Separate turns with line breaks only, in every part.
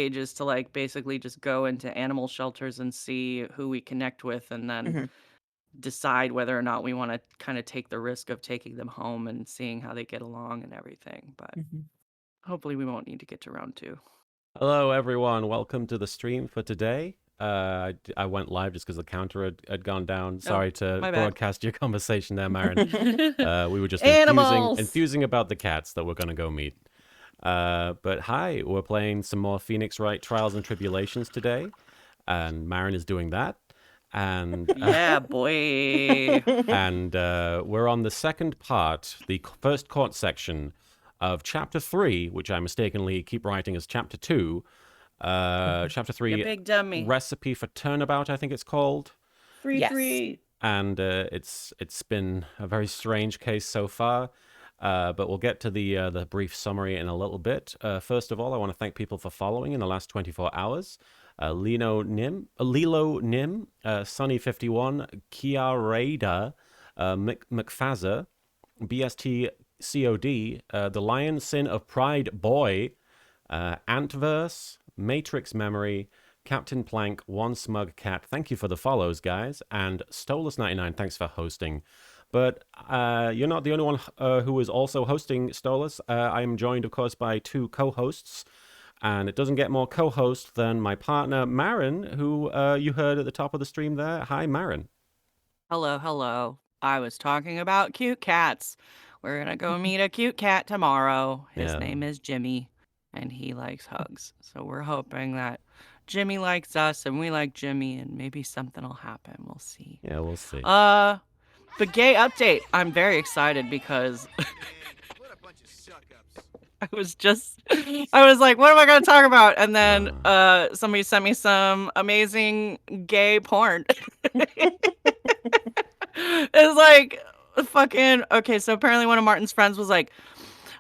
stage is to like basically just go into animal shelters and see who we connect with, and then
Mhm.
decide whether or not we want to kind of take the risk of taking them home and seeing how they get along and everything. But
Mhm.
hopefully, we won't need to get to round 2.
Hello, everyone. Welcome to the stream for today. I went live just because the counter had gone down.
Oh,
Sorry to
my bad.
broadcast your conversation there, Marin. We were just
Animals!
enthusing about the cats that we're going to go meet. But hi, we're playing some more Phoenix Wright Trials and Tribulations today, and Marin is doing that. And
Yeah, boy.
and we're on the second part, the first court section of Chapter 3, which I mistakenly keep writing as Chapter 2. Chapter
You
3,
big dummy.
Recipe for Turnabout, I think it's called.
3-3.
And it's been a very strange case so far. But we'll get to the brief summary in a little bit. First of all, I want to thank people for following in the last 24 hours. Lilo Nim, Sunny51, Kiarada, McFazzer, BST COD, The Lion Sin of Pride Boy, Antverse, Matrix Memory, Captain Plank, One Smug Cat. Thank you for the follows, guys. And Stolus99, thanks for hosting. But you're not the only one who is also hosting Stolus. I am joined, of course, by 2 co-hosts. And it doesn't get more co-host than my partner, Marin, who you heard at the top of the stream there. Hi, Marin.
Hello. I was talking about cute cats. We're gonna go meet a cute cat tomorrow. His
Yeah.
name is Jimmy, and he likes hugs. So we're hoping that Jimmy likes us and we like Jimmy, and maybe something will happen. We'll see.
Yeah, we'll see.
The gay update. I'm very excited because I was like, what am I going to talk about? And then somebody sent me some amazing gay porn. It's like fucking okay. So apparently one of Martin's friends was like,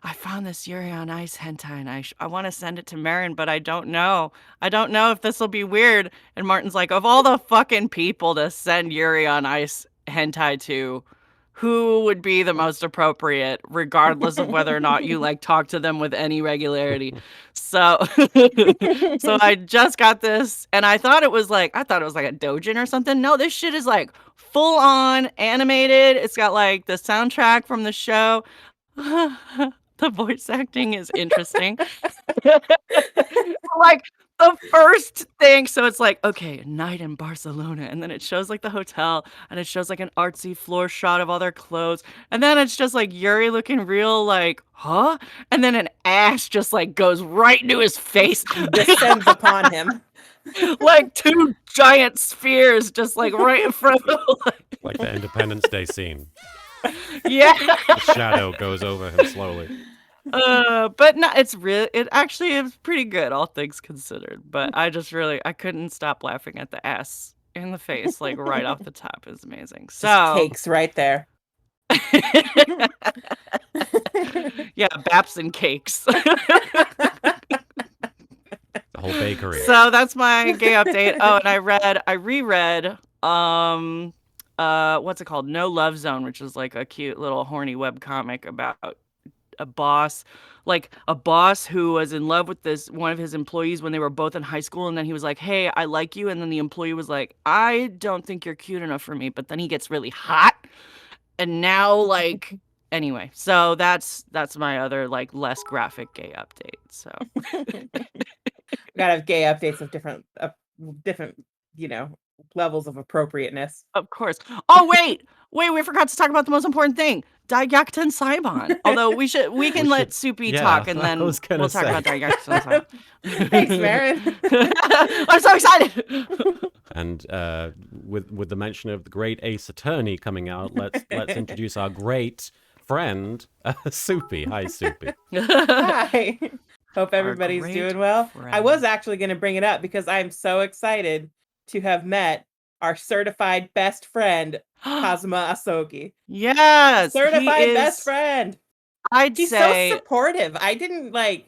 I found this Yuri on Ice hentai and I want to send it to Marin, but I don't know. I don't know if this will be weird. And Martin's like, of all the fucking people to send Yuri on Ice hentai to, who would be the most appropriate, regardless of whether or not you like talk to them with any regularity. So, so I just got this, and I thought it was like a doujin or something. No, this shit is like full on animated. It's got like the soundtrack from the show. The voice acting is interesting. Like the first thing, so it's like, okay, night in Barcelona, and then it shows like the hotel, and it shows like an artsy floor shot of all their clothes, and then it's just like Yuri looking real like, huh? And then an ass just like goes right into his face,
Descends upon him.
like 2 giant spheres just like right in front of him.
Like the Independence Day scene.
Yeah.
The shadow goes over him slowly.
But no, it actually is pretty good, all things considered. But I couldn't stop laughing at the ass in the face, like right off the top. Is amazing. So
Just cakes right there.
Yeah, baps and cakes.
The whole bakery.
So that's my gay update. Oh, and I reread what's it called? No Love Zone, which is like a cute little horny webcomic about a boss who was in love with one of his employees when they were both in high school, and then he was like, hey, I like you, and then the employee was like, I don't think you're cute enough for me, but then he gets really hot, and now like anyway, so that's my other like less graphic gay update. So
Gotta have gay updates of different levels of appropriateness.
of course. Oh wait, we forgot to talk about the most important thing. Daigyakuta and Saibon. Although we can let Soupy talk, and then we'll talk about Daigyakuta and Saibon.
Thanks, Marin.
I'm so excited.
And with the mention of the great Ace Attorney coming out, let's introduce our great friend, Soupy. Hi, Soupy.
Hi. Hope everybody's doing well.
friend.
I was actually going to bring it up because I'm so excited to have met our certified best friend, Kazuma Asogi.
Yes,
Certified best friend. He's
say
so supportive. I didn't I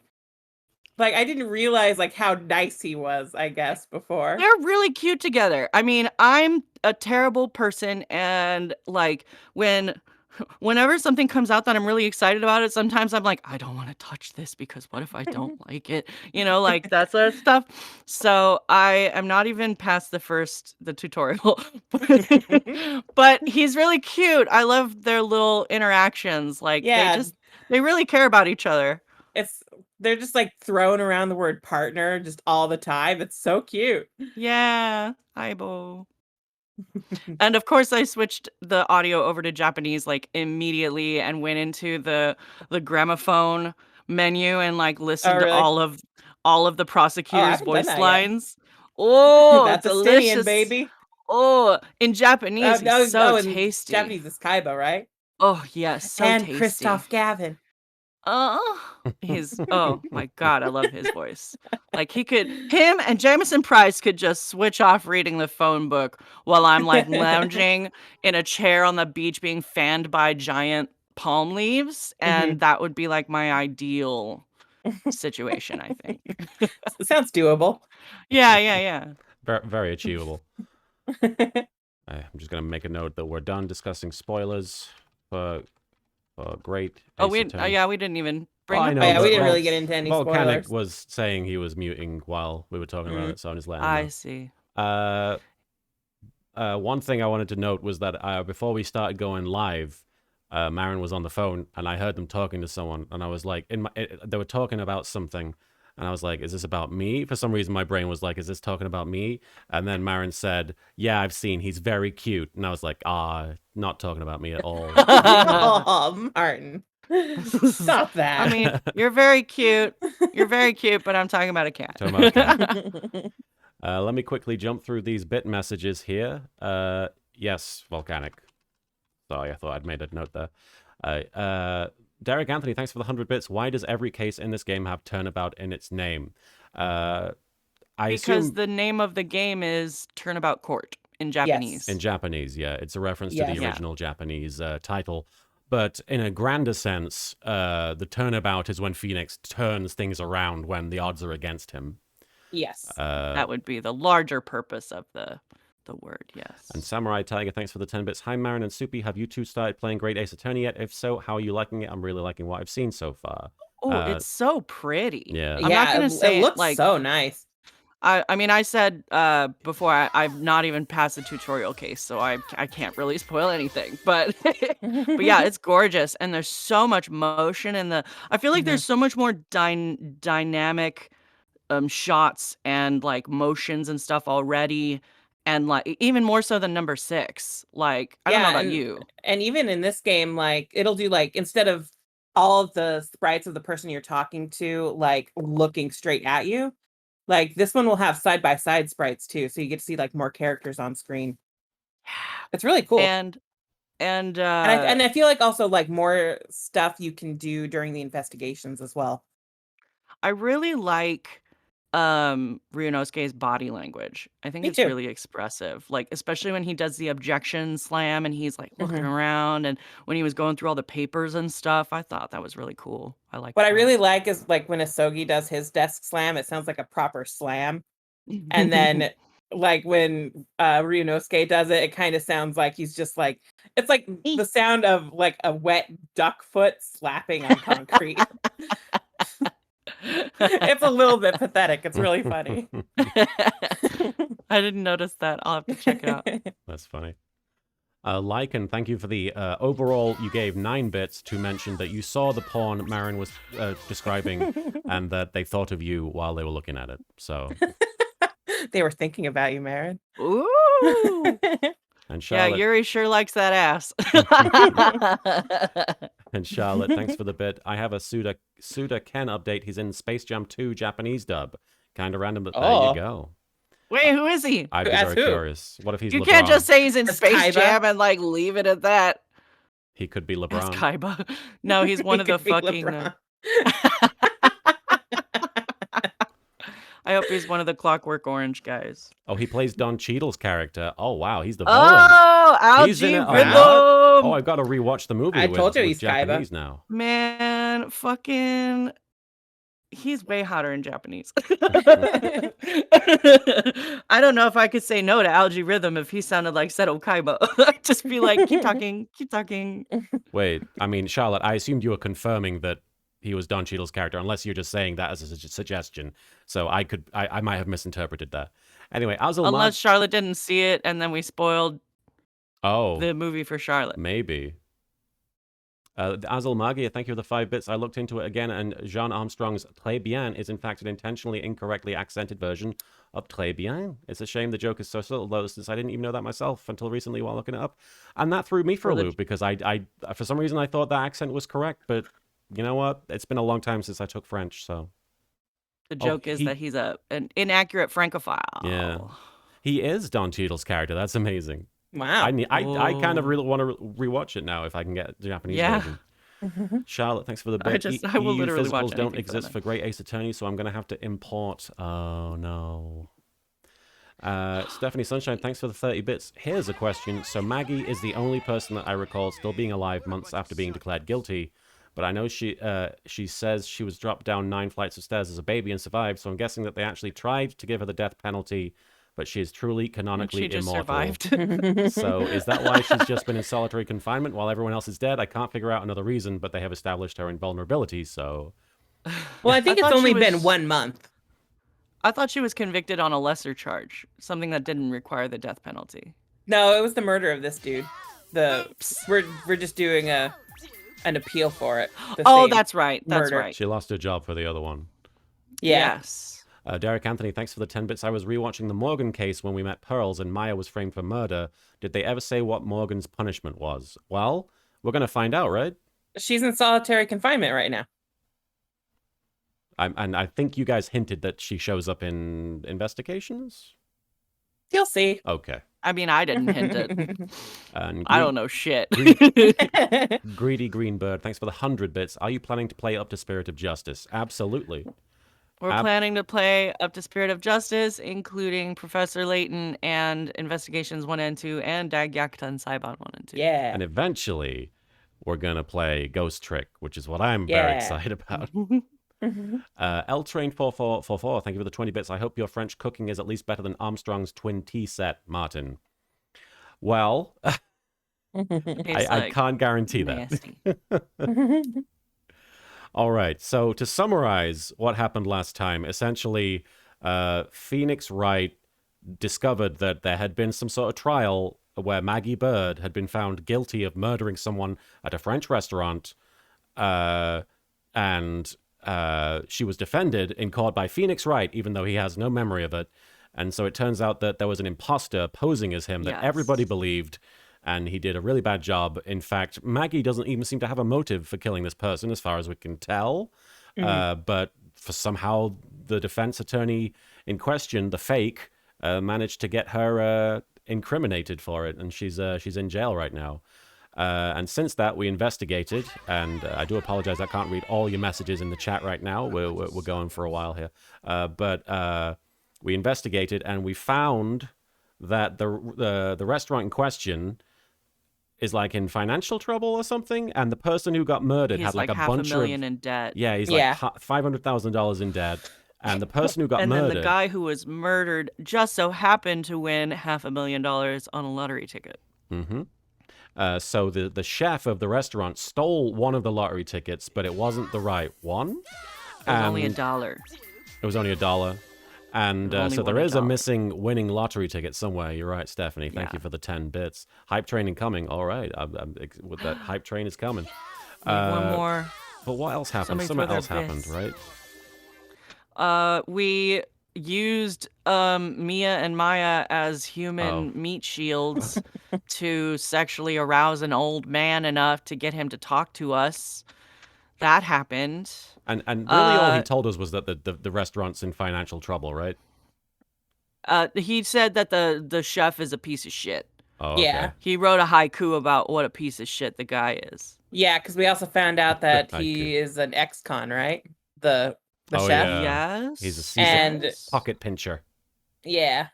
didn't realize like how nice he was, I guess, before.
They're really cute together. I mean, I'm a terrible person, and like when whenever something comes out that I'm really excited about it, sometimes I'm like, I don't want to touch this because what if I don't like it? Like that sort of stuff. So I am not even past the tutorial, but he's really cute. I love their little interactions. Like
Yeah,
they really care about each other.
it's they're just like throwing around the word partner just all the time. It's so cute.
Yeah, Aibo. And of course, I switched the audio over to Japanese like immediately and went into the gramophone menu and like
Oh,
listened to
really?
all of the
Oh, I
prosecutor's
haven't done
voice
that yet.
lines. Oh,
That's Estinian,
delicious.
baby.
Oh, in Japanese, he's
No,
so
no, in
tasty.
Japanese it's Kaiba, right?
Oh, yes, so
And
tasty.
Christoph Gavin.
Oh my God, I love his voice. Like him and Jameson Price could just switch off reading the phone book while I'm like lounging in a chair on the beach being fanned by giant palm leaves.
Mhm.
And that would be like my ideal situation, I think.
Sounds doable.
Yeah, yeah, yeah.
Very, very achievable. I'm just going to make a note that we're done discussing spoilers for Great
Oh,
Ace Attorney.
yeah, we didn't even
Well,
bring
I
up
know,
Oh, yeah,
but
we didn't
well,
really get into any
Volcanic
spoilers.
was saying he was muting while we were talking about it, so I'm just letting him
I
know.
see.
One thing I wanted to note was that before we started going live, Marin was on the phone, and I heard them talking to someone, and I was like, they were talking about something, and I was like, is this about me? For some reason, my brain was like, is this talking about me? And then Marin said, yeah, I've seen, he's very cute. And I was like, not talking about me at all.
Oh, Martin. Stop that.
I mean, you're very cute. You're very cute, but I'm talking about a cat.
Talking about a cat. Let me quickly jump through these bit messages here. Yes, Volcanic. Sorry, I thought I'd made a note there. Derek Anthony, thanks for the 100 bits. Why does every case in this game have turnabout in its name? I
Because
assume
the name of the game is Turnabout Court in Japanese.
in Japanese, yeah. It's a reference to
Yes.
the original Japanese title. But in a grander sense, the turnabout is when Phoenix turns things around when the odds are against him.
Yes.
That would be the larger purpose of the word, yes.
And Samurai Tiger, thanks for the 10 bits. Hi, Marin and Soupy. Have you two started playing Great Ace Attorney yet? If so, how are you liking it? I'm really liking what I've seen so far.
Oh, it's so pretty.
Yeah.
I'm not gonna say
it looks
like
so nice.
I mean, I said before I've not even passed the tutorial case, so I can't really spoil anything. But but yeah, it's gorgeous, and there's so much motion in the. I feel like there's so much more dynamic shots and like motions and stuff already, and like even more so than number 6. Like I don't know about you.
And even in this game, like it'll do like instead of all of the sprites of the person you're talking to like looking straight at you, like this one will have side by side sprites too, so you get to see like more characters on screen. It's really cool.
And
I feel like also like more stuff you can do during the investigations as well.
I really like Ryunosuke's body language. I think
Me
it's
too.
really expressive. Like especially when he does the objection slam and he's like looking around, and when he was going through all the papers and stuff, I thought that was really cool. I like
What
that.
I really like is like when Asogi does his desk slam, it sounds like a proper slam. And then like when Ryunosuke does it, it kind of sounds like he's just like it's like the sound of like a wet duck foot slapping on concrete. It's a little bit pathetic. It's really funny.
I didn't notice that. I'll have to check it out.
That's funny. Lycan, thank you for the overall. You gave 9 bits to mention that you saw the porn Marin was describing and that they thought of you while they were looking at it. So
they were thinking about you, Marin.
Ooh.
And Charlotte,
yeah, Yuri sure likes that ass.
and Charlotte, thanks for the bit. I have a Suda Ken update. He's in Space Jam 2 Japanese dub. Kind of random, but there you go.
Wait, who is he?
I'd be very curious. What if he's
You
LeBron?
can't just say he's in
That's
Space
Kaiba.
Jam and like leave it at that.
He could be
That's
LeBron.
Kaiba. No, he's one of the
could be
fucking.
LeBron.
I hope he's one of the Clockwork Orange guys.
Oh, he plays Don Cheadle's character. Oh, wow, he's the villain.
Oh,
He's in
Algae
it. Oh,
Rhythm!
Oh, I've got to rewatch the movie.
I
with,
told you
with
he's
Japanese
Kaiba.
now.
Man, fucking He's way hotter in Japanese. I don't know if I could say no to Algae Rhythm if he sounded like Seto Kaiba. I'd just be like, keep talking, keep talking.
Wait, I mean, Charlotte, I assumed you were confirming that he was Don Cheadle's character, unless you're just saying that as a suggestion. So I might have misinterpreted that. Anyway,
Unless Charlotte didn't see it and then we spoiled the movie for Charlotte.
Maybe. Azul Magia, thank you for the 5 bits. I looked into it again, and Jean Armstrong's Très bien is in fact an intentionally incorrectly accented version of Très bien. It's a shame the joke is so subtle, though, since I didn't even know that myself until recently while looking it up. And that threw me for a loop, because I for some reason I thought that accent was correct, but you know what? It's been a long time since I took French, so...
The joke is that he's an inaccurate Francophile.
Yeah. He is Don Cheadle's character. That's amazing.
Wow.
I kind of really want to rewatch it now if I can get the Japanese version. Charlotte, thanks for the bit.
I will literally watch
physicals don't exist for Great Ace Attorney, so I'm going to have to import. Oh, no. Stephanie Sunshine, thanks for the 30 bits. Here's a question. So Maggie is the only person that I recall still being alive months after being declared guilty, but I know she says she was dropped down 9 flights of stairs as a baby and survived, so I'm guessing that they actually tried to give her the death penalty, but she is truly canonically immortal.
Survived.
So is that why she's just been in solitary confinement while everyone else is dead? I can't figure out another reason, but they have established her invulnerability, so...
Well, I think it's only been 1 month.
I thought she was convicted on a lesser charge, something that didn't require the death penalty.
No, it was the murder of this dude. We're just doing an appeal for it.
That's right. That's
murder.
right.
She lost her job for the other one.
Yeah.
Yes.
Derek Anthony, thanks for the 10 bits. I was rewatching the Morgan case when we met Pearls and Maya was framed for murder. Did they ever say what Morgan's punishment was? Well, we're going to find out, right?
She's in solitary confinement right now.
And I think you guys hinted that she shows up in investigations?
You'll see.
Okay.
I mean, I didn't hint it. I don't know shit.
Greedy Greenbird, thanks for the 100 bits. Are you planning to play up to Spirit of Justice? Absolutely.
We're planning to play up to Spirit of Justice, including Professor Layton and Investigations 1 and 2, and Dagyakta Saiban 1 and 2.
Yeah.
And eventually, we're going to play Ghost Trick, which is what I'm very excited about. L-Train4444, thank you for the 20 bits. I hope your French cooking is at least better than Armstrong's twin tea set, Martin. Well, I can't guarantee that. All right, so to summarize what happened last time, essentially, Phoenix Wright discovered that there had been some sort of trial where Maggie Bird had been found guilty of murdering someone at a French restaurant, and she was defended in court by Phoenix Wright, even though he has no memory of it. And so it turns out that there was an imposter posing as him that everybody believed, and he did a really bad job. In fact, Maggie doesn't even seem to have a motive for killing this person, as far as we can tell. But for somehow the defense attorney in question, the fake, managed to get her incriminated for it, and she's in jail right now. And since that, we investigated, and I do apologize, I can't read all your messages in the chat right now. We're going for a while here. But we investigated, and we found that the restaurant in question is like in financial trouble or something, and the person who got murdered had like a bunch of
$500,000 in debt.
Yeah, he's like $500,000 in debt, and the person who got
and
murdered.
And then the guy who was murdered just so happened to win $500,000 on a lottery ticket.
So the chef of the restaurant stole one of the lottery tickets, but it wasn't the right one.
It was only $1.
It was only $1. And so there is a missing winning lottery ticket somewhere. You're right, Stephanie. Thank you for the 10 bits. Hype train incoming. All right. With that hype train is coming.
One more.
But what else happened? Something else happened, right?
We used Mia and Maya as human meat shields to sexually arouse an old man enough to get him to talk to us. That happened.
And really all he told us was that the restaurant's in financial trouble, right?
He said that the chef is a piece of shit.
Oh, okay.
Yeah.
He wrote a haiku about what a piece of shit the guy is.
Yeah, because we also found out that he is an ex-con, right? The chef.
Yeah.
Yes.
He's
a
pocket pincher.
Yeah.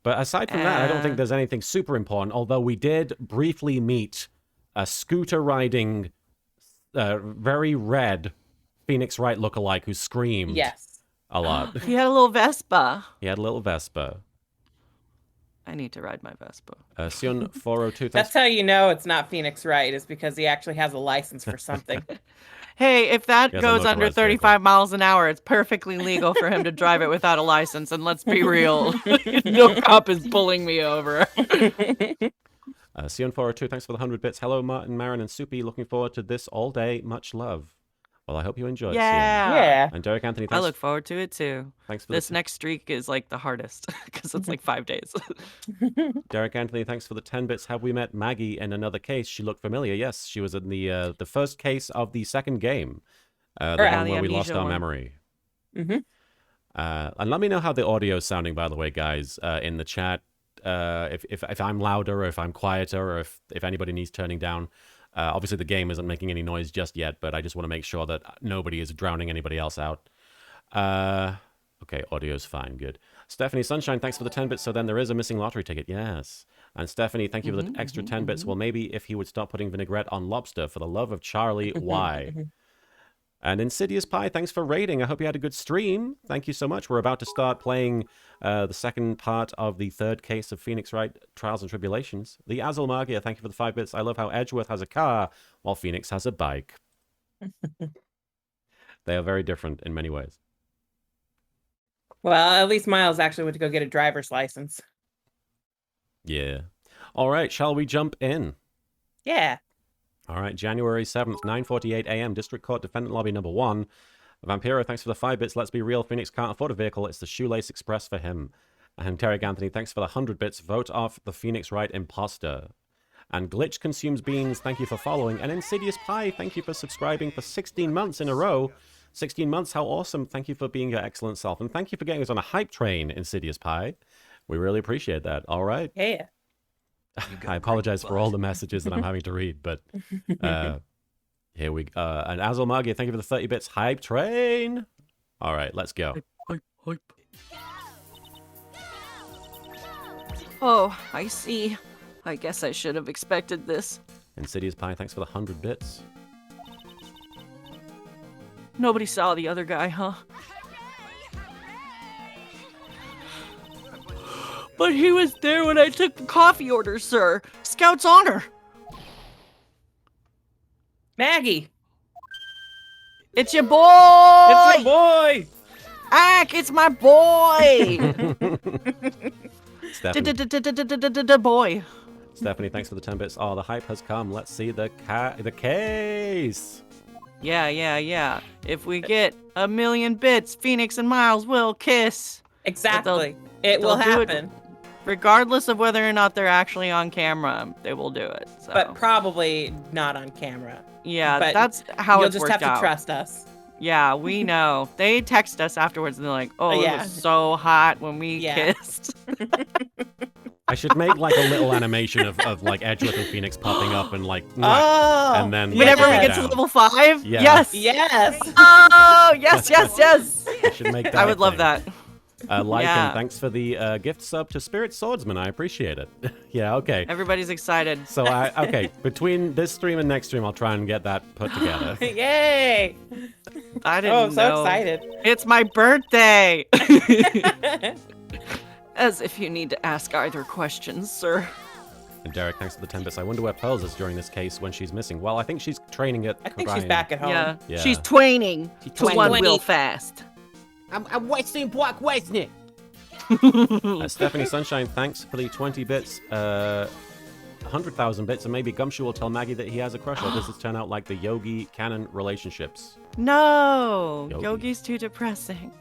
But aside from that, I don't think there's anything super important, although we did briefly meet a scooter riding, very red Phoenix Wright lookalike who screamed
Yes.
a lot.
He had a little Vespa.
He had a little Vespa.
I need to ride my Vespa.
Sion 402, thanks.
That's how you know it's not Phoenix Wright, is because he actually has a license for something.
Hey, if that
He has a
goes under
motorized
35 miles an hour, it's perfectly legal for him to drive it without a license. And let's be real, no cop is pulling me over.
Sion 402, thanks for the 100 bits. Hello, Martin, Marin, and Soupy. Looking forward to this all day. Much love. Well, I hope you enjoy, Sion.
Yeah.
And Derek Anthony,
I
thanks.
look forward to it too.
Thanks for
This
the
next streak is like the hardest because it's like 5 days.
Derek Anthony, thanks for the 10 bits. Have we met Maggie in another case? She looked familiar. Yes, she was in the first case of the second game, the
Correct.
one
The
where we lost
amnesia
our
one.
memory.
Mm-hmm.
And let me know how the audio is sounding, by the way, guys, in the chat. If I'm louder, or if I'm quieter, or if anybody needs turning down. Obviously, the game isn't making any noise just yet, but I just want to make sure that nobody is drowning anybody else out. Okay, audio's fine, good. Stephanie Sunshine, thanks for the 10 bits. So then there is a missing lottery ticket, yes. And Stephanie, thank you for the extra 10 bits. Well, maybe if he would stop putting vinaigrette on lobster, for the love of Charlie, why? And Insidious Pie, thanks for raiding. I hope you had a good stream. Thank you so much. We're about to start playing the second part of the third case of Phoenix Wright Trials and Tribulations. The Azul Magia, thank you for the 5 bits. I love how Edgeworth has a car while Phoenix has a bike. They are very different in many ways.
Well, at least Miles actually went to go get a driver's license.
Yeah. All right, shall we jump in?
Yeah.
All right, January 7th, 9:48 a.m., District Court Defendant Lobby number 1. Vampiro, thanks for the 5 bits. Let's be real, Phoenix can't afford a vehicle. It's the Shoelace Express for him. And Derek Anthony, thanks for the 100 bits. Vote off the Phoenix Wright imposter. And Glitch Consumes Beans, thank you for following. And Insidious Pie, thank you for subscribing for 16 months in a row. 16 months, how awesome. Thank you for being your excellent self. And thank you for getting us on a hype train, Insidious Pie. We really appreciate that. All right.
Yeah.
I apologize for all the messages that I'm having to read, but here we go. And Azul Magia, thank you for the 30 bits. Hype train. All right, let's go.
Hype. Oh, I see. I guess I should have expected this.
Insidious Pie, thanks for the 100 bits.
Nobody saw the other guy, huh? But he was there when I took the coffee order, sir. Scout's honor.
Maggie.
It's your boy.
It's your boy.
Ack, it's my boy.
Stephanie,
Boy.
Stephanie, thanks for the 10 bits. Oh, the hype has come. Let's see the case.
Yeah. If we get 1,000,000 bits, Phoenix and Miles will kiss.
Exactly. It will
they'll do it
happen.
Regardless of whether or not they're actually on camera, they will do it. So.
But probably not on camera.
Yeah,
but
that's how
You'll
it's
just
worked
have to
out.
trust us.
Yeah, we know. They text us afterwards and they're like, "Oh, it
Yeah.
was so hot when we
Yeah.
kissed."
I should make like a little animation of like Edgeworth and Phoenix popping up and like,
Oh.
and then
Whenever we
back
get to
down.
level 5.
Yeah.
Yes.
Yes.
Oh, yes.
I should make that.
I would love
thing.
that.
Lycan,
Yeah.
thanks for the gift sub to Spirit Swordsman. I appreciate it. Yeah, okay.
Everybody's excited.
So okay, between this stream and next stream, I'll try and get that put together.
Yay.
I didn't
Oh, I'm so
know.
excited.
It's my birthday. As if you need to ask either questions, sir.
And Derek, thanks for the 10 bits. I wonder where Pearls is during this case when she's missing. Well, I think she's training at
I think she's
Orion.
back at home.
Yeah.
Yeah.
She's twining to one
twining.
wheel fast.
I'm wasting Brock Lesnar.
Stephanie Sunshine, thanks for the 20 bits. 100,000 bits, and maybe Gumshoe will tell Maggie that he has a crush, or this has turned out like the Yogi canon relationships.
No,
Yogi.
Yogi's too depressing.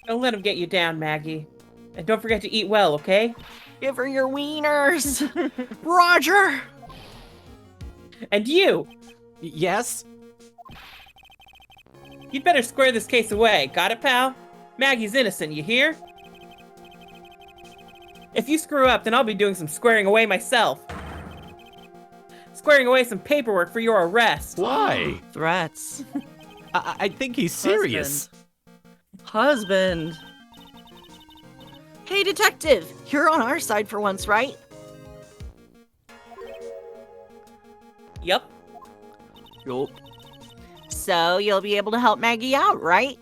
Don't let him get you down, Maggie. And don't forget to eat well, okay?
Give her your wieners, Roger.
And you,
Yes?
you'd better square this case away. Got it, pal? Maggie's innocent, you hear? If you screw up, then I'll be doing some squaring away myself. Squaring away some paperwork for your arrest.
Why?
Threats.
I think he's serious.
Husband. Hey, detective. You're on our side for once, right?
Yup.
Yup.
So you'll be able to help Maggie out, right?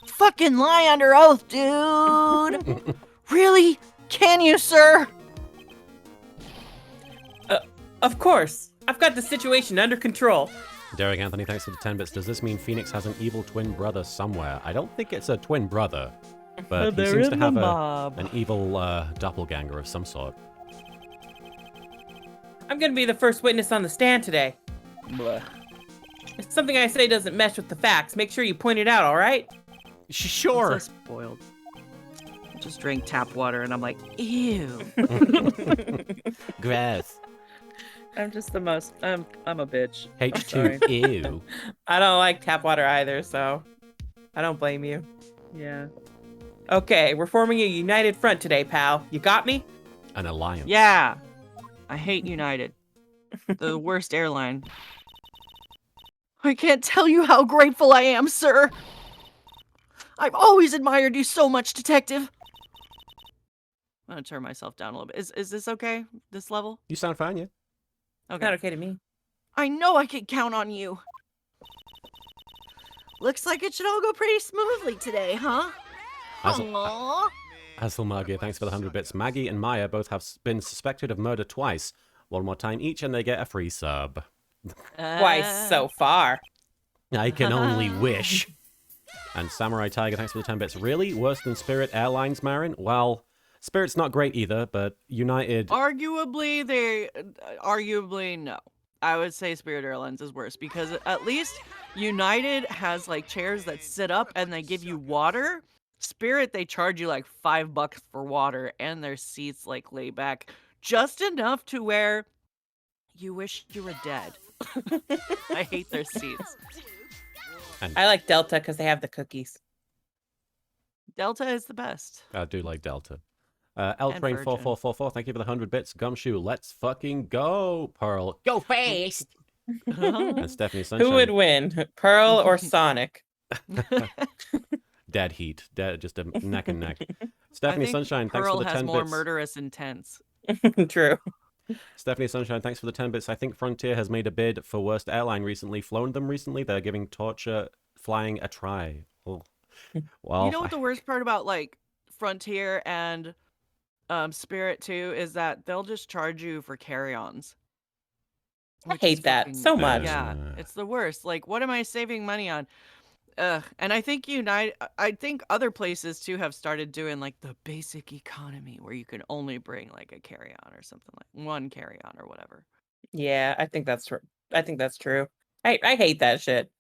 Fucking lie under oath, dude. Really? Can you, sir?
Of course. I've got the situation under control.
Derek Anthony, thanks for the 10 bits. Does this mean Phoenix has an evil twin brother somewhere? I don't think it's a twin brother, but he seems to have an evil doppelganger of some sort.
I'm gonna be the first witness on the stand today.
Bleh.
If something I say doesn't mesh with the facts, make sure you point it out, all right?
Sure.
I'm so spoiled. I just drink tap water and I'm like, ew.
Gross.
I'm just the most. I'm a bitch.
H2, ew.
I don't like tap water either, so I don't blame you.
Yeah.
Okay, we're forming a united front today, pal. You got me?
An alliance.
Yeah. I hate United. The worst airline. I can't tell you how grateful I am, sir. I've always admired you so much, Detective. I'm gonna turn myself down a little bit. Is this okay? This level?
You sound fine, yeah?
Okay.
Not okay to me.
I know I can count on you. Looks like it should all go pretty smoothly today, huh? Aww.
Hasselmargia, thanks for the 100 bits. Maggie and Maya both have been suspected of murder twice. One more time each, and they get a free sub.
Twice so far.
I can only wish. And Samurai Tiger, thanks for the 10 bits. Really? Worse than Spirit Airlines, Marin? Well, Spirit's not great either, but United...
Arguably, no. I would say Spirit Airlines is worse because at least United has like chairs that sit up and they give you water. Spirit, they charge you like $5 for water and their seats like lay back just enough to where you wish you were dead. I hate their seats.
I like Delta because they have the cookies.
Delta is the best.
I do like Delta. L-Train4444, thank you for the 100 bits. Gumshoe, let's fucking go, Pearl.
Go fast.
And Stephanie Sunshine.
Who would win, Pearl or Sonic?
Dead heat. Just a neck and neck.
I
Stephanie
think
Sunshine, thanks
Pearl
for the 10
has more
bits.
murderous intents.
True.
Stephanie Sunshine, thanks for the 10 bits. I think Frontier has made a bid for worst airline recently. Flown them recently. They're giving torture flying a try. Oh. Well,
You know what the worst part about like Frontier and Spirit too is that they'll just charge you for carry-ons.
I
which is
hate that
fucking-
so much.
Yeah, it's the worst. Like, what am I saving money on? Ugh. And I think I think other places too have started doing like the basic economy where you can only bring like a carry-on or something like one carry-on or whatever.
Yeah, I think that's true. I think that's true. I hate that shit.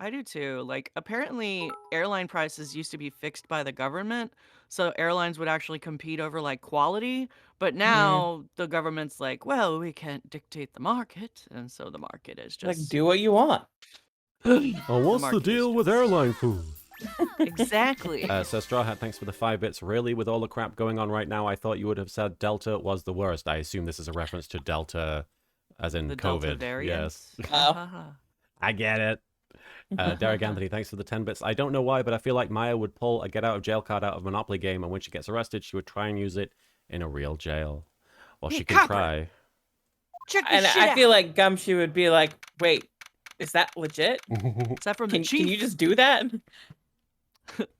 I do too. Like, apparently airline prices used to be fixed by the government, so airlines would actually compete over like quality, but now the government's like, well, we can't dictate the market, and so the market is
Like,
just
do what you want.
oh, what's the
market is
deal with
just-
airline food?
Exactly.
So Straw Hat, thanks for the 5 bits. Really, with all the crap going on right now, I thought you would have said Delta was the worst. I assume this is a reference to Delta, as in
The
COVID.
Delta variant.
Yes,
Oh.
I get it. Derek Anthony, thanks for the 10 bits. I don't know why, but I feel like Maya would pull a get out of jail card out of a Monopoly game, and when she gets arrested, she would try and use it in a real jail. Well,
Hey,
she can
copper.
try.
Check
And
this shit
I feel
out.
like Gumshoe would be like, wait, is that legit?
Is that from the
Can
chief?
you just do that?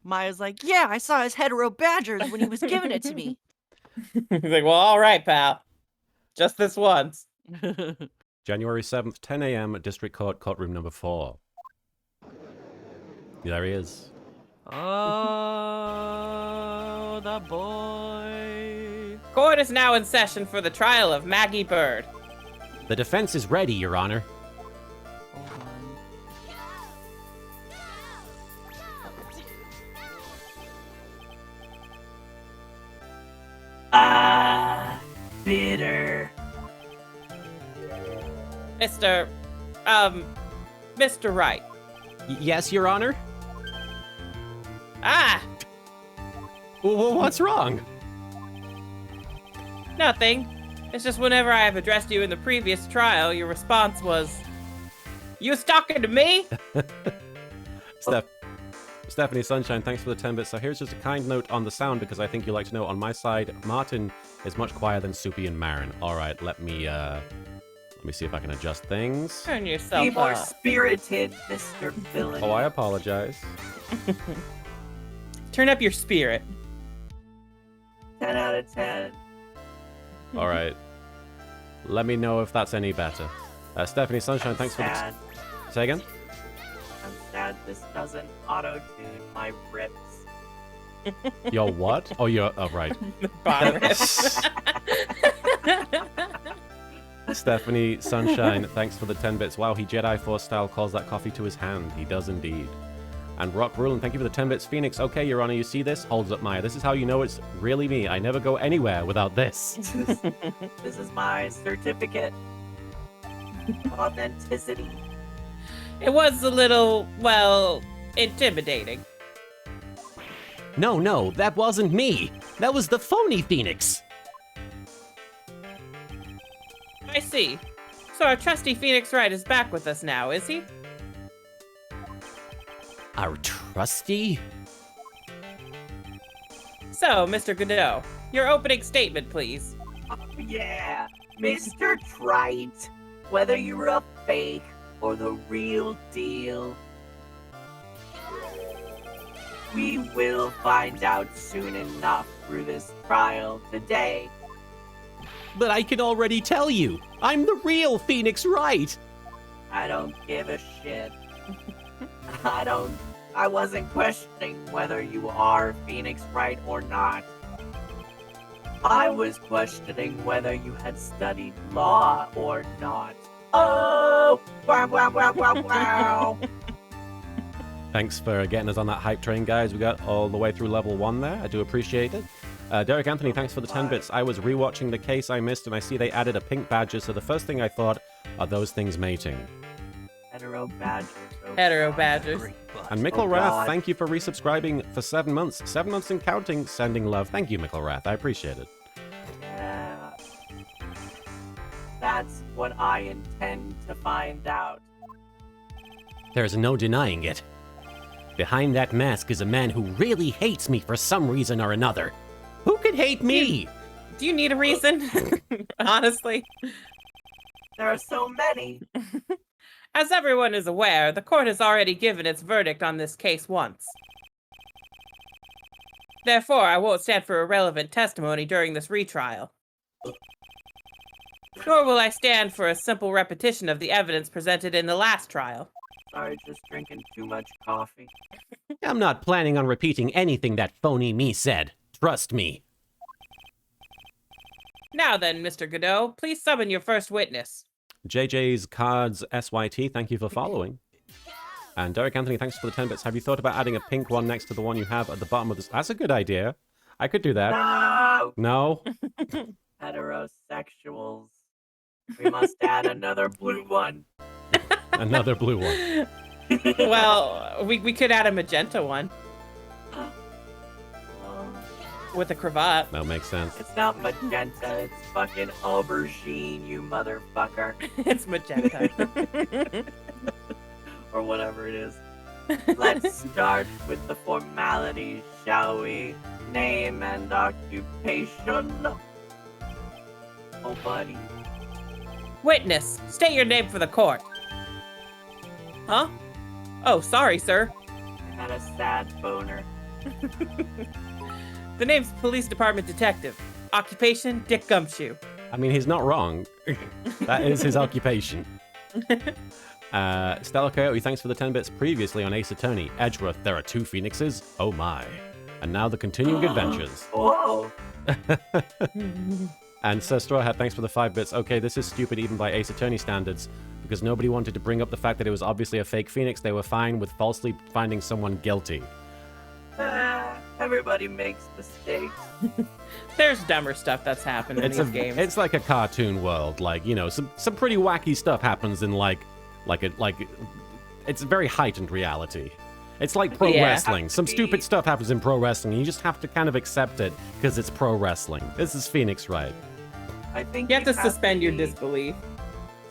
Maya's like, yeah, I saw his hetero badgers when he was giving it to me.
He's like, well, all right, pal. Just this once.
January 7th, 10 a.m., District Court, courtroom number 4. There he is.
Oh, the boy.
Court is now in session for the trial of Maggie Bird.
The defense is ready, Your Honor.
Hold on. Bitter.
Mr. Wright.
Yes, Your Honor?
Ah,
What's wrong?
nothing. It's just whenever I have addressed you in the previous trial, your response was, you was talking to me?
Stephanie Sunshine, thanks for the 10 bits. So here's just a kind note on the sound because I think you like to know on my side, Martin is much quieter than Soupy and Marin. All right, let me Let me see if I can adjust things.
Turn
Be
yourself
more
up.
spirited, Mr. Villain.
Oh, I apologize.
Turn up your spirit.
10 out of 10.
All right. Let me know if that's any better. Stephanie Sunshine, thanks for the...
Sad.
Say again?
I'm sad this doesn't auto-tune my rips.
Your what? Oh, oh, right.
Bottom.
Stephanie Sunshine, thanks for the 10 bits. Wow, he Jedi Force style calls that coffee to his hand. He does indeed. And Rock Rulin, thank you for the 10 bits. Phoenix, okay, Your Honor, you see this? Holds up Maya. This is how you know it's really me. I never go anywhere without this.
This is my certificate of authenticity.
It was a little, well, intimidating.
No, that wasn't me. That was the phony Phoenix.
I see. So our trusty Phoenix Wright is back with us now, is he?
Our trusty?
So, Mr. Godot, your opening statement, please.
Oh, yeah, Mr. Trite. Whether you're a fake or the real deal, we will find out soon enough through this trial today.
But I can already tell you, I'm the real Phoenix Wright.
I don't give a shit. I wasn't questioning whether you are Phoenix Wright or not. I was questioning whether you had studied law or not. Oh! Wow, wow, wow, wow, wow!
Thanks for getting us on that hype train, guys. We got all the way through level 1 there. I do appreciate it. Derek Anthony, thanks for the 10 bits. I was rewatching the case I missed, and I see they added a pink badger, so the first thing I thought, are those things mating?
Hetero badgers. Oh
Hetero
God.
badgers.
And
Oh,
Micklewrath,
God.
thank you for resubscribing for 7 months. 7 months and counting, sending love. Thank you, Micklewrath. I appreciate it.
Yeah. That's what I intend to find out.
There's no denying it. Behind that mask is a man who really hates me for some reason or another. Who could hate me?
Do you need a reason? Honestly.
There are so many.
As everyone is aware, the court has already given its verdict on this case once. Therefore, I won't stand for irrelevant testimony during this retrial. Nor will I stand for a simple repetition of the evidence presented in the last trial.
Sorry, just drinking too much coffee.
I'm not planning on repeating anything that phony me said. Trust me.
Now then, Mr. Godot, please summon your first witness.
JJ's Cards SYT, thank you for following. And Derek Anthony, thanks for the 10 bits. Have you thought about adding a pink one next to the one you have at the bottom of this? That's a good idea. I could do that.
No!
No?
Heterosexuals. We must add another blue one.
Another blue one.
Well, we could add a magenta one
Oh,
with a cravat.
That makes sense.
it's not magenta, it's fucking aubergine, you motherfucker.
It's magenta.
Or whatever it is. Let's start with the formalities, shall we? Name and occupation. Oh, buddy.
Witness, state your name for the court. Huh? Oh, sorry, sir.
I had a sad boner.
The name's Police Department Detective. Occupation, Dick Gumshoe.
I mean, he's not wrong. That is his occupation. Stella Coyote, thanks for the 10 bits. Previously on Ace Attorney, Edgeworth, there are 2 phoenixes. Oh my. And now the continuing adventures.
Whoa!
And Sir Strawhat, thanks for the 5 bits. Okay, this is stupid even by Ace Attorney standards, because nobody wanted to bring up the fact that it was obviously a fake phoenix. They were fine with falsely finding someone guilty.
Everybody makes mistakes.
There's dumber stuff that's happened in these games.
It's like a cartoon world. Like, you know, some pretty wacky stuff happens in it's a very heightened reality. It's like pro
Yeah.
wrestling. Some stupid stuff happens in pro wrestling, and you just have to kind of accept it because it's pro wrestling. This is Phoenix Wright.
I think
You have to suspend your
be
disbelief.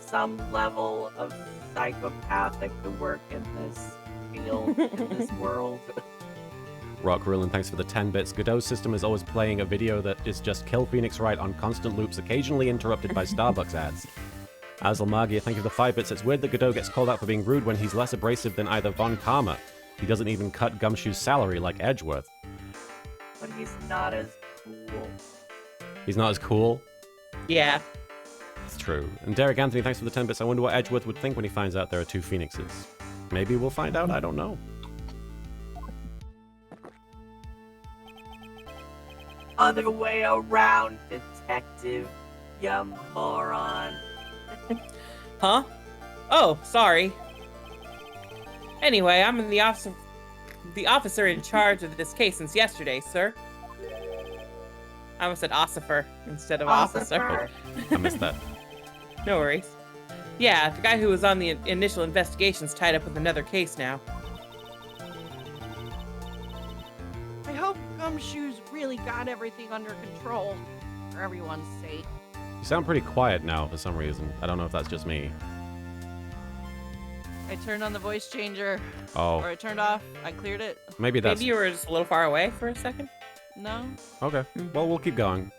some level of psychopathic to work in this field, in this world.
Rock Rulin, thanks for the 10 bits. Godot's system is always playing a video that is just kill Phoenix Wright on constant loops, occasionally interrupted by Starbucks ads. Azalmagia, thank you for the 5 bits. It's weird that Godot gets called out for being rude when he's less abrasive than either Von Karma. He doesn't even cut Gumshoe's salary like Edgeworth.
But he's not as cool.
He's not as cool?
Yeah.
It's true. And Derek Anthony, thanks for the 10 bits. I wonder what Edgeworth would think when he finds out there are 2 Phoenixes. Maybe we'll find out, I don't know.
Other way around, detective, you moron.
Huh? Oh, sorry. Anyway, I'm the officer in charge of this case since yesterday, sir. I almost said ossifer instead of officer.
I missed that.
No worries. Yeah, the guy who was on the initial investigation's tied up with another case now.
I hope Gumshoe's really got everything under control, for everyone's sake.
You sound pretty quiet now for some reason. I don't know if that's just me.
I turned on the voice changer.
Oh.
Or I turned off. I cleared it.
Maybe that's...
Maybe you were just a little far away for a second?
No.
Okay. Well, we'll keep going.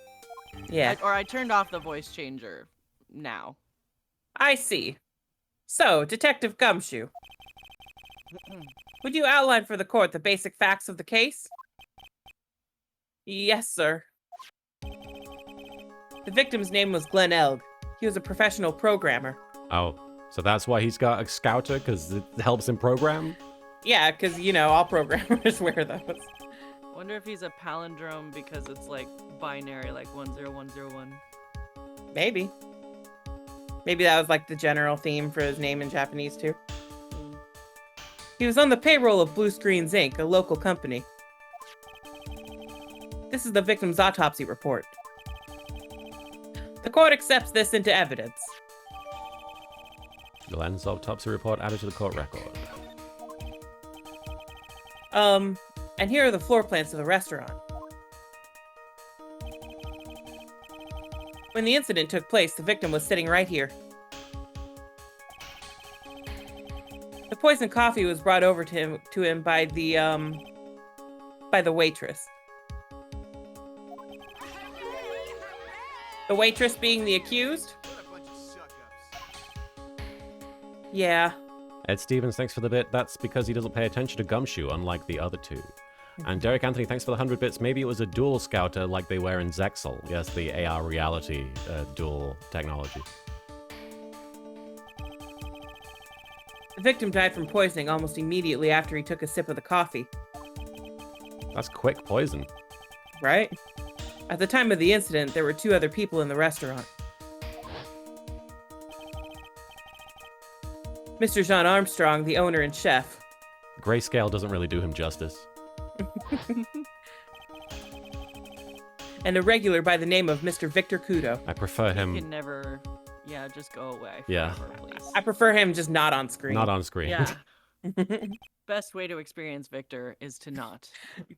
Yeah.
Or I turned off the voice changer now.
I see. So, Detective Gumshoe, would you outline for the court the basic facts of the case? Yes, sir. The victim's name was Glenn Elg. He was a professional programmer.
Oh, so that's why he's got a scouter, because it helps him program?
Yeah, because, you know, all programmers wear those.
Wonder if he's a palindrome because it's like binary, like 10101.
Maybe. Maybe that was like the general theme for his name in Japanese, too. He was on the payroll of Blue Screens, Inc., a local company. This is the victim's autopsy report. The court accepts this into evidence.
Glenn's autopsy report added to the court record.
And here are the floor plans of the restaurant. When the incident took place, the victim was sitting right here. The poisoned coffee was brought over to him by the waitress. The waitress being the accused? Yeah.
Ed Stevens, thanks for the bit. That's because he doesn't pay attention to Gumshoe, unlike the other 2. And Derek Anthony, thanks for the 100 bits. Maybe it was a dual scouter like they wear in Zexal. Yes, the AR reality dual technology.
The victim died from poisoning almost immediately after he took a sip of the coffee.
That's quick poison.
Right? At the time of the incident, there were 2 other people in the restaurant. Mr. Jean Armstrong, the owner and chef.
Grayscale doesn't really do him justice.
And a regular by the name of Mr. Victor Kudo.
I prefer
You
him
can never, just go away.
Yeah.
Forever, please.
I prefer him just not on screen.
not on screen.
Yeah. Best way to experience Victor is to not.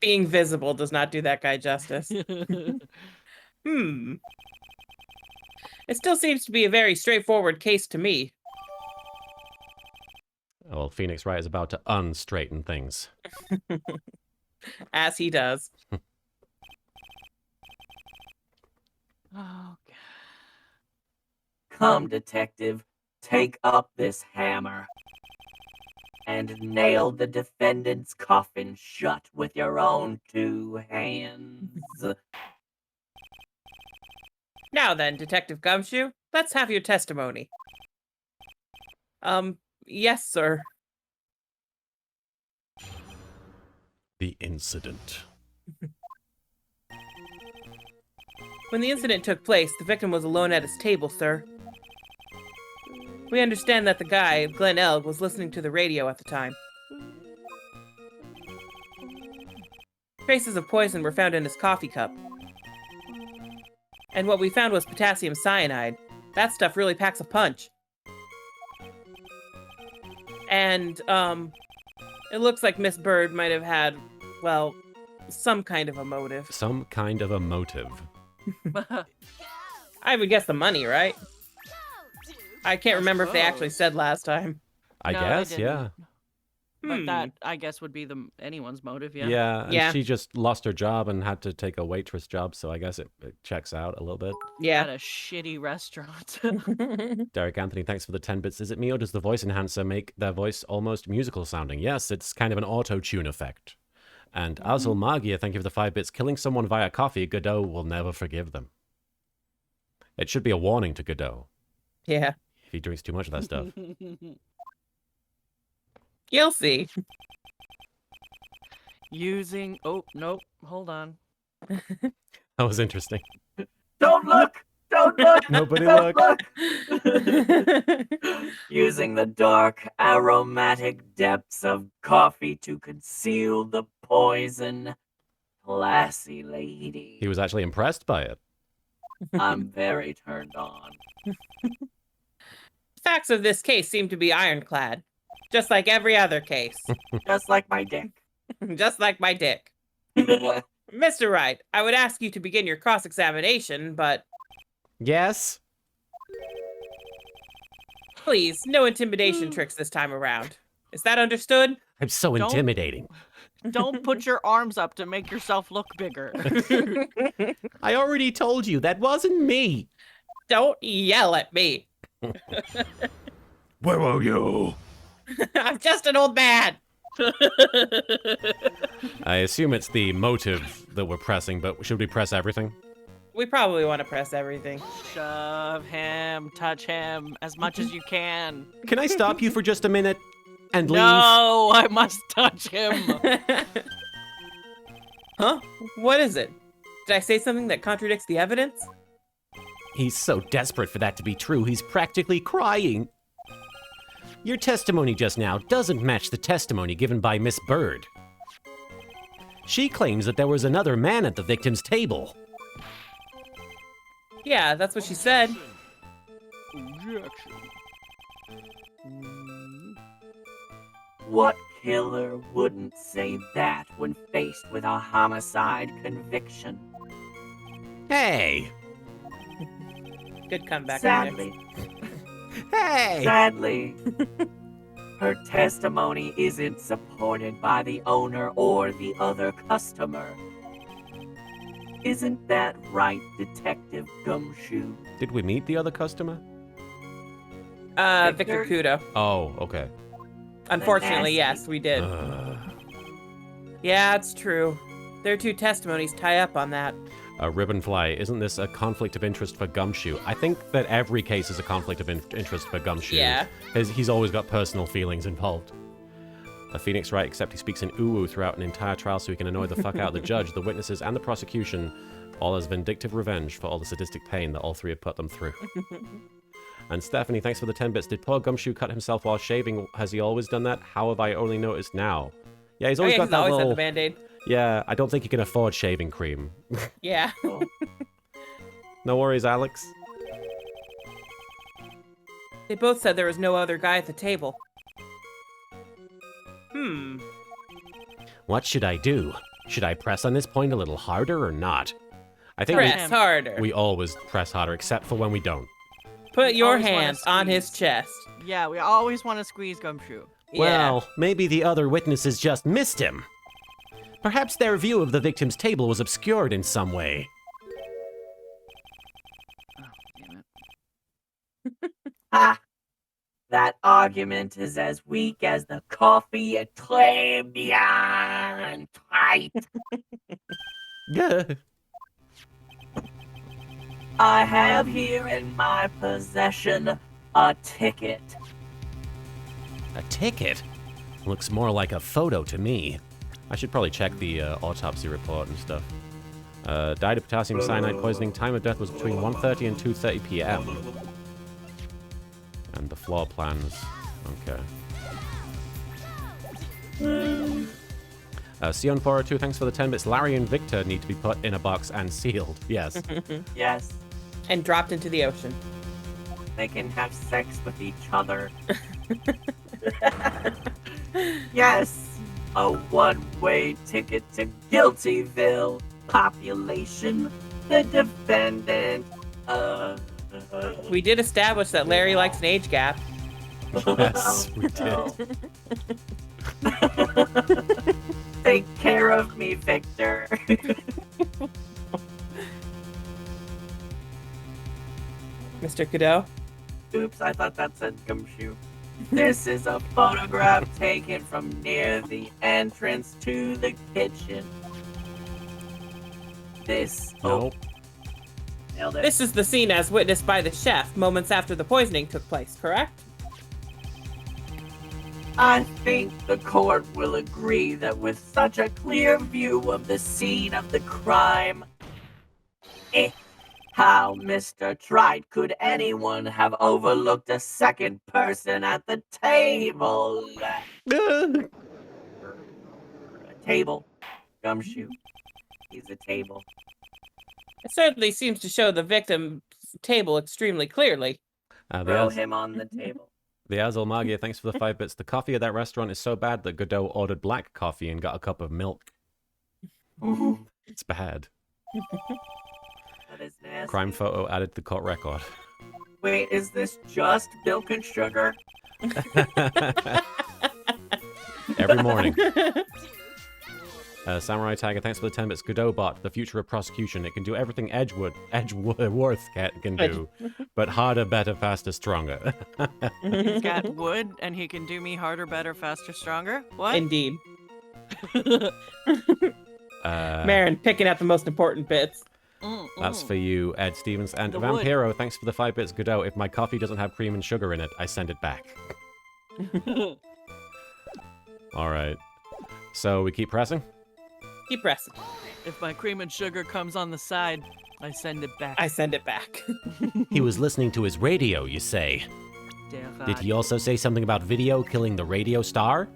Being visible does not do that guy justice. It still seems to be a very straightforward case to me.
Well, Phoenix Wright is about to unstraighten things.
As he does.
Oh, God.
Come, detective, take up this hammer and nail the defendant's coffin shut with your own 2 hands.
Now then, Detective Gumshoe, let's have your testimony. Yes, sir.
The incident.
When the incident took place, the victim was alone at his table, sir. We understand that the guy, Glenn Elg, was listening to the radio at the time. Traces of poison were found in his coffee cup. And what we found was potassium cyanide. That stuff really packs a punch. And, it looks like Miss Bird might have had, well, some kind of a motive.
Some kind of a motive.
I would guess the money, right? I can't remember if they actually said last time.
I
No,
guess,
they
yeah.
But that, I guess, would be anyone's motive, yeah.
Yeah, and
Yeah.
she just lost her job and had to take a waitress job, so I guess it checks out a little bit.
At
Yeah.
a shitty restaurant.
Derek Anthony, thanks for the 10 bits. Is it me or does the voice enhancer make their voice almost musical sounding? Yes, it's kind of an auto-tune effect. And Azul Magia, thank you for the 5 bits. Killing someone via coffee, Godot will never forgive them. It should be a warning to Godot
Yeah.
if he drinks too much of that stuff.
You'll see.
Using... Oh, nope. Hold on.
That was interesting.
Don't look! Don't look!
Nobody
Don't
look.
Using the dark, aromatic depths of coffee to conceal the poison. Classy lady.
He was actually impressed by it.
I'm very turned on.
Facts of this case seem to be ironclad. Just like every other case.
Just like my dick.
Just like my dick. Mr. Wright, I would ask you to begin your cross-examination, but
Yes?
please, no intimidation tricks this time around. Is that understood?
I'm so
Don't-
intimidating.
Don't put your arms up to make yourself look bigger.
I already told you that wasn't me.
Don't yell at me.
Where were you?
I'm just an old man.
I assume it's the motive that we're pressing, but should we press everything?
We probably want to press everything.
Shove him, touch him as much as you can.
Can I stop you for just a minute and leave?
No, I must touch him.
Huh? What is it? Did I say something that contradicts the evidence?
He's so desperate for that to be true, he's practically crying. Your testimony just now doesn't match the testimony given by Miss Bird. She claims that there was another man at the victim's table.
Yeah, that's what she said.
Objection.
What killer wouldn't say that when faced with a homicide conviction?
Hey!
Good comeback.
Sadly,
Hey!
sadly, her testimony isn't supported by the owner or the other customer. Isn't that right, Detective Gumshoe?
Did we meet the other customer?
Victor
Victor?
Kudo.
Oh, okay.
Unfortunately,
nasty-
yes, we did.
Uh,
Yeah, it's true. Their two testimonies tie up on that.
Ribbonfly, isn't this a conflict of interest for Gumshoe? I think that every case is a conflict of interest for Gumshoe.
Yeah.
He's always got personal feelings involved. Phoenix Wright, except he speaks in uwu throughout an entire trial so he can annoy the fuck out of the judge, the witnesses, and the prosecution, all as vindictive revenge for all the sadistic pain that all three have put them through. And Stephanie, thanks for the 10 bits. Did poor Gumshoe cut himself while shaving? Has he always done that? How have I only noticed now? Yeah, he's
Oh,
always
yeah,
got
he's
that
always
little...
had the Band-Aid.
Yeah, I don't think he can afford shaving cream.
Yeah.
No worries, Alex.
They both said there was no other guy at the table.
What should I do? Should I press on this point a little harder or not?
I think
Press harder.
we always press harder, except for when we don't.
Put your
always wanna
hands on his
squeeze.
chest.
Yeah, we always want to squeeze Gumshoe.
Yeah.
Well, maybe the other witnesses just missed him. Perhaps their view of the victim's table was obscured in some way.
Damn it.
Ha! That argument is as weak as the coffee at Tribulations.
Yeah.
I have here in my possession a ticket.
A ticket? Looks more like a photo to me.
I should probably check the autopsy report and stuff. Died of potassium cyanide poisoning. Time of death was between 1:30 and 2:30 p.m. And the floor plans. Okay. Sion402, thanks for the 10 bits. Larry and Victor need to be put in a box and sealed. Yes.
Yes,
And dropped into the ocean.
they can have sex with each other. Yes, a one-way ticket to Guiltyville. Population, the defendant.
We did establish that Larry likes an age gap.
Yes, we did.
Take care of me, Victor.
Mr. Godot?
Oops, I thought that said gumshoe. This is a photograph taken from near the entrance to the kitchen. This...
Nope.
Nailed it.
This is the scene as witnessed by the chef moments after the poisoning took place, correct?
I think the court will agree that with such a clear view of the scene of the crime, how, Mr. Trite, could anyone have overlooked a second person at the table? Table. Gumshoe. He's a table.
It certainly seems to show the victim's table extremely clearly.
Throw him on the table.
The Azul Magia, thanks for the 5 bits. The coffee at that restaurant is so bad that Godot ordered black coffee and got a cup of milk. It's bad.
That is nasty.
Crime photo added to the court record.
Wait, is this just milk and sugar?
Every morning. Samurai Tiger, thanks for the 10 bits. Godot bot, the future of prosecution. It can do everything Edgeworth can do, but harder, better, faster, stronger.
He's got wood, and he can do me harder, better, faster, stronger. What?
Indeed. Marin picking out the most important bits.
That's for you, Ed Stevens. And
The
Vampiro, thanks for the 5 bits. Godot, if my coffee doesn't have cream and sugar in it, I send it back. All right. So we keep pressing?
Keep pressing.
If my cream and sugar comes on the side, I send it back.
I send it back.
He was listening to his radio, you say. Did he also say something about video killing the radio star?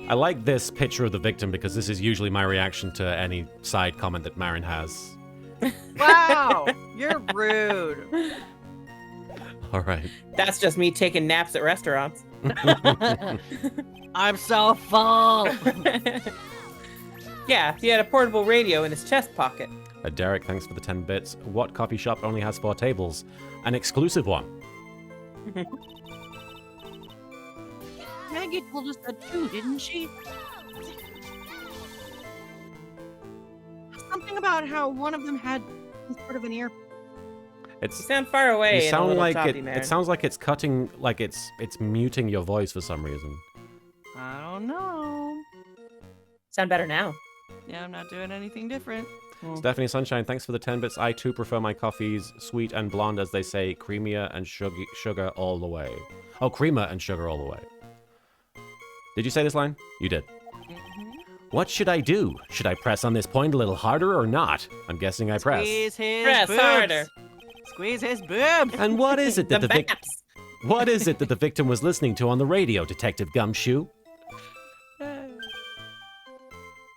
I like this picture of the victim because this is usually my reaction to any side comment that Marin has.
Wow, you're rude.
All right.
That's just me taking naps at restaurants.
I'm so full.
Yeah, he had a portable radio in his chest pocket.
Derek, thanks for the 10 bits. What coffee shop only has 4 tables? An exclusive one.
Maggie told us that too, didn't she? Something about how one of them had some sort of an ear.
You
It's
sound far away.
you
and a
sound
little
like
choppy,
it.
Marin.
It sounds like it's cutting, like it's muting your voice for some reason.
I don't know.
Sound better now.
Yeah, I'm not doing anything different.
Stephanie Sunshine, thanks for the 10 bits. I too prefer my coffees sweet and blonde, as they say, creamier and sugar all the way. Oh, creamer and sugar all the way. Did you say this line? You did.
What should I do? Should I press on this point a little harder or not? I'm guessing I press.
Squeeze his
Press
boobs.
harder.
Squeeze his boobs.
And what is it that
The
the victim?
baps.
What is it that the victim was listening to on the radio, Detective Gumshoe?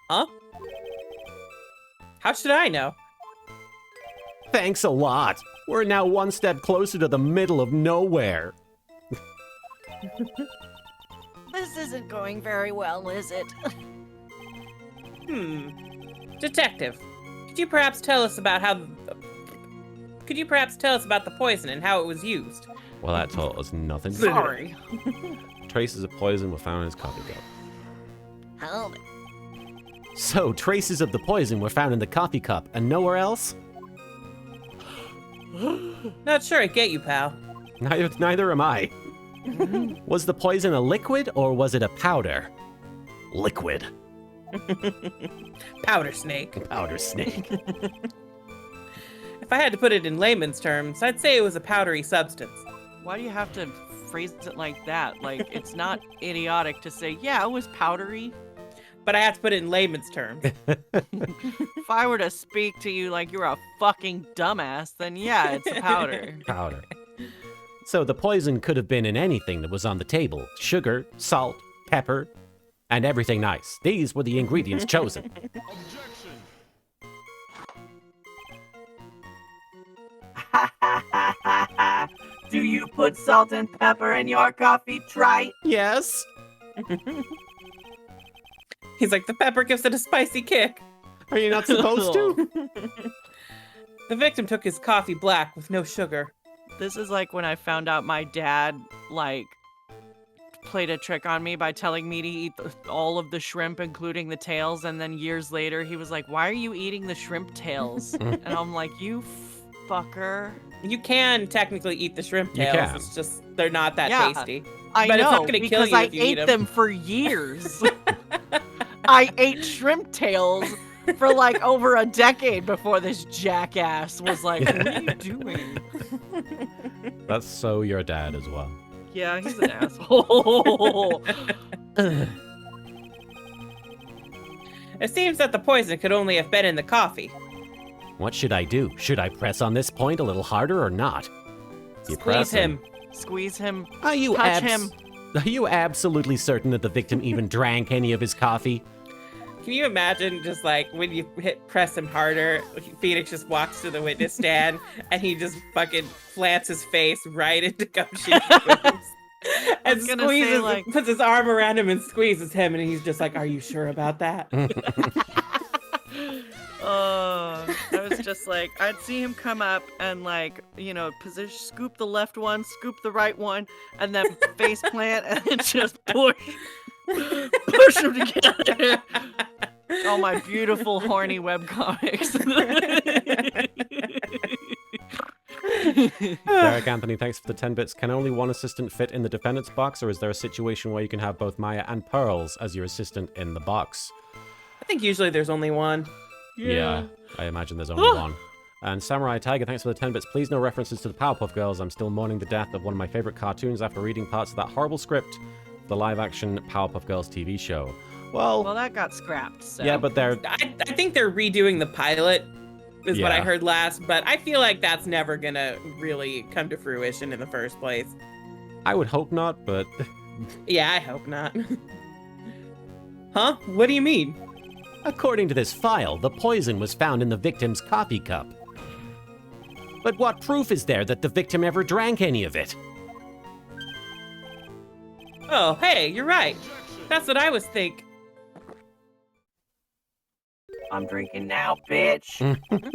Huh? How should I know?
Thanks a lot. We're now one step closer to the middle of nowhere.
This isn't going very well, is it?
Detective, could you perhaps tell us about the poison and how it was used?
Well, that told us nothing.
Sorry.
Traces of poison were found in his coffee cup.
Hold it.
So, traces of the poison were found in the coffee cup and nowhere else?
Not sure I get you, pal.
Neither am I. Was the poison a liquid or was it a powder? Liquid.
Powder snake.
Powder snake.
If I had to put it in layman's terms, I'd say it was a powdery substance.
Why do you have to phrase it like that? Like, it's not idiotic to say, yeah, it was powdery.
But I have to put it in layman's terms.
If I were to speak to you like you're a fucking dumbass, then yeah, it's a powder.
Powder.
So the poison could have been in anything that was on the table. Sugar, salt, pepper, and everything nice. These were the ingredients chosen.
Do you put salt and pepper in your coffee, Trite?
Yes.
He's like, the pepper gives it a spicy kick.
Are you not supposed to?
The victim took his coffee black with no sugar.
This is like when I found out my dad, like, played a trick on me by telling me to eat all of the shrimp, including the tails. And then years later, he was like, "Why are you eating the shrimp tails?" And I'm like, "You fucker."
You can technically eat the shrimp
You
tails.
can.
It's just they're not that
Yeah.
tasty.
I
But
know,
it's not gonna kill
because
you
I
if you eat
ate
'em.
them for years. I ate shrimp tails for like over a decade before this jackass was like, "What are you doing?"
That's so your dad as well.
Yeah, he's an asshole.
It seems that the poison could only have been in the coffee.
What should I do? Should I press on this point a little harder or not?
You
Squeeze
press
him.
Squeeze him.
Are you
Touch him.
Are you absolutely certain that the victim even drank any of his coffee?
Can you imagine just like when you press him harder, Phoenix just walks to the witness stand and he just fucking plants his face right into Gumshoe's boobs. And
was gonna say,
squeezes,
like-
puts his arm around him and squeezes him, and he's just like, "Are you sure about that?"
I was just like, I'd see him come up and like, position, scoop the left one, scoop the right one, and then face plant and then just push them together. Oh, my beautiful horny webcomics.
Derek Anthony, thanks for the 10 bits. Can only one assistant fit in the defendant's box, or is there a situation where you can have both Maya and Pearls as your assistant in the box?
I think usually there's only one.
Yeah, I imagine there's only one. And Samurai Tiger, thanks for the 10 bits. Please no references to the Powerpuff Girls. I'm still mourning the death of one of my favorite cartoons after reading parts of that horrible script for the live-action Powerpuff Girls TV show.
Well, that got scrapped, so.
Yeah, but they're...
I think they're redoing the pilot, is what I
Yeah.
heard last, but I feel like that's never gonna really come to fruition in the first place.
I would hope not, but...
Yeah, I hope not. Huh? What do you mean?
According to this file, the poison was found in the victim's coffee cup. But what proof is there that the victim ever drank any of it?
Oh, hey, you're right. That's what I was thinking.
I'm drinking now, bitch.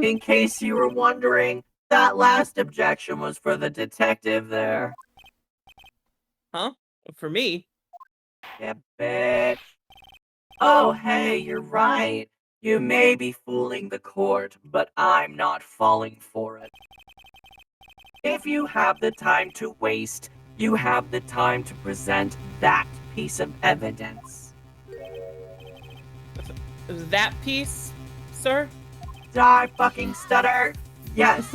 In case you were wondering, that last objection was for the detective there.
Huh? For me?
Yeah, bitch. Oh, hey, you're right. You may be fooling the court, but I'm not falling for it. If you have the time to waste, you have the time to present that piece of evidence.
That piece, sir?
Did I fucking stutter? Yes,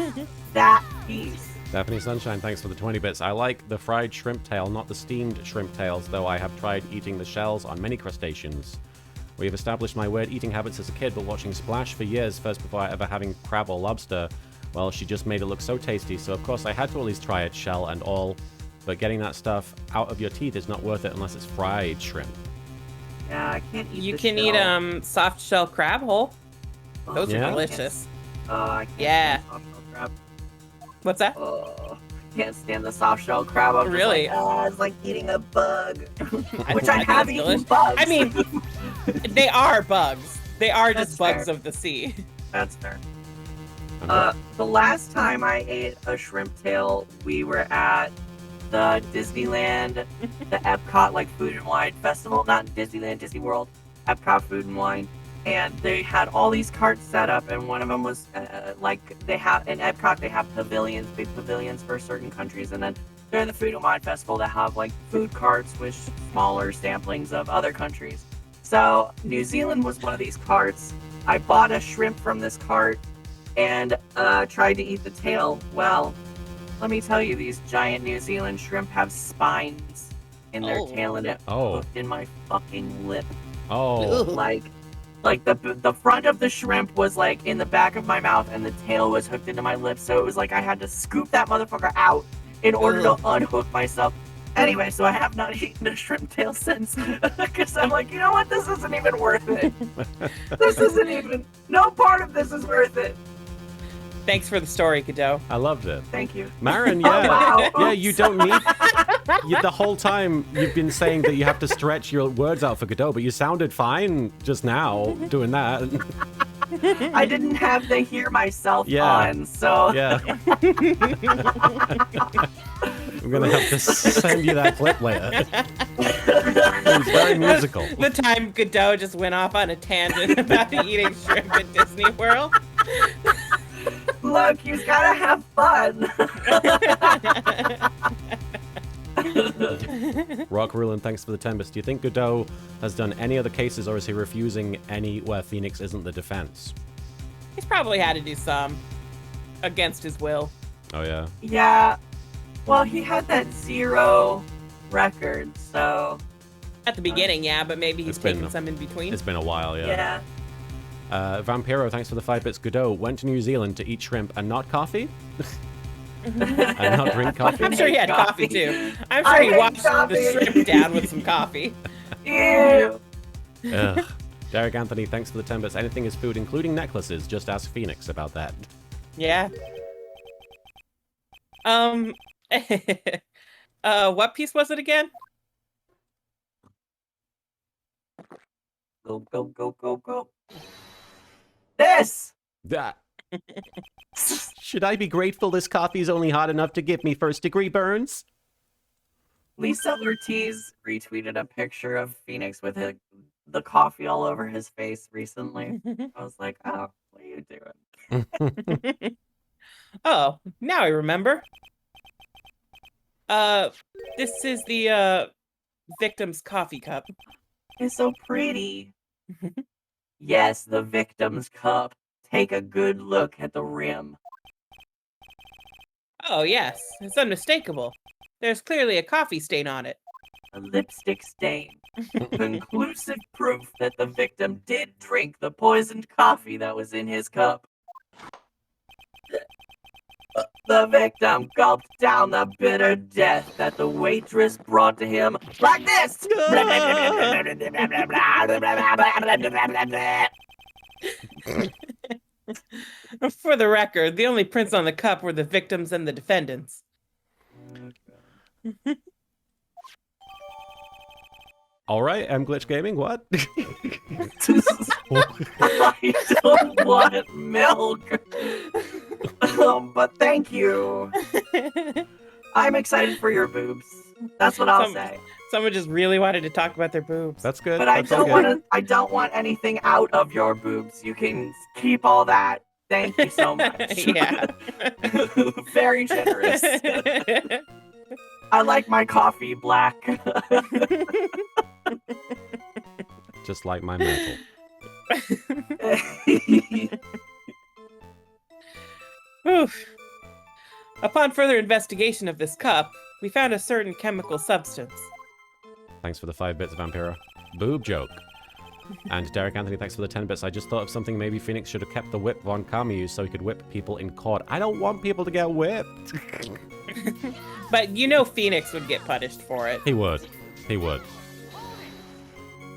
that piece.
Daphne Sunshine, thanks for the 20 bits. I like the fried shrimp tail, not the steamed shrimp tails, though I have tried eating the shells on many crustaceans. We have established my weird eating habits as a kid, but watching Splash for years, first before ever having crab or lobster, well, she just made it look so tasty, so of course I had to at least try it, shell and all. But getting that stuff out of your teeth is not worth it unless it's fried shrimp.
Yeah, I can't eat
You
the
can
shell.
eat soft shell crab whole.
Oh,
Those
Yeah?
are delicious.
I can't
Yeah.
stand soft shell crab.
What's that?
Oh, I can't stand the soft shell crab. I'm just
Really?
like, it's like eating a bug.
I
Which
think
I have
it's
eaten
delicious.
bugs.
I mean, they are bugs. They are just
That's
bugs
fair.
of the sea.
That's fair.
I'm
The last time I ate a shrimp tail, we were at the Disneyland, the Epcot like Food and Wine Festival, not Disneyland, Disney World, Epcot Food and Wine, and they had all these carts set up, and one of them was like they have in Epcot they have pavilions, big pavilions for certain countries, and then during the Food and Wine Festival they have like food carts with smaller samplings of other countries. So New Zealand was one of these carts. I bought a shrimp from this cart and tried to eat the tail. Well, let me tell you, these giant New Zealand shrimp have spines in their tail, and it
Oh.
hooked in my fucking lip.
Oh.
Like the front of the shrimp was like in the back of my mouth, and the tail was hooked into my lip. So it was like I had to scoop that motherfucker out in order to unhook myself. Anyway, so I have not eaten a shrimp tail since, because I'm like, you know what? This isn't even worth it. This isn't even. No part of this is worth it.
Thanks for the story, Godot.
I loved it.
Thank you.
Marin,
Oh,
yeah.
wow.
Yeah, you don't need... the whole time you've been saying that you have to stretch your words out for Godot, but you sounded fine just now doing that.
I didn't have the hear myself
Yeah.
on, so
Yeah. I'm gonna have to send you that clip later. It's very musical.
The time Godot just went off on a tangent about eating shrimp at Disney World.
Look, he's gotta have fun.
Rock Ruland, thanks for the 10 bits. Do you think Godot has done any other cases, or is he refusing any where Phoenix isn't the defense?
He's probably had to do some against his will.
Oh, yeah.
Yeah. Well, he had that 0 record, so.
At the beginning, yeah, but maybe he's
It's been-
taken some in between.
It's been a while,
Yeah.
Vampiro, thanks for the 5 bits. Godot went to New Zealand to eat shrimp and not coffee? And not drink coffee?
I'm sure he had coffee too. I'm sure he washed the shrimp down with some coffee.
Ew.
Ugh. Derek Anthony, thanks for the 10 bits. Anything is food, including necklaces. Just ask Phoenix about that.
Yeah. What piece was it again?
Go, go, go, go, go. This!
That. Should I be grateful this coffee's only hot enough to give me first-degree burns?
Lisa Ortiz retweeted a picture of Phoenix with the coffee all over his face recently. I was like, oh, what are you doing?
Oh, now I remember. This is the victim's coffee cup.
It's so pretty. Yes, the victim's cup. Take a good look at the rim.
Oh yes, it's unmistakable. There's clearly a coffee stain on it.
A lipstick stain. Conclusive proof that the victim did drink the poisoned coffee that was in his cup. The victim gulped down the bitter death that the waitress brought to him like this.
For the record, the only prints on the cup were the victims and the defendants.
All right, Glitch Gaming, what?
I don't want milk. But thank you. I'm excited for your boobs. That's what I'll say.
Someone just really wanted to talk about their boobs.
That's good.
But I
That's all
don't
good.
want to. I don't want anything out of your boobs. You can keep all that. Thank you so much.
Yeah.
Very generous. I like my coffee black.
Just like my mental.
Oof. Upon further investigation of this cup, we found a certain chemical substance.
Thanks for the 5 bits, Vampiro. Boob joke. And Derek Anthony, thanks for the 10 bits. I just thought of something. Maybe Phoenix should have kept the whip Von Kami used so he could whip people in court. I don't want people to get whipped.
But you know Phoenix would get punished for it.
He would. He would.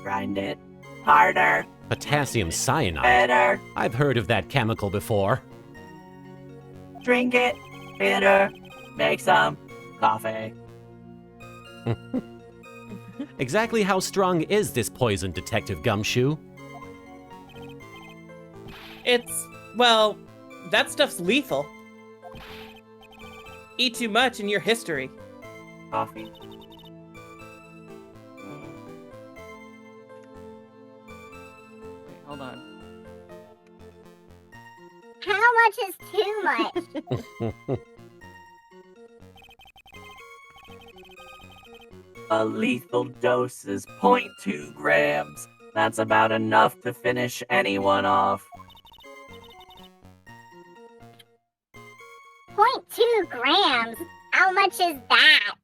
Grind it harder,
Potassium cyanide.
better.
I've heard of that chemical before.
Drink it bitter. Make some coffee.
Exactly how strong is this poison, Detective Gumshoe?
Well, that stuff's lethal. Eat too much and you're history.
Coffee.
Wait, hold on.
How much is too much?
A lethal dose is 0.2 grams. That's about enough to finish anyone off.
0.2 grams? How much is that?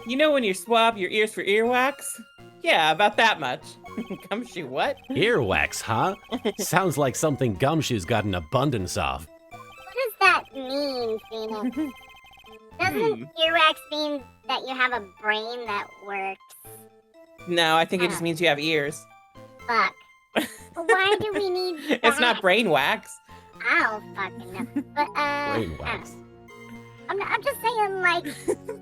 You know when you swab your ears for earwax? Yeah, about that much. Gumshoe, what?
Earwax, huh? Sounds like something Gumshoe's got an abundance of.
What does that mean, Phoenix? Doesn't earwax mean that you have a brain that works?
No, I think it just means you have ears.
Fuck. Why do we need that?
It's not brain wax.
I don't fucking know. But,
Brain wax.
I'm just saying, like,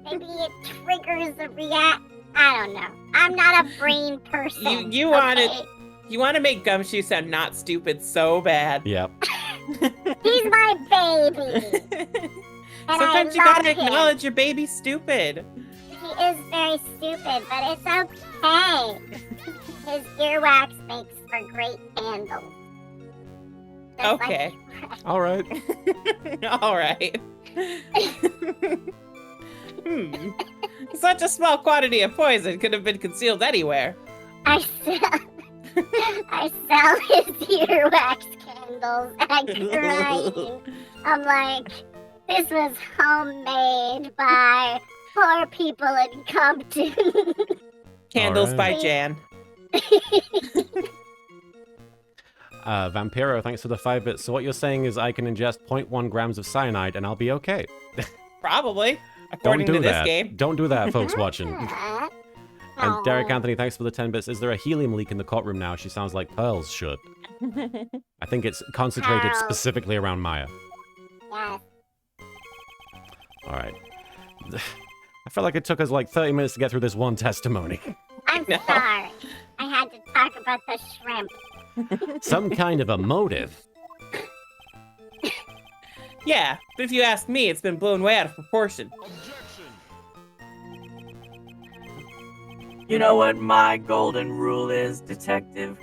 maybe it triggers a react. I don't know. I'm not a brain person.
You want to make Gumshoe sound not stupid so bad.
Yep.
He's my baby. And
Sometimes you
I love
gotta
him.
acknowledge your baby's stupid.
He is very stupid, but it's okay. His earwax makes for great candles. Just
Okay.
All right.
All right. Such a small quantity of poison could have been concealed anywhere.
I sell his earwax candles and I'm crying. I'm like, this was homemade by poor people in Compton.
Candles
All
by
right.
Jan.
Vampiro, thanks for the 5 bits. So what you're saying is I can ingest 0.1 grams of cyanide and I'll be okay.
Probably.
Don't
According
do
to this
that.
game.
Don't do that, folks watching. And Derek
Oh.
Anthony, thanks for the 10 bits. Is there a helium leak in the courtroom now? She sounds like Pearls should. I think it's concentrated
Pearls.
specifically around Maya.
Yes.
All right. I felt like it took us like 30 minutes to get through this one testimony.
I'm
No.
sorry. I had to talk about the shrimp.
Some kind of a motive.
Yeah, but if you ask me, it's been blown way out of proportion.
You know what my golden rule is, detective?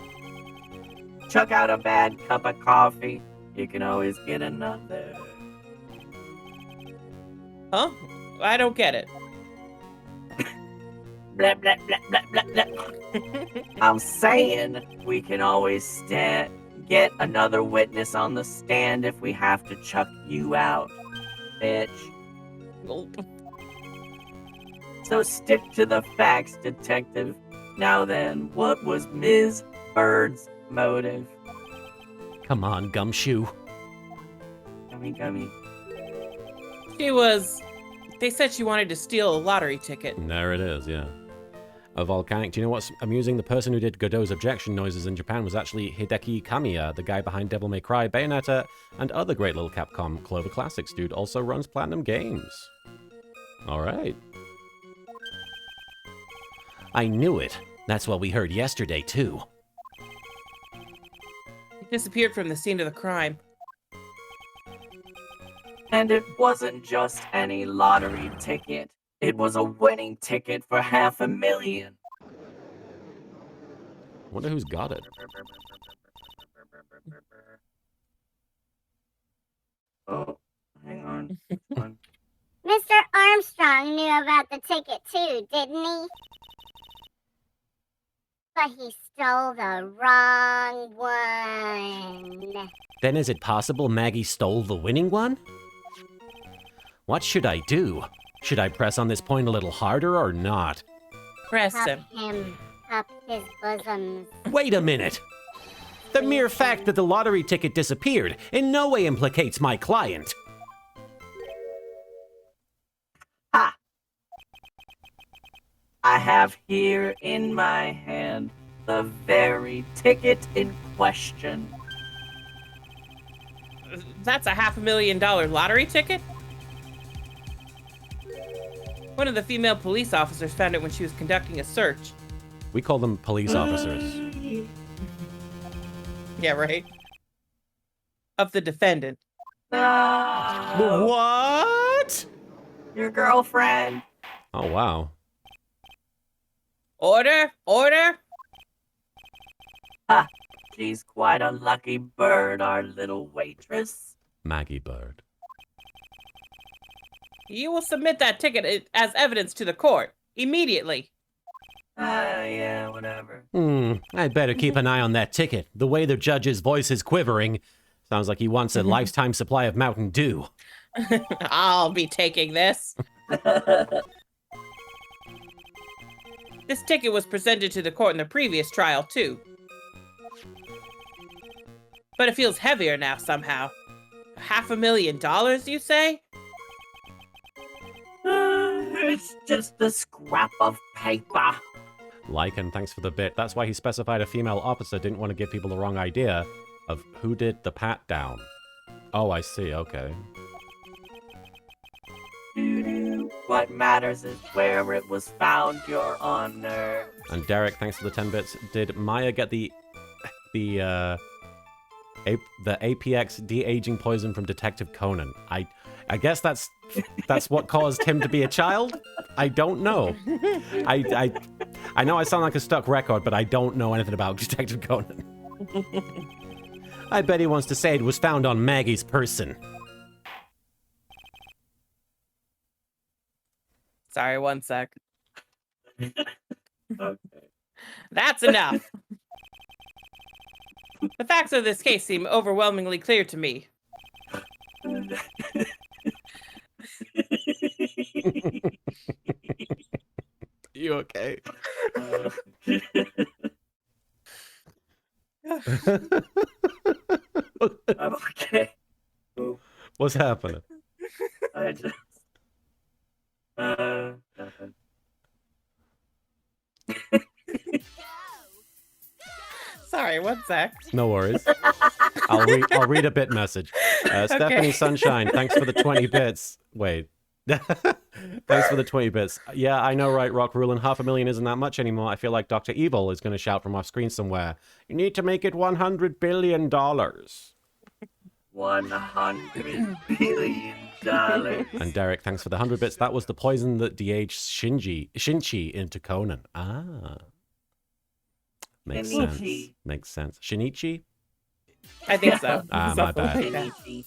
Chuck out a bad cup of coffee, you can always get another.
Huh? I don't get it.
Blah, blah, blah, blah, blah, blah. I'm saying we can always get another witness on the stand if we have to chuck you out, bitch.
Gulp.
So stick to the facts, detective. Now then, what was Ms. Bird's motive?
Come on, Gumshoe.
Gummy.
They said she wanted to steal a lottery ticket.
And there it is, yeah. A volcanic. Do you know what's amusing? The person who did Godot's objection noises in Japan was actually Hideki Kamiya, the guy behind Devil May Cry, Bayonetta, and other great little Capcom Clover Classics. Dude also runs Platinum Games. All right.
I knew it. That's what we heard yesterday, too.
He disappeared from the scene of the crime.
And it wasn't just any lottery ticket. It was a winning ticket for $500,000.
Wonder who's got it.
Oh, hang on.
Mr. Armstrong knew about the ticket too, didn't he? But he stole the wrong one.
Then is it possible Maggie stole the winning one? What should I do? Should I press on this point a little harder or not?
Press
Cup
him.
him up his bosoms.
Wait a minute! The mere fact that the lottery ticket disappeared in no way implicates my client.
Ha! I have here in my hand the very ticket in question.
That's a $500,000 lottery ticket? One of the female police officers found it when she was conducting a search.
We call them police officers.
Yeah, right? Of the defendant.
No,
What?
your girlfriend.
Oh, wow.
Order! Order!
She's quite a lucky bird, our little waitress.
Maggie Bird.
You will submit that ticket as evidence to the court. Immediately.
Yeah, whatever.
I'd better keep an eye on that ticket. The way the judge's voice is quivering. Sounds like he wants a lifetime supply of Mountain Dew.
I'll be taking this. This ticket was presented to the court in the previous trial, too. But it feels heavier now, somehow. $500,000, you say?
It's just a scrap of paper.
Lycan, thanks for the bit. That's why he specified a female officer didn't want to give people the wrong idea of who did the pat down. Oh, I see, okay.
What matters is where it was found, Your Honor.
And Derek, thanks for the 10 bits. Did Maya get the The APX de-aging poison from Detective Conan. I guess that's what caused him to be a child? I don't know. I know I sound like a stuck record, but I don't know anything about Detective Conan. I bet he wants to say it was found on Maggie's person.
Sorry, one sec.
Okay.
That's enough. The facts of this case seem overwhelmingly clear to me.
You okay?
I'm okay. Ooh,
What's happening?
I just. Nothing.
Sorry, one sec.
No worries. I'll read a bit message. Stephanie Sunshine, thanks for the 20 bits. Wait. Thanks for the 20 bits. Yeah, I know, right, Rock Rulin. $500,000 isn't that much anymore. I feel like Dr. Evil is going to shout from off screen somewhere. You need to make it $100 billion.
$100 billion.
And Derek, thanks for the 100 bits. That was the poison that de-aged Shinchi into Conan. Ah. Makes sense.
Shinichi.
Makes sense. Shinichi?
I think so.
Ah, my
Something
bad.
like that.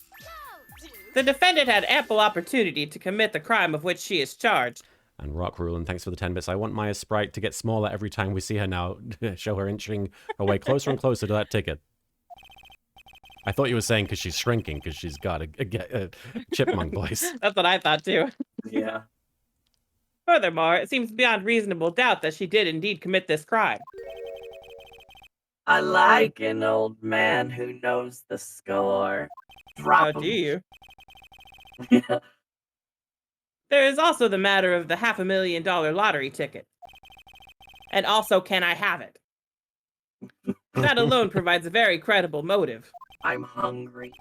The defendant had ample opportunity to commit the crime of which she is charged.
And Rock Rulin, thanks for the 10 bits. I want Maya's sprite to get smaller every time we see her now. Show her inching her way closer and closer to that ticket. I thought you were saying because she's shrinking, because she's got a chipmunk voice.
That's what I thought too.
Yeah.
Furthermore, it seems beyond reasonable doubt that she did indeed commit this crime.
I like an old man who knows the score.
How
Drop
do you?
him.
There is also the matter of the $500,000 lottery ticket. And also, can I have it? That alone provides a very credible motive.
I'm hungry.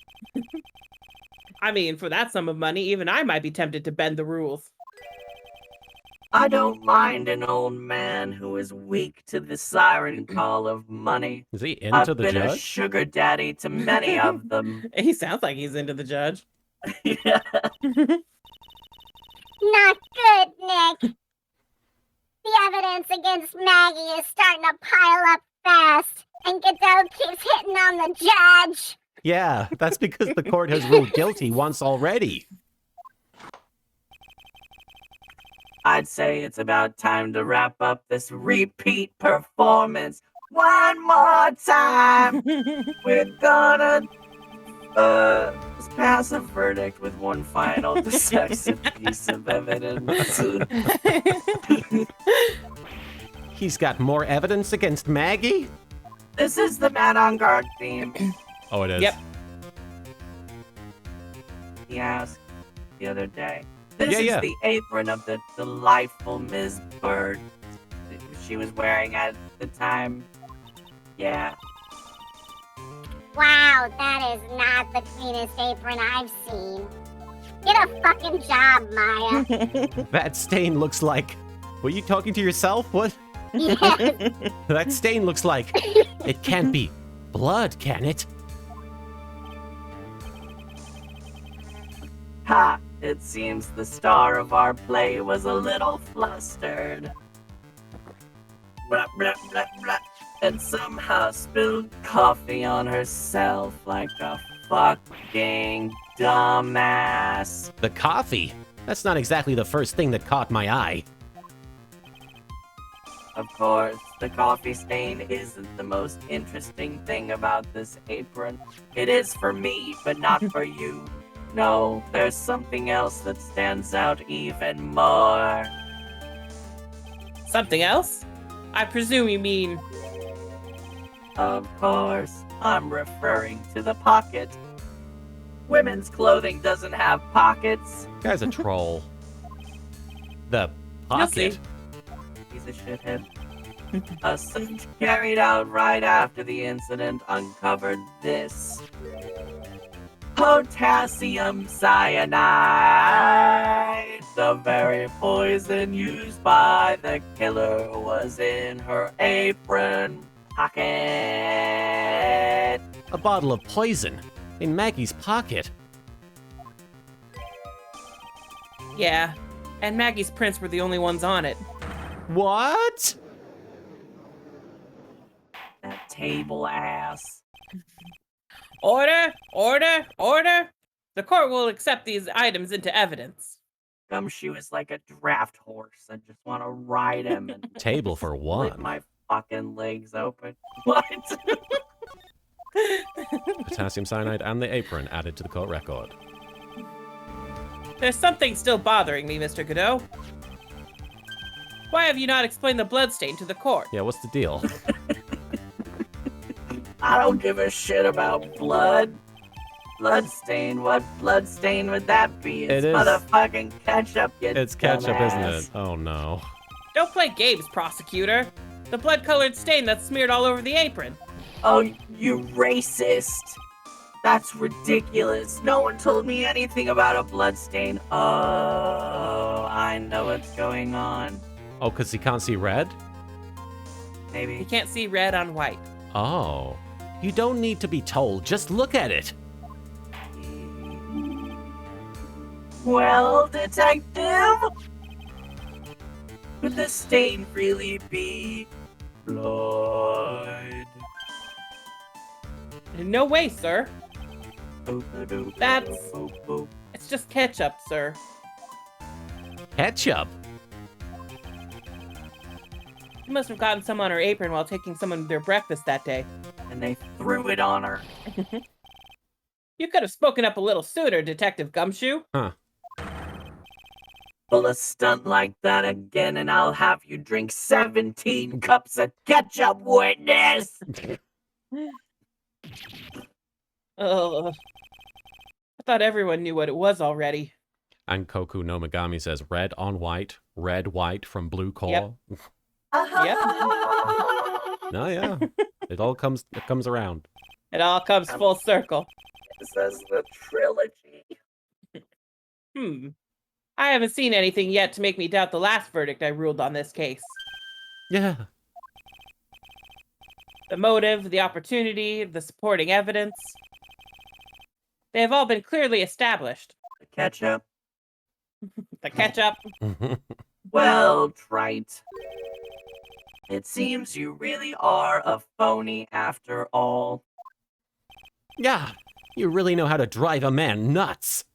I mean, for that sum of money, even I might be tempted to bend the rules.
I don't mind an old man who is weak to the siren call of money.
Is he into
I've
the
been a
judge?
sugar daddy to many of them.
He sounds like he's into the judge.
Yeah.
Not good, Nick. The evidence against Maggie is starting to pile up fast, and Godot keeps hitting on the judge.
Yeah, that's because the court has ruled guilty once already.
I'd say it's about time to wrap up this repeat performance one more time. We're gonna pass a verdict with one final decisive piece of evidence.
He's got more evidence against Maggie?
This is the Man on Guard theme.
Oh, it is.
Yep.
He asked the other day. This
Yeah,
is
yeah.
the apron of the delightful Ms. Bird she was wearing at the time. Yeah.
Wow, that is not the cleanest apron I've seen. Get a fucking job, Maya.
That stain looks like... Were you talking to yourself? What?
Yes.
That stain looks like... It can't be blood, can it?
Ha! It seems the star of our play was a little flustered. Blah, blah, blah, blah. And somehow spilled coffee on herself like a fucking dumbass.
The coffee? That's not exactly the first thing that caught my eye.
Of course, the coffee stain isn't the most interesting thing about this apron. It is for me, but not for you. No, there's something else that stands out even more.
Something else? I presume you mean...
Of course, I'm referring to the pocket. Women's clothing doesn't have pockets.
Guy's a troll. The
You'll see.
pocket.
He's a shithead. A search carried out right after the incident uncovered this. Potassium cyanide. The very poison used by the killer was in her apron pocket.
A bottle of poison in Maggie's pocket.
Yeah, and Maggie's prints were the only ones on it.
What?
That table ass.
Order! Order! Order! The court will accept these items into evidence.
Gumshoe is like a draft horse. I just want to ride him and
Table for
split
one.
my fucking legs open. What?
Potassium cyanide and the apron added to the court record.
There's something still bothering me, Mr. Godot. Why have you not explained the bloodstain to the court?
Yeah, what's the deal?
I don't give a shit about blood. Bloodstain? What bloodstain would that be? It's
It is.
motherfucking ketchup, you
It's ketchup, isn't
dumbass.
it? Oh no.
Don't play games, prosecutor. The blood-colored stain that's smeared all over the apron.
Oh, you racist. That's ridiculous. No one told me anything about a bloodstain. Oh, I know what's going on.
Oh, because he can't see red?
You
Maybe.
can't see red on white.
Oh.
You don't need to be told, just look at it.
Well, detective, could the stain really be blood?
No way, sir. That's- It's just ketchup, sir.
Ketchup.
You must have gotten some on her apron while taking someone their breakfast that day.
And they threw it on her.
You could have spoken up a little sooner, Detective Gumshoe.
Pull a stunt like that again, and I'll have you drink 17 cups of ketchup, witness!
Ugh. I thought everyone knew what it was already.
And Koku no Megami says red on white, red white from blue core.
Yep.
No, yeah. It all comes around.
It all comes full circle.
This is the trilogy.
I haven't seen anything yet to make me doubt the last verdict I ruled on this case.
Yeah.
The motive, the opportunity, the supporting evidence. They have all been clearly established.
The ketchup?
The ketchup.
Well, trite. It seems you really are a phony after all.
Yeah, you really know how to drive a man nuts.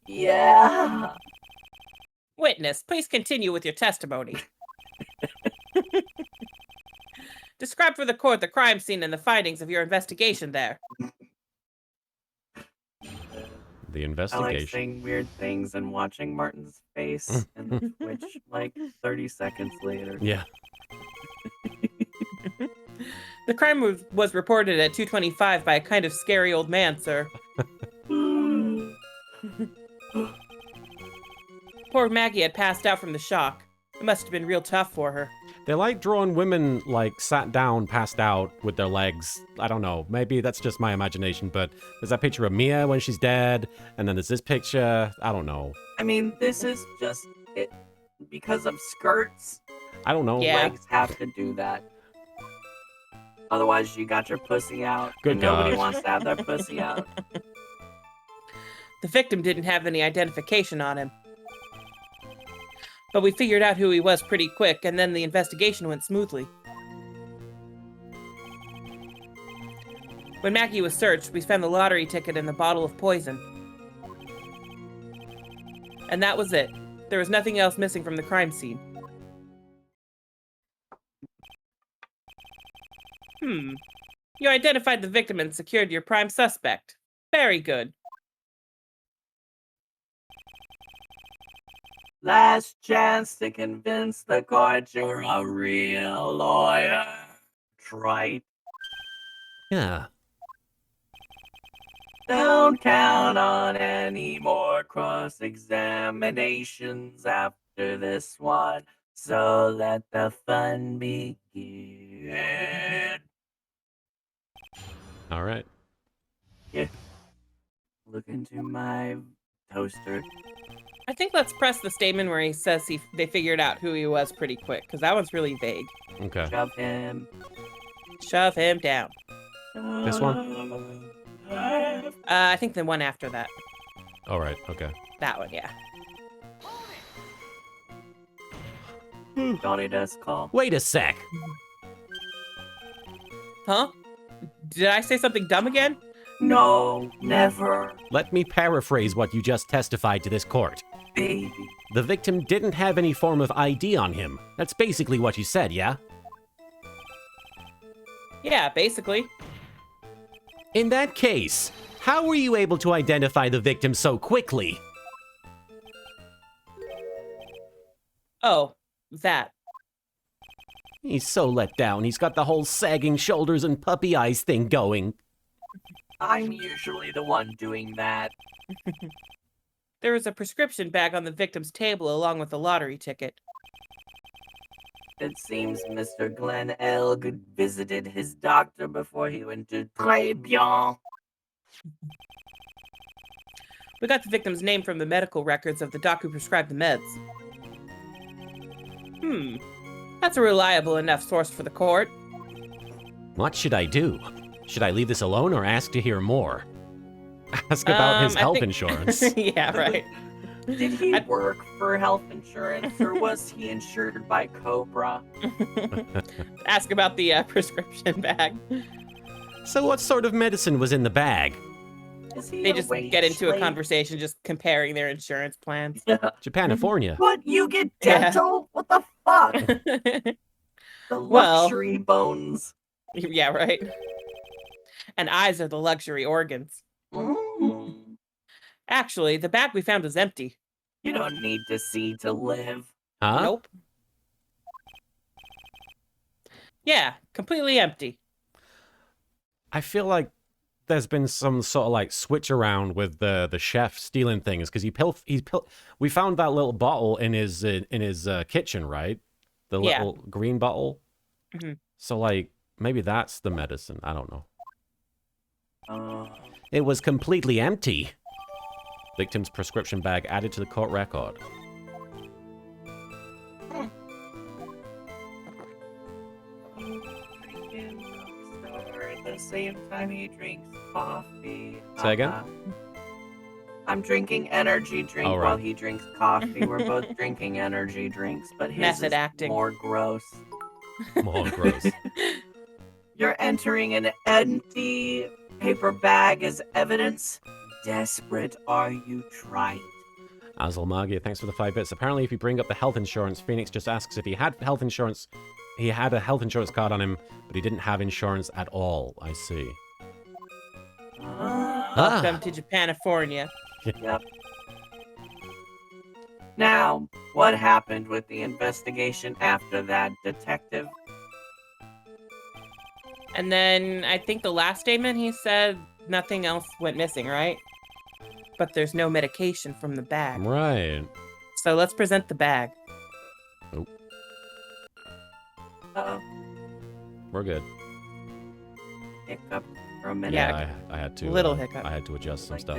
Yeah.
Witness, please continue with your testimony. Describe for the court the crime scene and the findings of your investigation there.
The
I like
investigation.
saying weird things and watching Martin's face and twitch like 30 seconds later.
Yeah.
The crime was reported at 2:25 by a kind of scary old man, sir. Poor Maggie had passed out from the shock. It must have been real tough for her.
They like drawing women like sat down, passed out with their legs. I don't know. Maybe that's just my imagination, but there's that picture of Mia when she's dead, and then there's this picture. I don't know.
I mean, this is just it because of skirts.
I don't know.
Yeah.
Legs have to do that. Otherwise, you got your pussy out.
Good
and nobody
God.
wants to have their pussy out.
The victim didn't have any identification on him. But we figured out who he was pretty quick, and then the investigation went smoothly. When Maggie was searched, we found the lottery ticket and the bottle of poison. And that was it. There was nothing else missing from the crime scene. You identified the victim and secured your prime suspect. Very good.
Last chance to convince the court you're a real lawyer. Trite.
Yeah.
Don't count on any more cross-examinations after this one. So let the fun begin.
All right.
Look into my toaster.
I think let's press the statement where he says they figured out who he was pretty quick, because that one's really vague.
Okay.
Shove him.
Shove him down.
This one?
I think the one after that.
All right, okay.
That one, yeah.
Johnny does call.
Wait a sec.
Huh? Did I say something dumb again?
No, never,
Let me paraphrase what you just testified to this court.
baby.
The victim didn't have any form of ID on him. That's basically what you said, yeah?
Yeah, basically.
In that case, how were you able to identify the victim so quickly?
Oh, that.
He's so let down. He's got the whole sagging shoulders and puppy eyes thing going.
I'm usually the one doing that.
There was a prescription bag on the victim's table along with a lottery ticket.
It seems Mr. Glenn Elg visited his doctor before he went to Très bien.
We got the victim's name from the medical records of the doc who prescribed the meds. That's a reliable enough source for the court.
What should I do? Should I leave this alone or ask to hear more? Ask about his
I
health
think-
insurance.
Yeah, right.
Did he work for health insurance or was he insured by Cobra?
Ask about the prescription bag.
So what sort of medicine was in the bag?
Is he
They
a
just
wage
get into a
slave?
conversation just comparing their insurance plans.
Japanifornia.
What? You get
Yeah.
dental? What the fuck? The
Well-
luxury bones.
Yeah, right. And eyes are the luxury organs.
Mm.
Actually, the bag we found was empty.
You don't need to see to live.
Huh?
Nope. Yeah, completely empty.
I feel like there's been some sort of like switch around with the chef stealing things because we found that little bottle in his kitchen, right? The
Yeah.
little green bottle.
Mhm.
So like maybe that's the medicine. I don't know.
It was completely empty. Victim's prescription bag added to the court record.
At the same time he drinks coffee.
Say again?
I'm drinking energy drink
Oh, right.
while he drinks coffee. We're both drinking energy drinks, but his
Method
is
acting.
more gross.
More gross.
You're entering an empty paper bag as evidence. Desperate are you trying?
Azalmagia, thanks for the 5 bits. Apparently, if you bring up the health insurance, Phoenix just asks if he had health insurance. He had a health insurance card on him, but he didn't have insurance at all. I see.
Welcome to Japanifornia.
Yep. Now, what happened with the investigation after that, detective?
And then I think the last statement he said nothing else went missing, right? But there's no medication from the bag.
Right.
So let's present the bag.
Uh-oh.
We're good.
Hiccup for a minute.
Yeah.
I had to.
Little hiccup.
I had to adjust some stuff.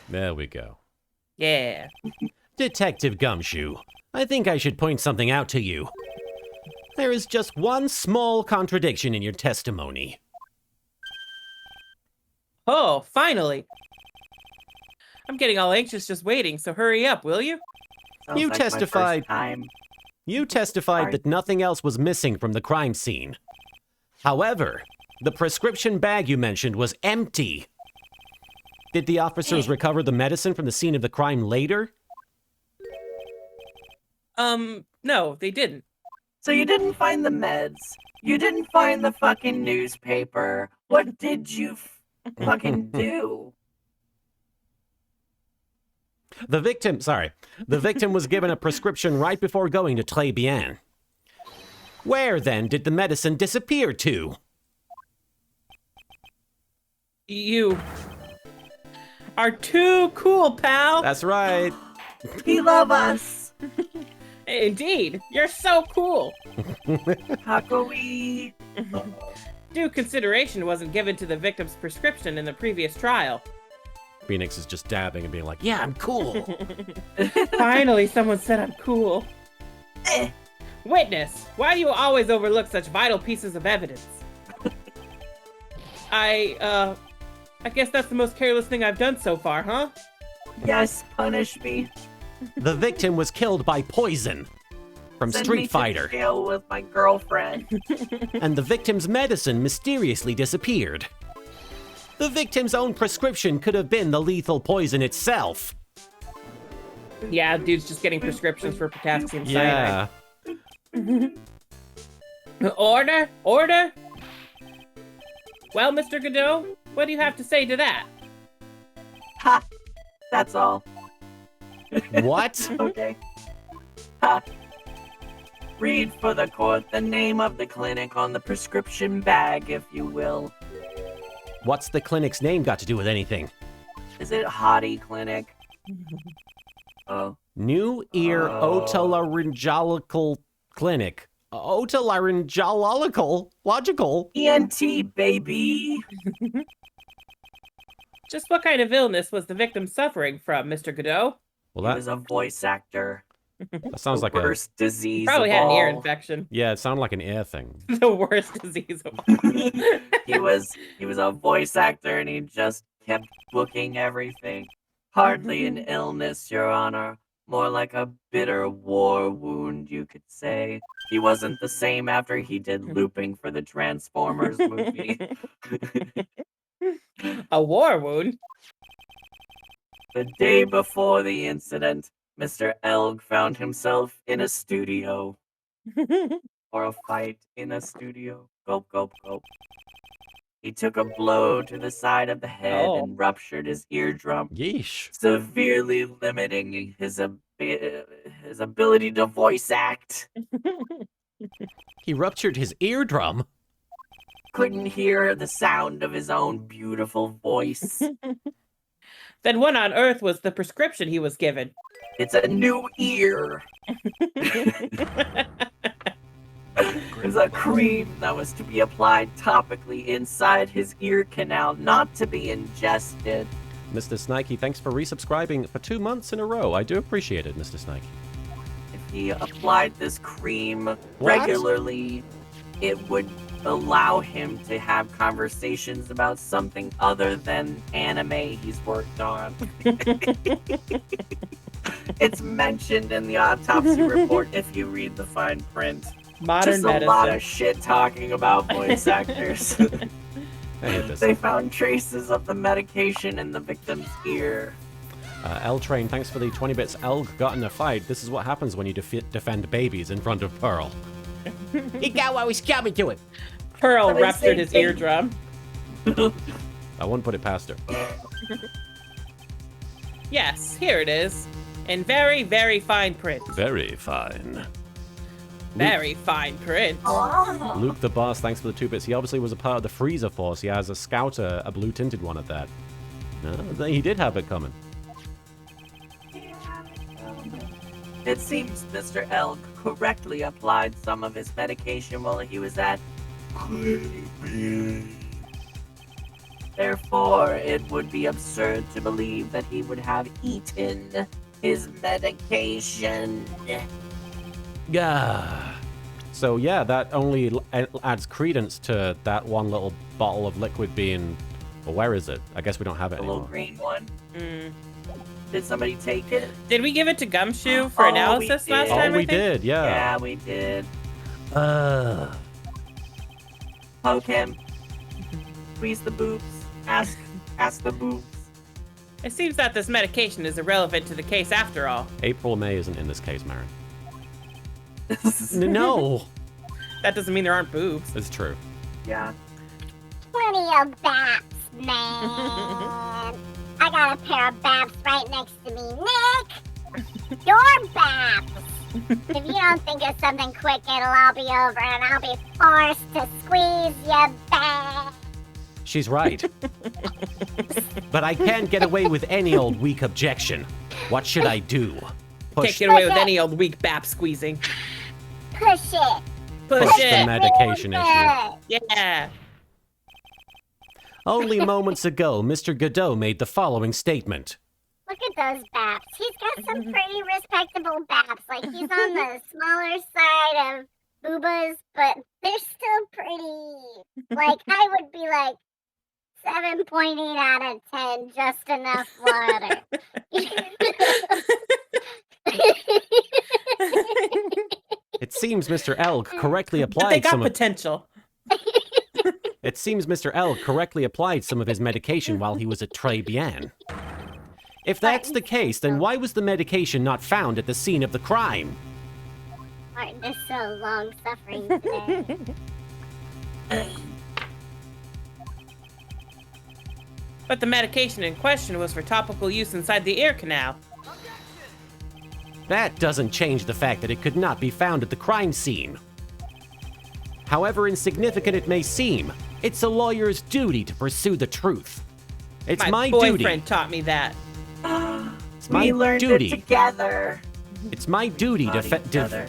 There we go.
Yeah.
Detective Gumshoe, I think I should point something out to you. There is just one small contradiction in your testimony.
Oh, finally. I'm getting all anxious just waiting, so hurry up, will you?
Sounds
You
like my first
testified-
time.
You testified
Sorry.
that nothing else was missing from the crime scene. However, the prescription bag you mentioned was empty. Did the officers recover the medicine from the scene of the crime later?
No, they didn't.
So you didn't find the meds. You didn't find the fucking newspaper. What did you fucking do?
The victim was given a prescription right before going to Très Bien. Where then did the medicine disappear to?
You are too cool, pal.
That's right.
We love us.
Indeed, you're so cool.
How can we?
Due consideration wasn't given to the victim's prescription in the previous trial.
Phoenix is just dabbing and being like, "Yeah, I'm cool."
Finally, someone said I'm cool.
Eh.
Witness, why do you always overlook such vital pieces of evidence? I guess that's the most careless thing I've done so far, huh?
Yes, punish me.
The victim was killed by poison from
Send me
Street
to
Fighter,
jail with my girlfriend.
and the victim's medicine mysteriously disappeared. The victim's own prescription could have been the lethal poison itself.
Yeah, dude's just getting prescriptions for potassium
Yeah.
cyanide. Order? Order? Well, Mr. Godot, what do you have to say to that?
Ha! That's all.
What?
Okay. Ha! Read for the court the name of the clinic on the prescription bag, if you will.
What's the clinic's name got to do with anything?
Is it Hottie Clinic? Oh.
New Ear Otolaryngological Clinic. Otolaryngological? Logical?
ENT, baby!
Just what kind of illness was the victim suffering from, Mr. Godot?
He
Well,
was a voice actor.
that sounds like
the
a...
worst disease
Probably
of
had an ear
all.
infection.
Yeah, it sounded like an ear thing.
The worst disease of all.
he was a voice actor and he just kept booking everything. Hardly an illness, Your Honor. More like a bitter war wound, you could say. He wasn't the same after he did looping for the Transformers movie.
A war wound?
The day before the incident, Mr. Elg found himself in a studio. Or a fight in a studio. Gulp, gulp, gulp. He took a blow to the side of the head
Oh.
and ruptured his eardrum,
Yeesh.
severely limiting his ability to voice act.
He ruptured his eardrum.
Couldn't hear the sound of his own beautiful voice.
Then what on earth was the prescription he was given?
It's a new ear. It's a cream that was to be applied topically inside his ear canal, not to be ingested.
Mr. Snikey, thanks for resubscribing for 2 months in a row. I do appreciate it, Mr. Snikey.
If he applied this cream regularly, it would allow him to have conversations about something other than anime he's worked on. It's mentioned in the autopsy report if you read the fine print.
Modern
Just
medicine.
a lot of shit talking about voice actors.
I hate this.
They found traces of the medication in the victim's ear.
L-Train, thanks for the 20 bits. Elg got in a fight. This is what happens when you defend babies in front of Pearl.
He got what was coming to him.
Pearl
But they
ruptured
say
his
they-
eardrum.
I wouldn't put it past her.
Yes, here it is. In very, very fine print.
Very fine.
Very fine print.
Oh.
Luke the Boss, thanks for the 2 bits. He obviously was a part of the Freezer Force. He has a scouter, a blue-tinted one at that. He did have it coming.
It seems Mr. Elk correctly applied some of his medication while he was at Therefore, it would be absurd to believe that he would have eaten his medication.
Yeah.
So yeah, that only adds credence to that one little bottle of liquid being... Well, where is it? I guess we don't have it
The little
anymore.
green one.
Mm.
Did somebody take it?
Did we give it to Gumshoe for
Oh,
analysis
we
last
did.
Oh,
time? I
we
think?
did, yeah.
Yeah, we did. Poke him. Squeeze the boobs. Ask the boobs.
It seems that this medication is irrelevant to the case after all.
April May isn't in this case, Marin.
No.
That doesn't mean there aren't boobs.
It's true.
Yeah.
Plenty of baps, man. I got a pair of baps right next to me. Nick! Your baps! If you don't think of something quick, it'll all be over and I'll be forced to squeeze your back.
She's right. But I can't get away with any old weak objection. What should I do?
Can't
Push,
get away with
Push it.
any old weak bap squeezing.
Push it.
Push
push the
it.
medication issue.
Good.
Yeah.
Only moments ago, Mr. Godot made the following statement.
Look at those baps. He's got some pretty respectable baps. Like, he's on the smaller side of boobas, but they're still pretty. Like, I would be like, 7.8 out of 10, just enough water.
It seems Mr. L correctly
But they
applied
got
some of
potential.
It seems Mr. L correctly applied some of his medication while he was at Tribulations. If that's the case, then why was the medication not found at the scene of the crime?
Martin is so long suffering today.
But the medication in question was for topical use inside the ear canal.
That doesn't change the fact that it could not be found at the crime scene. However insignificant it may seem, it's a lawyer's duty to pursue the truth. It's my
boyfriend
duty.
taught me that.
It's my
We learned
duty.
it together.
It's my duty
Not each other.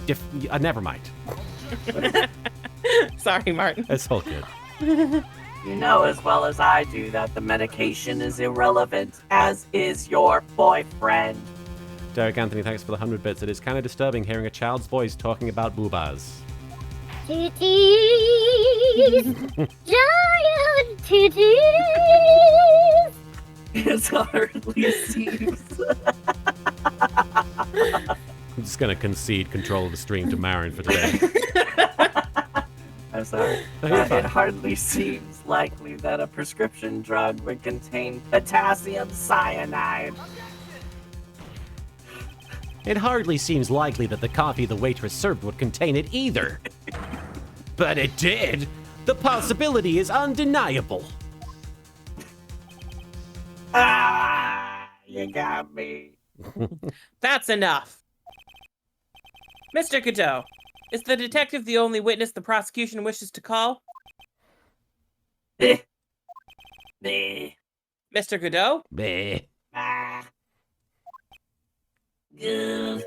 never mind.
Sorry, Martin.
It's all good.
You know as well as I do that the medication is irrelevant, as is your boyfriend.
Derek Anthony, thanks for the 100 bits. It is kind of disturbing hearing a child's voice talking about boobas.
Titties! Giant titties!
It hardly seems.
I'm just going to concede control of the stream to Marin for today.
I'm sorry.
No, you're fine.
It hardly seems likely that a prescription drug would contain potassium cyanide.
It hardly seems likely that the coffee the waitress served would contain it either. But it did. The possibility is undeniable.
Ah, you got me.
That's enough. Mr. Godot, is the detective the only witness the prosecution wishes to call?
Eh.
Mr. Godot?
Bleh.
Ah. Ugh.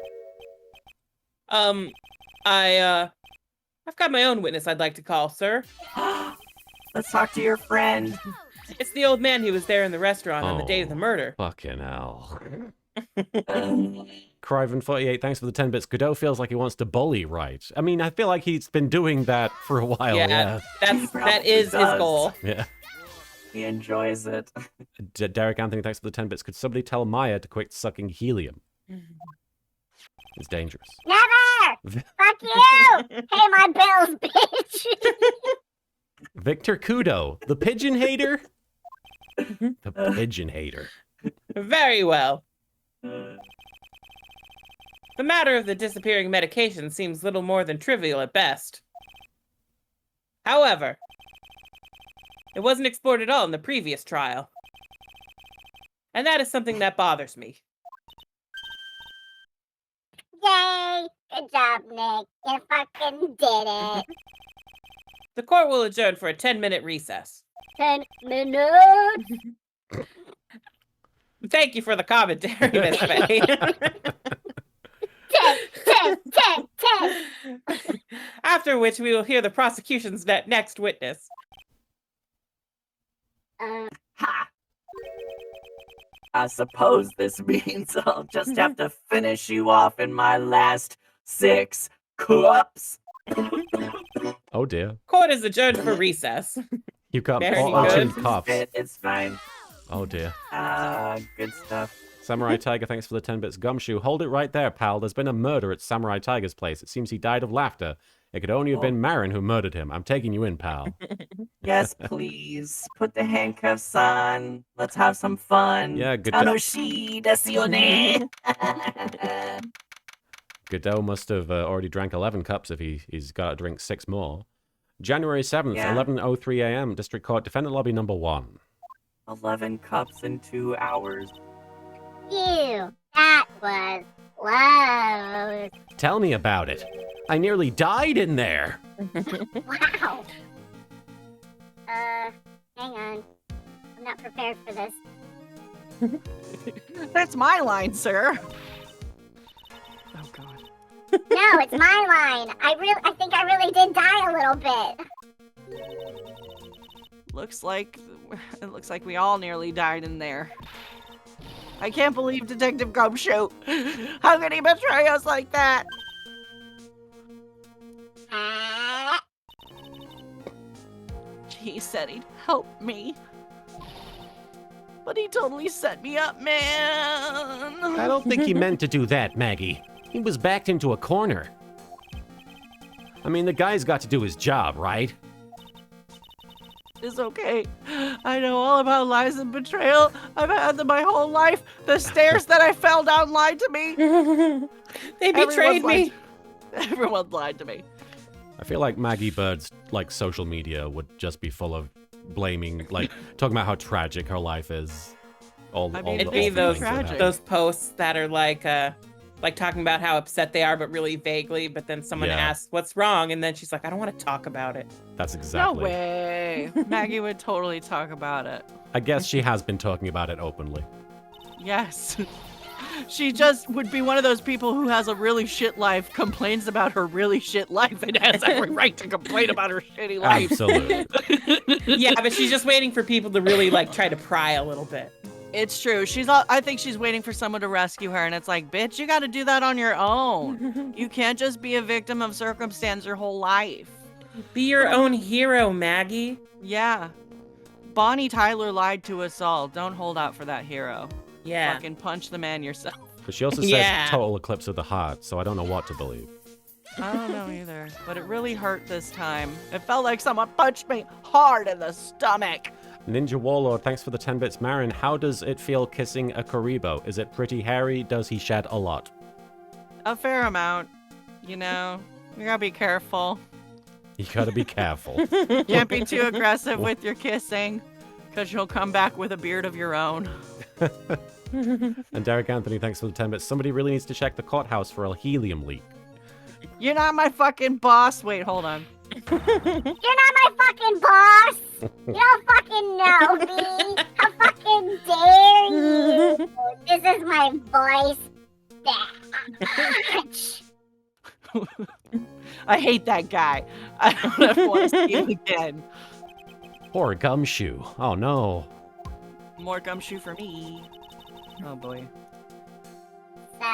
I've got my own witness I'd like to call, sir.
Let's talk to your friend.
It's the old man who was there in the restaurant on the day of the murder.
Fucking hell.
Um,
Criven48, thanks for the 10 bits. Godot feels like he wants to bully Wright. I mean, I feel like he's been doing that for a while. Yeah.
That is his
does.
goal.
Yeah.
he enjoys it.
Derek Anthony, thanks for the 10 bits. Could somebody tell Maya to quit sucking helium? It's dangerous.
Never! Fuck you! Pay my bills, bitch!
Victor Kudo, the pigeon hater? The pigeon hater.
Very well. The matter of the disappearing medication seems little more than trivial at best. However, it wasn't explored at all in the previous trial. And that is something that bothers me.
Yay! Good job, Nick. You fucking did it.
The court will adjourn for a 10-minute recess.
10 minutes!
Thank you for the commentary, Miss Faye.
10.
After which we will hear the prosecution's next witness.
Ha! I suppose this means I'll just have to finish you off in my last 6 cups.
Oh dear.
Court is adjourned for recess.
You've got
Very
ocean
good.
cups.
It's fine.
Oh dear.
Good stuff.
Samurai Tiger, thanks for the 10 bits. Gumshoe, hold it right there, pal. There's been a murder at Samurai Tiger's place. It seems he died of laughter. It could only have been Marin who murdered him. I'm taking you in, pal.
Yes, please. Put the handcuffs on. Let's have some fun.
Yeah, good.
Tanoshi desu
Godot must have already drank 11 cups if he's got to drink 6 more. January 7th,
Yeah.
11:03 a.m. District Court, Defendant Lobby number 1.
11 cups in 2 hours.
Ew, that was close.
Tell me about it. I nearly died in there.
Wow. Hang on. I'm not prepared for this.
That's my line, sir. Oh God.
No, it's my line. I think I really did die a little bit.
It looks like we all nearly died in there. I can't believe Detective Gumshoe. How could he betray us like that?
Ah,
He said he'd help me. But he totally set me up, man.
I don't think he meant to do that, Maggie. He was backed into a corner. I mean, the guy's got to do his job, right?
It's okay. I know all about lies and betrayal. I've had them my whole life. The stairs that I fell down lied to me.
They betrayed me.
Everyone lied to me.
I feel like Maggie Bird's like social media would just be full of blaming, like talking about how tragic her life is.
It'd be those posts that are like talking about how upset they are, but really vaguely. But then someone asks, "What's wrong?" and then she's like, "I don't want to talk about it."
That's exactly.
No way. Maggie would totally talk about it.
I guess she has been talking about it openly.
Yes. She just would be one of those people who has a really shit life, complains about her really shit life, and has every right to complain about her shitty life.
Absolutely.
Yeah, but she's just waiting for people to really like try to pry a little bit.
It's true. I think she's waiting for someone to rescue her, and it's like, bitch, you got to do that on your own. You can't just be a victim of circumstance your whole life.
Be your own hero, Maggie.
Yeah. Bonnie Tyler lied to us all. Don't hold out for that hero.
Yeah.
Fucking punch the man yourself.
But she also says total eclipse of the heart, so I don't know what to believe.
I don't know either, but it really hurt this time. It felt like someone punched me hard in the stomach.
Ninja Warlord, thanks for the 10 bits. Marin, how does it feel kissing a Karibo? Is it pretty hairy? Does he shed a lot?
A fair amount. You know, you gotta be careful.
You gotta be careful.
Can't be too aggressive with your kissing, because you'll come back with a beard of your own.
And Derek Anthony, thanks for the 10 bits. Somebody really needs to check the courthouse for a helium leak.
You're not my fucking boss. Wait, hold on.
You're not my fucking boss. You don't fucking know me. How fucking dare you? This is my voice. Bitch.
I hate that guy. I don't ever want to see him again.
Poor Gumshoe. Oh no.
More gumshoe for me. Oh boy.
So,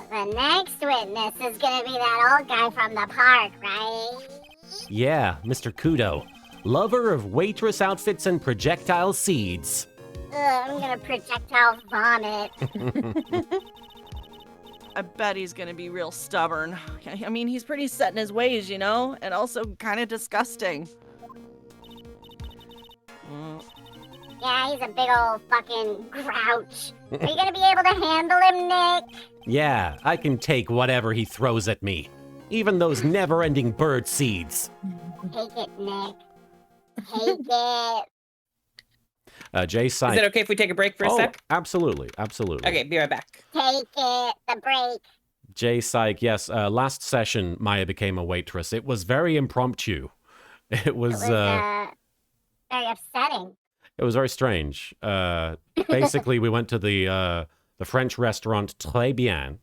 the next witness is gonna be that old guy from the park, right?
Yeah, Mr. Kudo. Lover of waitress outfits and projectile seeds.
I'm gonna projectile vomit.
I bet he's gonna be real stubborn. I mean, he's pretty set in his ways, you know? And also kind of disgusting.
Yeah, he's a big old fucking grouch. Are you gonna be able to handle him, Nick?
Yeah, I can take whatever he throws at me. Even those never-ending bird seeds.
Take it, Nick. Take it.
Jay Syke.
Is it okay if we take a break for a sec?
Absolutely, absolutely.
Okay, be right back.
Take it. The break.
Jay Syke, yes. Last session, Maya became a waitress. It was very impromptu. It was
very upsetting.
It was very strange. Basically, we went to the French restaurant Très Bien,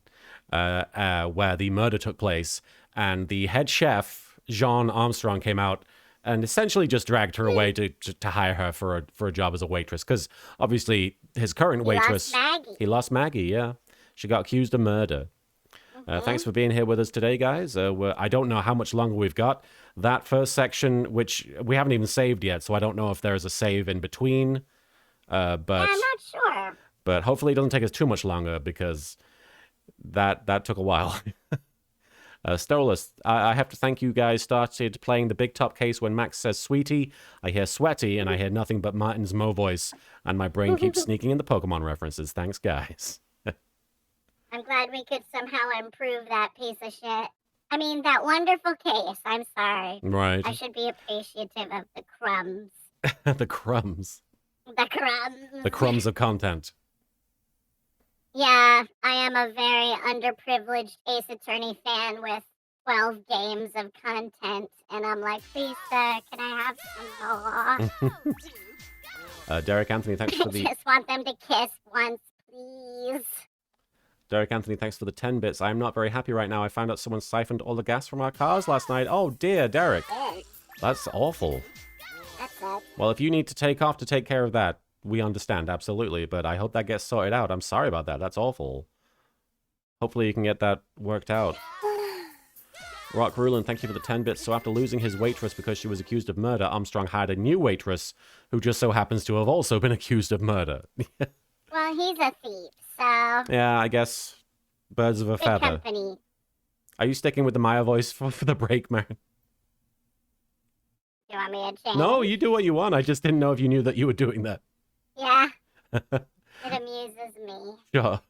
where the murder took place, and the head chef, Jean Armstrong, came out and essentially just dragged her away to hire her for a job as a waitress. Because obviously, his current waitress... He lost Maggie, yeah. She got accused of murder. Thanks for being here with us today, guys. I don't know how much longer we've got. That first section, which we haven't even saved yet, so I don't know if there's a save in between. But
I'm not sure.
But hopefully it doesn't take us too much longer, because that took a while. Stolas, I have to thank you guys. Started playing the Big Top case when Max says sweetie. I hear sweaty, and I hear nothing but Martin's Mo voice, and my brain keeps sneaking in the Pokemon references. Thanks, guys.
I'm glad we could somehow improve that piece of shit. I mean, that wonderful case. I'm sorry.
Right.
I should be appreciative of the crumbs.
The crumbs.
The crumbs.
The crumbs of content.
Yeah, I am a very underprivileged Ace Attorney fan with 12 games of content, and I'm like, please, sir, can I have some more?
Derek Anthony, thanks for the...
I just want them to kiss once, please.
Derek Anthony, thanks for the 10 bits. I'm not very happy right now. I found out someone siphoned all the gas from our cars last night. Oh dear, Derek. That's awful.
That's it.
Well, if you need to take off to take care of that, we understand, absolutely. But I hope that gets sorted out. I'm sorry about that. That's awful. Hopefully you can get that worked out. Rock Ruland, thank you for the 10 bits. So after losing his waitress because she was accused of murder, Armstrong hired a new waitress who just so happens to have also been accused of murder.
Well, he's a thief, so
Yeah, I guess birds of a
good
feather.
company.
Are you sticking with the Maya voice for the break, Marin?
You want me to change?
No, you do what you want. I just didn't know if you knew that you were doing that.
Yeah, it amuses me.
Sure.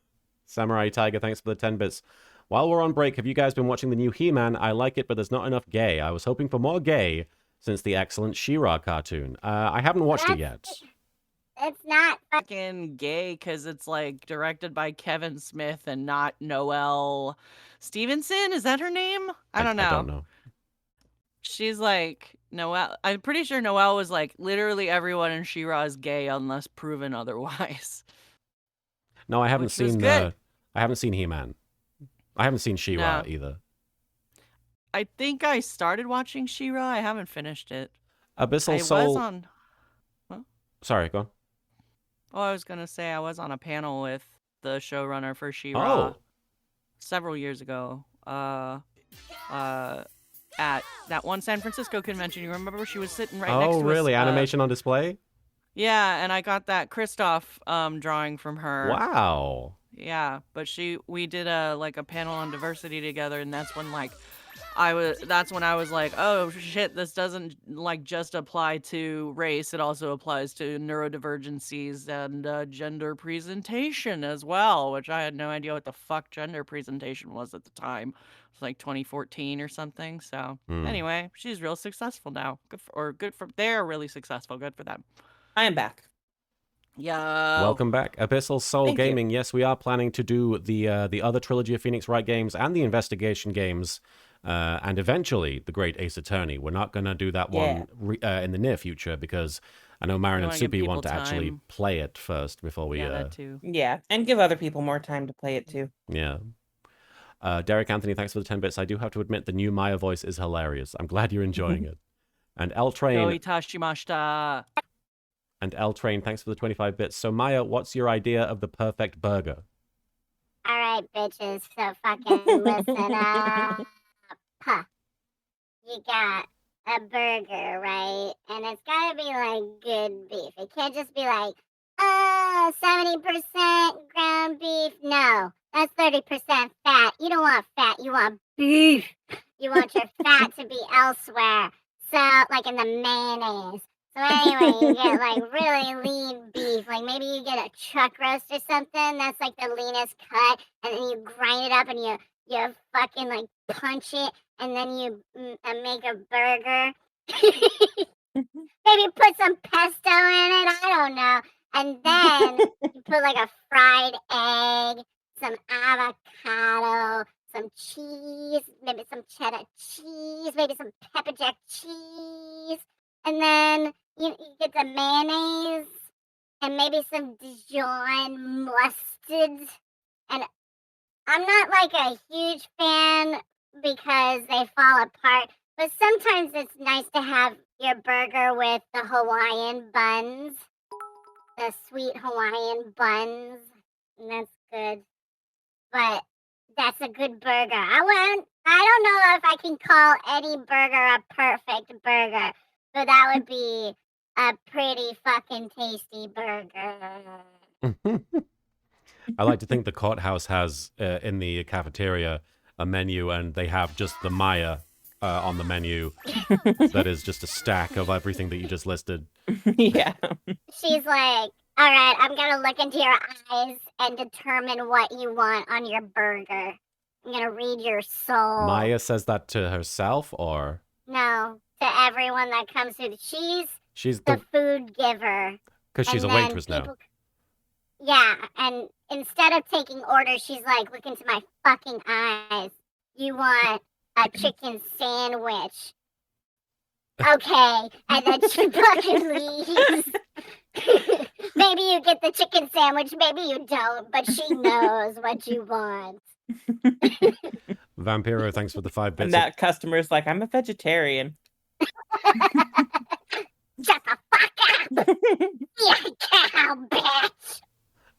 Samurai Tiger, thanks for the 10 bits. While we're on break, have you guys been watching the new He-Man? I like it, but there's not enough gay. I was hoping for more gay since the excellent She-Ra cartoon. I haven't watched it yet.
It's not.
Fucking gay because it's like directed by Kevin Smith and not Noelle Stevenson. Is that her name? I don't know.
I don't know.
She's like Noelle. I'm pretty sure Noelle was like literally everyone in She-Ra is gay unless proven otherwise.
No, I haven't
Which was
seen
good.
I haven't seen He-Man. I haven't seen She-Ra
No.
either.
I think I started watching She-Ra. I haven't finished it.
Abyssal
I
Soul.
was on.
Sorry, go on.
Oh, I was gonna say I was on a panel with the showrunner for She-Ra
Oh,
several years ago. At that one San Francisco convention. You remember she was sitting right next to us.
really? Animation on display?
Yeah, and I got that Kristoff drawing from her.
Wow.
Yeah, but we did a panel on diversity together, and that's when I was like, oh shit, this doesn't just apply to race, it also applies to neurodivergencies and gender presentation as well, which I had no idea what the fuck gender presentation was at the time. It was like 2014 or something. So anyway, she's real successful now. They're really successful. Good for them.
I am back.
Yeah.
Welcome back. Abyssal Soul
Thank you.
Gaming. Yes, we are planning to do the other trilogy of Phoenix Wright games and the investigation games, and eventually the Great Ace Attorney. We're not going to do that one in the near future because I know Marin
We
and
wanna give
Soupy want
people
to actually
time.
play it first before we...
Yeah, that too.
Yeah, and give other people more time to play it too.
Yeah. Derek Anthony, thanks for the 10 bits. I do have to admit the new Maya voice is hilarious. I'm glad you're enjoying it. And L Train...
Yoi tashimashita.
And L Train, thanks for the 25 bits. So Maya, what's your idea of the perfect burger?
All right, bitches. So fucking listen up. Huh. You got a burger, right? And it's gotta be like good beef. It can't just be like, 70% ground beef. No, that's 30% fat. You don't want fat. You want beef. You want your fat to be elsewhere. So, like in the mayonnaise. So anyway, you get like really lean beef. Like maybe you get a chuck roast or something. That's like the leanest cut. And then you grind it up and you fucking like punch it. And then you make a burger. Maybe put some pesto in it. I don't know. And then you put like a fried egg, some avocado, some cheese, maybe some cheddar cheese, maybe some pepper jack cheese. And then you get the mayonnaise and maybe some Dijon mustard. And I'm not like a huge fan because they fall apart, but sometimes it's nice to have your burger with the Hawaiian buns, the sweet Hawaiian buns, and that's good. But that's a good burger. I don't know if I can call any burger a perfect burger, but that would be a pretty fucking tasty burger.
I like to think the courthouse has in the cafeteria a menu, and they have just the Maya on the menu that is just a stack of everything that you just listed.
Yeah.
She's like, all right, I'm going to look into your eyes and determine what you want on your burger. I'm going to read your soul.
Maya says that to herself, or?
No, to everyone that comes through.
She's
the food giver.
Because she's
And
a
then
waitress now.
people- Yeah, and instead of taking orders, she's like, look into my fucking eyes. You want a chicken sandwich. Okay, and then she fucking leaves. Maybe you get the chicken sandwich, maybe you don't, but she knows what you want.
Vampiro, thanks for the 5 bits.
And that customer's like, I'm a vegetarian.
Shut the fuck up! You cow bitch!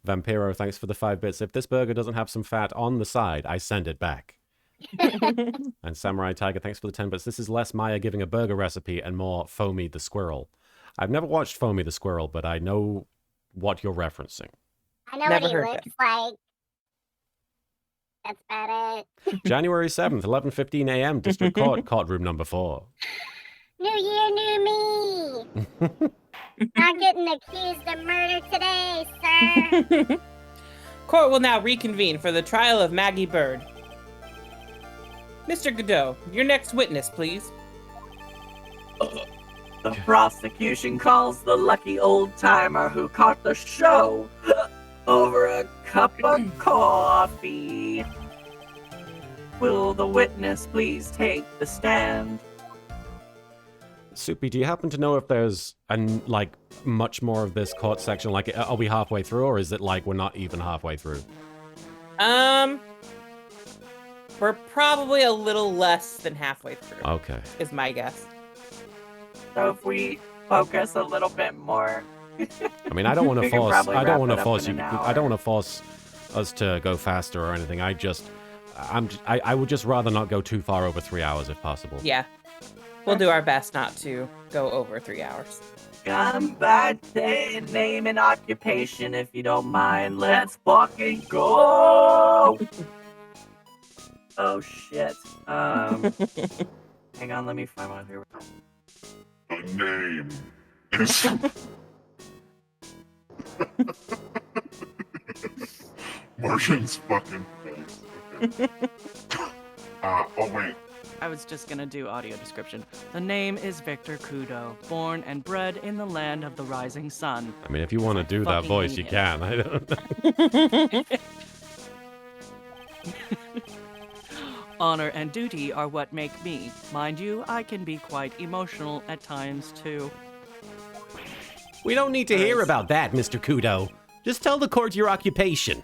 Vampiro, thanks for the 5 bits. If this burger doesn't have some fat on the side, I send it back. And Samurai Tiger, thanks for the 10 bits. This is less Maya giving a burger recipe and more Foamy the Squirrel. I've never watched Foamy the Squirrel, but I know what you're referencing.
I know
Never
what he
heard
looks like. That's about it.
January 7th, 11:15 a.m., District Court, courtroom number 4.
New year, new me. Not getting accused of murder today, sir.
Court will now reconvene for the trial of Maggie Bird. Mr. Godot, your next witness, please.
The prosecution calls the lucky old timer who caught the show over a cup of coffee. Will the witness please take the stand?
Soupy, do you happen to know if there's much more of this court section? Like, are we halfway through, or is it like we're not even halfway through?
We're probably a little less than halfway through.
Okay.
Is my guess.
So if we focus a little bit more.
I mean, I don't want to
We can
force.
probably
I don't
wrap
want
it
to
up
force
in
you.
an hour.
I don't want to force us to go faster or anything. I would just rather not go too far over 3 hours if possible.
Yeah. We'll do our best not to go over 3 hours.
Come by, say name and occupation if you don't mind. Let's fucking go! Oh shit. Hang on, let me find one here.
The name is. Martian's fucking face. Okay. Oh wait.
I was just gonna do audio description. The name is Victor Kudo, born and bred in the land of the rising sun.
I mean, if you want to do that
fucking
voice,
hate
you
it.
can. I don't know.
Honor and duty are what make me. Mind you, I can be quite emotional at times too.
We don't need to hear about that, Mr. Kudo. Just tell the court your occupation.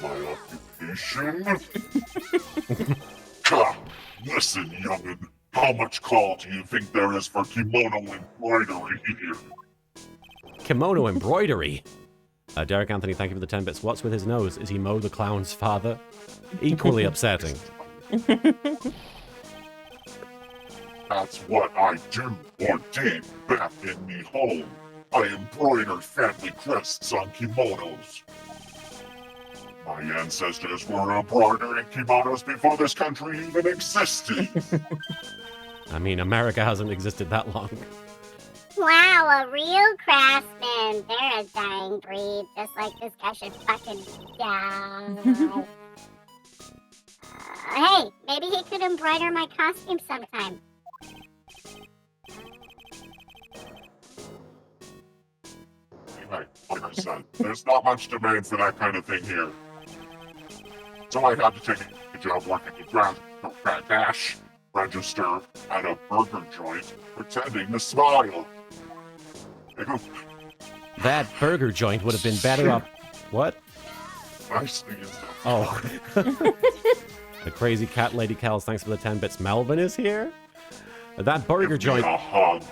My occupation? Ha! Listen, young'un. How much call do you think there is for kimono embroidery here?
Kimono embroidery.
Derek Anthony, thank you for the 10 bits. What's with his nose? Is he Mo the Clown's father? Equally upsetting.
That's what I do, or did, back in me home. I embroidered family crests on kimonos. My ancestors were embroidering kimonos before this country even existed.
I mean, America hasn't existed that long.
Wow, a real craftsman. They're a dying breed, just like this guy should fucking die. Hey, maybe he could embroider my costume sometime.
Like I said, there's not much demand for that kind of thing here. So I had to take a job working the cash register at a burger joint, pretending to smile.
That burger joint would have been better off. What?
Nicely is
Oh. The crazy cat lady Kels, thanks for the 10 bits. Melvin is here? That burger joint.
a hug.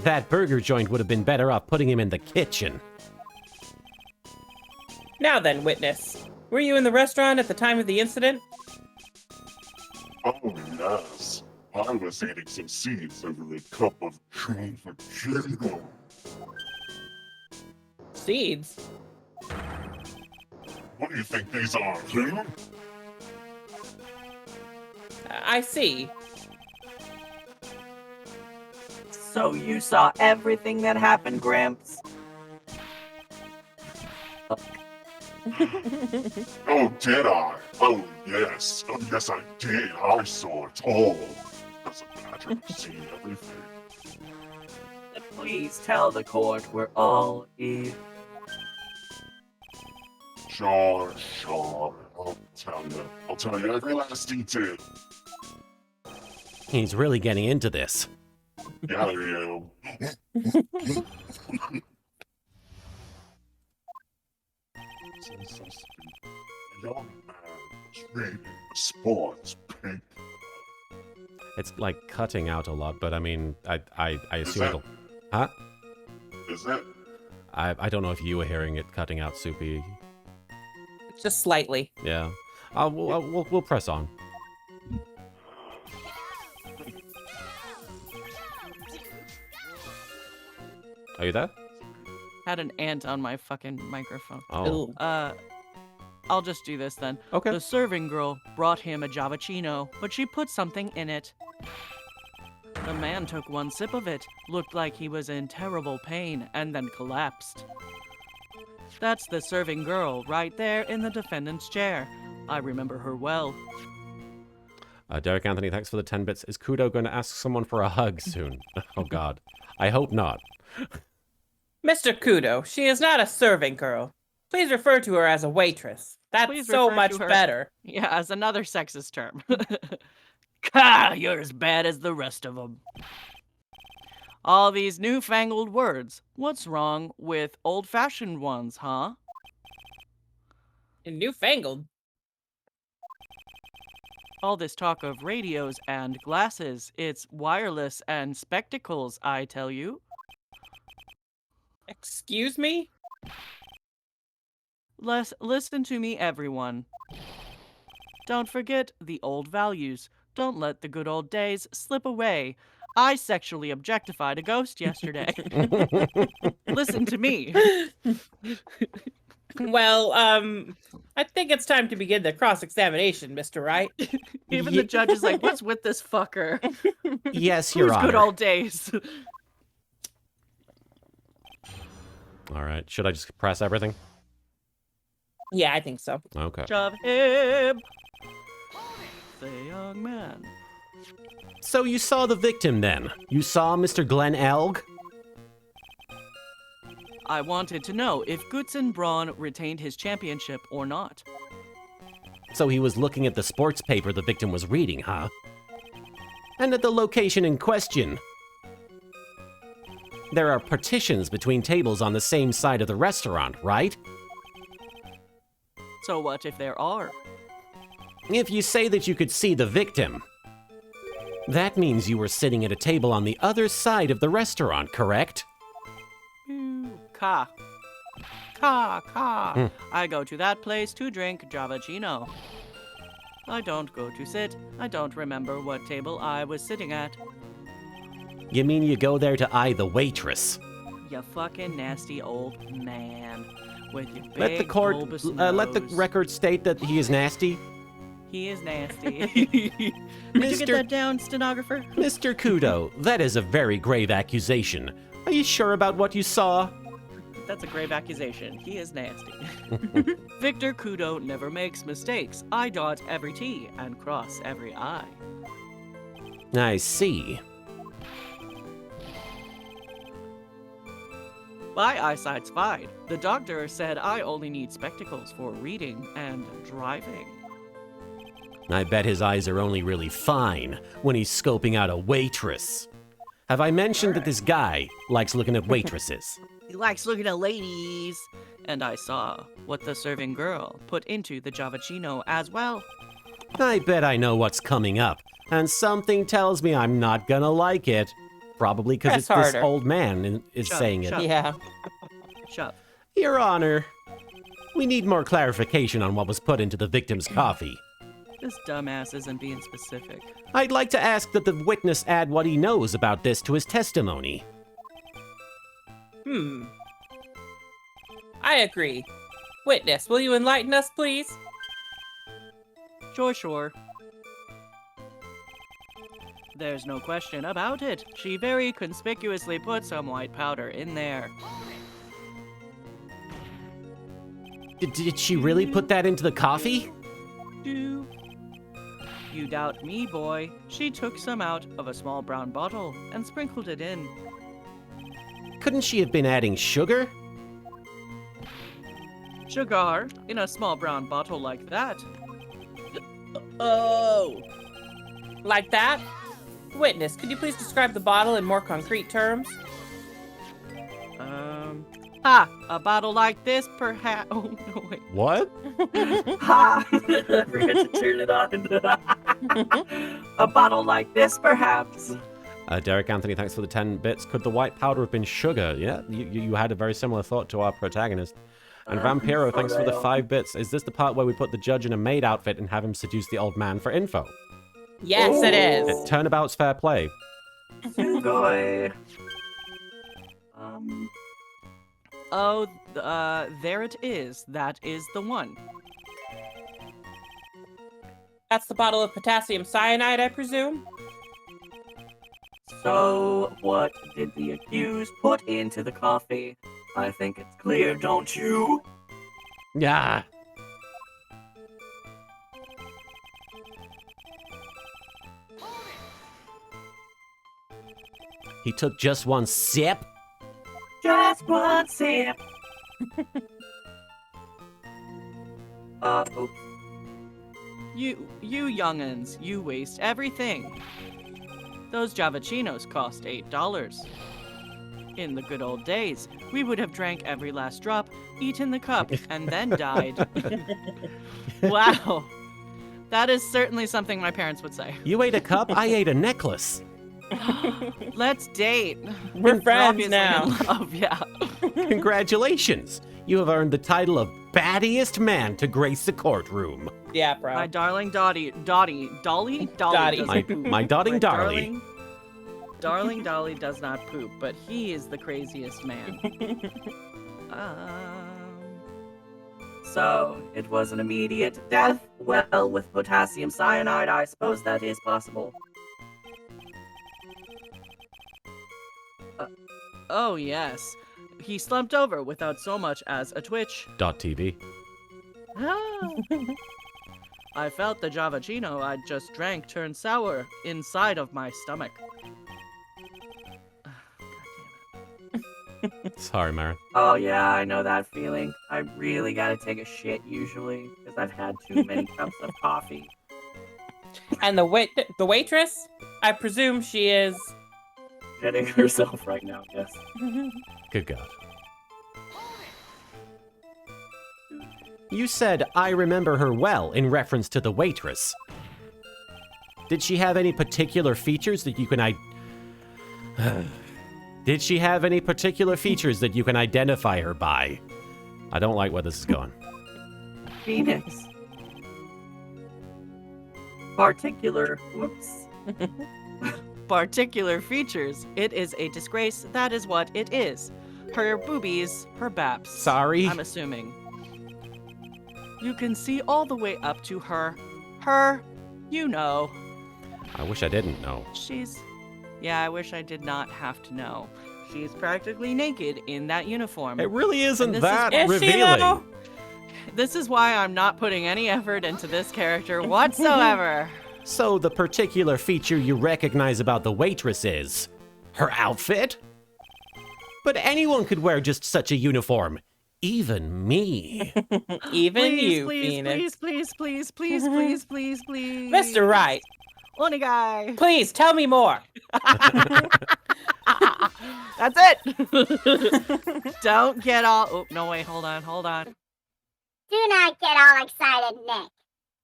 That burger joint would have been better off putting him in the kitchen.
Now then, witness. Were you in the restaurant at the time of the incident?
Oh yes, I was eating some seeds over a cup of cappuccino.
Seeds?
What do you think these are, Lou?
I see.
So you saw everything that happened, Gramps?
Oh, did I? Oh, yes. Oh, yes, I did. I saw it all. Doesn't matter. I've seen everything.
Please tell the court we're all ears.
Sure. I'll tell you every last detail.
He's really getting into this.
Yeah, I am. A young man was reading the sports paper.
It's like cutting out a lot, but I mean, I assume
it?
it'll. Huh?
Is it?
I don't know if you were hearing it cutting out, Soupy.
Just slightly.
Yeah. We'll press on. Are you there?
Had an ant on my fucking microphone.
Oh.
Ooh.
I'll just do this then.
Okay.
The serving girl brought him a Javachino, but she put something in it. The man took one sip of it, looked like he was in terrible pain, and then collapsed. That's the serving girl right there in the defendant's chair. I remember her well.
Derek Anthony, thanks for the 10 bits. Is Kudo going to ask someone for a hug soon? Oh, God. I hope not.
Mr. Kudo, she is not a serving girl. Please refer to her as a waitress. That's
Please
so
refer
much
to her-
better.
Yeah, as another sexist term. Ka, you're as bad as the rest of them. All these newfangled words. What's wrong with old-fashioned ones, huh?
And newfangled.
All this talk of radios and glasses. It's wireless and spectacles, I tell you.
Excuse me?
Listen to me, everyone. Don't forget the old values. Don't let the good old days slip away. I sexually objectified a ghost yesterday. Listen to me.
Well, I think it's time to begin the cross-examination, Mr. Wright.
Even the judge is like, what's with this fucker?
Yes, Your
Who's
Honor.
good old days?
All right. Should I just press everything?
Yeah, I think so.
Okay.
Shove him. The young man.
So you saw the victim then? You saw Mr. Glenn Elg?
I wanted to know if Gutzen Braun retained his championship or not.
So he was looking at the sports paper the victim was reading, huh? And at the location in question. There are partitions between tables on the same side of the restaurant, right?
So what if there are?
If you say that you could see the victim, that means you were sitting at a table on the other side of the restaurant, correct?
Ka. Ka. I go to that place to drink Javachino. I don't go to sit. I don't remember what table I was sitting at.
You mean you go there to eye the waitress?
You fucking nasty old man. With your big
Let the court,
bulbous
let the
nose.
record state that he is nasty.
He is nasty. Did you get
Mr.
that down, stenographer?
Mr. Kudo, that is a very grave accusation. Are you sure about what you saw?
That's a grave accusation. He is nasty. Victor Kudo never makes mistakes. I dot every T and cross every I.
I see.
My eyesight's fine. The doctor said I only need spectacles for reading and driving.
I bet his eyes are only really fine when he's scoping out a waitress. Have I mentioned that this guy likes looking at waitresses?
He likes looking at ladies. And I saw what the serving girl put into the Javachino as well.
I bet I know what's coming up, and something tells me I'm not gonna like it. Probably because
Press
it's this
harder.
old man is
Shut-
saying it.
shut-
Yeah.
Shove.
Your Honor, we need more clarification on what was put into the victim's coffee.
This dumbass isn't being specific.
I'd like to ask that the witness add what he knows about this to his testimony.
I agree. Witness, will you enlighten us, please?
Sure. There's no question about it. She very conspicuously put some white powder in there.
Did she really put that into the coffee?
Do you doubt me, boy? She took some out of a small brown bottle and sprinkled it in.
Couldn't she have been adding sugar?
Sugar in a small brown bottle like that. Oh!
Like that? Witness, could you please describe the bottle in more concrete terms?
A bottle like this, perhaps. Oh, no, wait.
What?
Ha! I forgot to turn it on. A bottle like this, perhaps.
Derek Anthony, thanks for the 10 bits. Could the white powder have been sugar? Yeah, you had a very similar thought to our protagonist. And Vampiro, thanks for the
Photo.
5 bits. Is this the part where we put the judge in a maid outfit and have him seduce the old man for info?
Yes, it is.
Turnabout's fair play.
Sugoi.
Oh, there it is. That is the one.
That's the bottle of potassium cyanide, I presume?
So, what did the accused put into the coffee? I think it's clear, don't you?
Yeah.
He took just one sip?
Just one sip. Oops.
You young'uns, you waste everything. Those Javachinos cost $8. In the good old days, we would have drank every last drop, eaten the cup, and then died. Wow. That is certainly something my parents would say.
You ate a cup, I ate a necklace.
Let's date.
We're friends
obviously
now.
in love, yeah.
Congratulations. You have earned the title of battiest man to grace the courtroom.
Yeah, bro.
My darling Dolly
Dottie.
doesn't poop.
My darling
My
Darlie.
darling Dolly does not poop, but he is the craziest man.
So, it was an immediate death? Well, with potassium cyanide, I suppose that is possible.
Oh yes, he slumped over without so much as a twitch.
.tv.
I felt the Javachino I just drank turn sour inside of my stomach.
Sorry, Marin.
Oh yeah, I know that feeling. I really gotta take a shit usually, because I've had too many cups of coffee.
And the waitress? I presume she is...
Shitting herself right now, yes.
Good God.
You said, I remember her well, in reference to the waitress. Did she have any particular features that you can Did she have any particular features that you can identify her by?
I don't like where this is going.
Phoenix. Particular. Whoops.
Particular features. It is a disgrace. That is what it is. Her boobies, her baps.
Sorry.
I'm assuming. You can see all the way up to her. Her, you know.
I wish I didn't know.
Yeah, I wish I did not have to know. She's practically naked in that uniform.
It really isn't
And this
that
Is she,
revealing.
though?
This is why I'm not putting any effort into this character whatsoever.
So the particular feature you recognize about the waitress is her outfit? But anyone could wear just such a uniform. Even me.
Even
please,
you,
please,
Phoenix.
please, please.
Mr. Wright,
Onigai.
please tell me more.
That's it. Don't get all. Oh no! Wait, hold on.
Do not get all excited, Nick.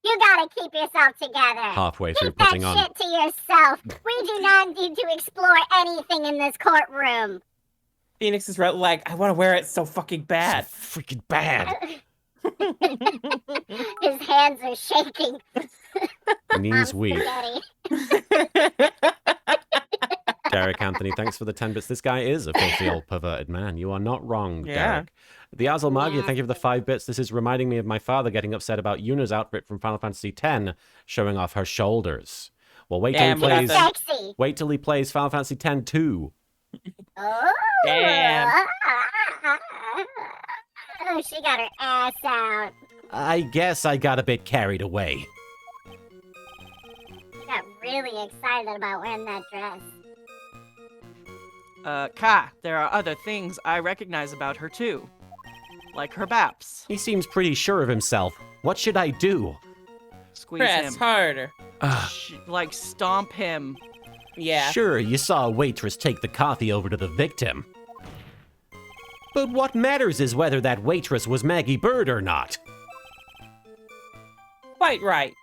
You gotta keep yourself together.
Halfway through
Keep that
putting on.
shit to yourself. We do not need to explore anything in this courtroom.
Phoenix is like, I want to wear it so fucking bad.
So freaking bad.
His hands are shaking.
Knees
I'm
weak.
spaghetti.
Derek Anthony, thanks for the 10 bits. This guy is a filthy old perverted man. You are not wrong,
Yeah.
Derek. The Azel Magia,
Yeah.
thank you for the 5 bits. This is reminding me of my father getting upset about Yuna's outfit from Final Fantasy X showing off her shoulders. Well, wait till
Damn,
he
what
plays.
happened?
Sexy.
Wait till he plays Final Fantasy X 2.
Oh.
Damn.
Oh, she got her ass out.
I guess I got a bit carried away.
She got really excited about wearing that dress.
Ka, there are other things I recognize about her too. Like her baps.
He seems pretty sure of himself. What should I do?
Squeeze
Press
him.
harder.
Like stomp him.
Yeah.
Sure, you saw a waitress take the coffee over to the victim. But what matters is whether that waitress was Maggie Bird or not.
Quite right.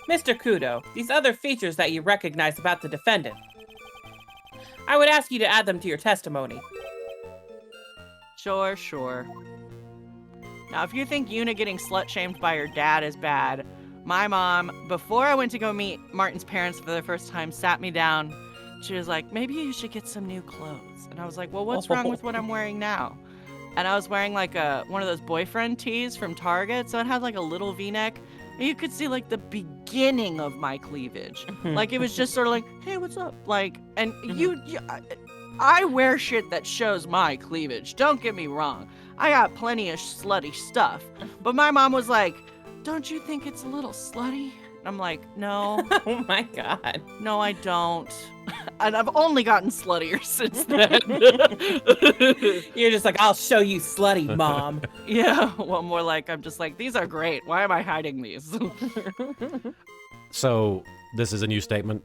Mr. Kudo, these other features that you recognize about the defendant, I would ask you to add them to your testimony.
Sure, sure. Now, if you think Una getting slut-shamed by her dad is bad, my mom, before I went to go meet Martin's parents for the first time, sat me down. She was like, maybe you should get some new clothes. And I was like, well, what's wrong with what I'm wearing now? And I was wearing like one of those boyfriend tees from Target, so it had like a little V-neck. And you could see like the beginning of my cleavage. Like it was just sort of like, hey, what's up? Like, and I wear shit that shows my cleavage. Don't get me wrong. I got plenty of slutty stuff. But my mom was like, don't you think it's a little slutty? And I'm like, no.
Oh my god.
No, I don't. And I've only gotten sluttier since then.
You're just like, I'll show you slutty, Mom.
Yeah, well, more like, I'm just like, these are great. Why am I hiding these?
So, this is a new statement.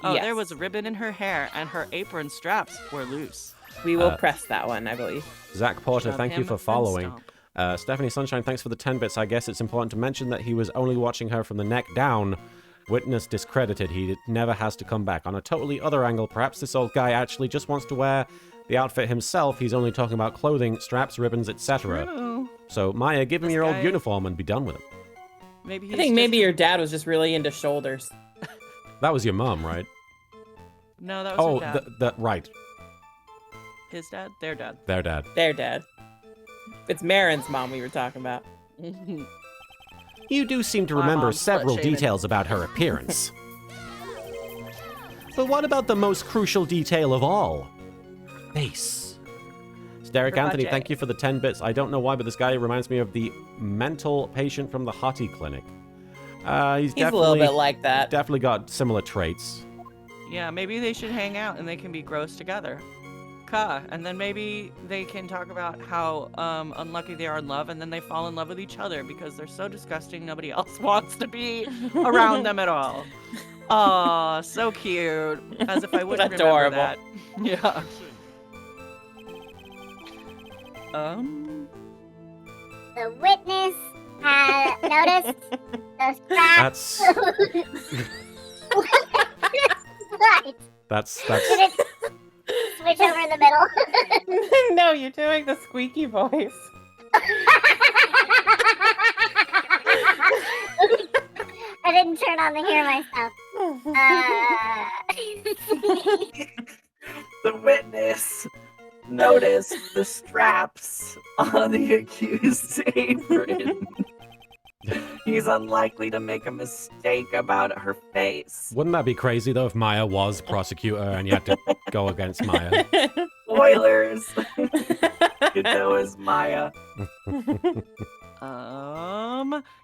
Oh,
Yes.
there was a ribbon in her hair, and her apron straps were loose.
We will press that one, I believe.
Zach Porter,
Shove
thank you
him
for
and
following.
stomp.
Stephanie Sunshine, thanks for the 10 bits. I guess it's important to mention that he was only watching her from the neck down. Witness discredited. He never has to come back. On a totally other angle, perhaps this old guy actually just wants to wear the outfit himself. He's only talking about clothing, straps, ribbons, etc.
True.
So, Maya, give him
This
your old
guy-
uniform and be done with it.
Maybe
I think maybe your dad was just really into shoulders.
That was your mom, right?
No, that was her dad.
Right.
His dad? Their dad.
Their dad.
Their dad. It's Marin's mom we were talking about.
You do seem to
My
remember
mom's
several
slut-shaming.
details about her appearance. But what about the most crucial detail of all? Face. Derek
Her
Anthony,
budget.
thank you for the 10 bits. I don't know why, but this guy reminds me of the mental patient from the Hottie Clinic. He's
He's a little bit like that.
definitely got similar traits.
Yeah, maybe they should hang out and they can be gross together. And then maybe they can talk about how unlucky they are in love, and then they fall in love with each other because they're so disgusting nobody else wants to be around them at all. Aw, so cute. As if I wouldn't
Adorable.
remember that. Yeah.
The witness has noticed the straps. What?
That's
Did it switch over in the middle?
No, you're doing the squeaky voice.
I didn't turn on the hear myself.
The witness noticed the straps on the accused's apron. He's unlikely to make a mistake about her face.
Wouldn't that be crazy though if Maya was prosecutor and you had to go against Maya?
Spoilers! You know, is Maya.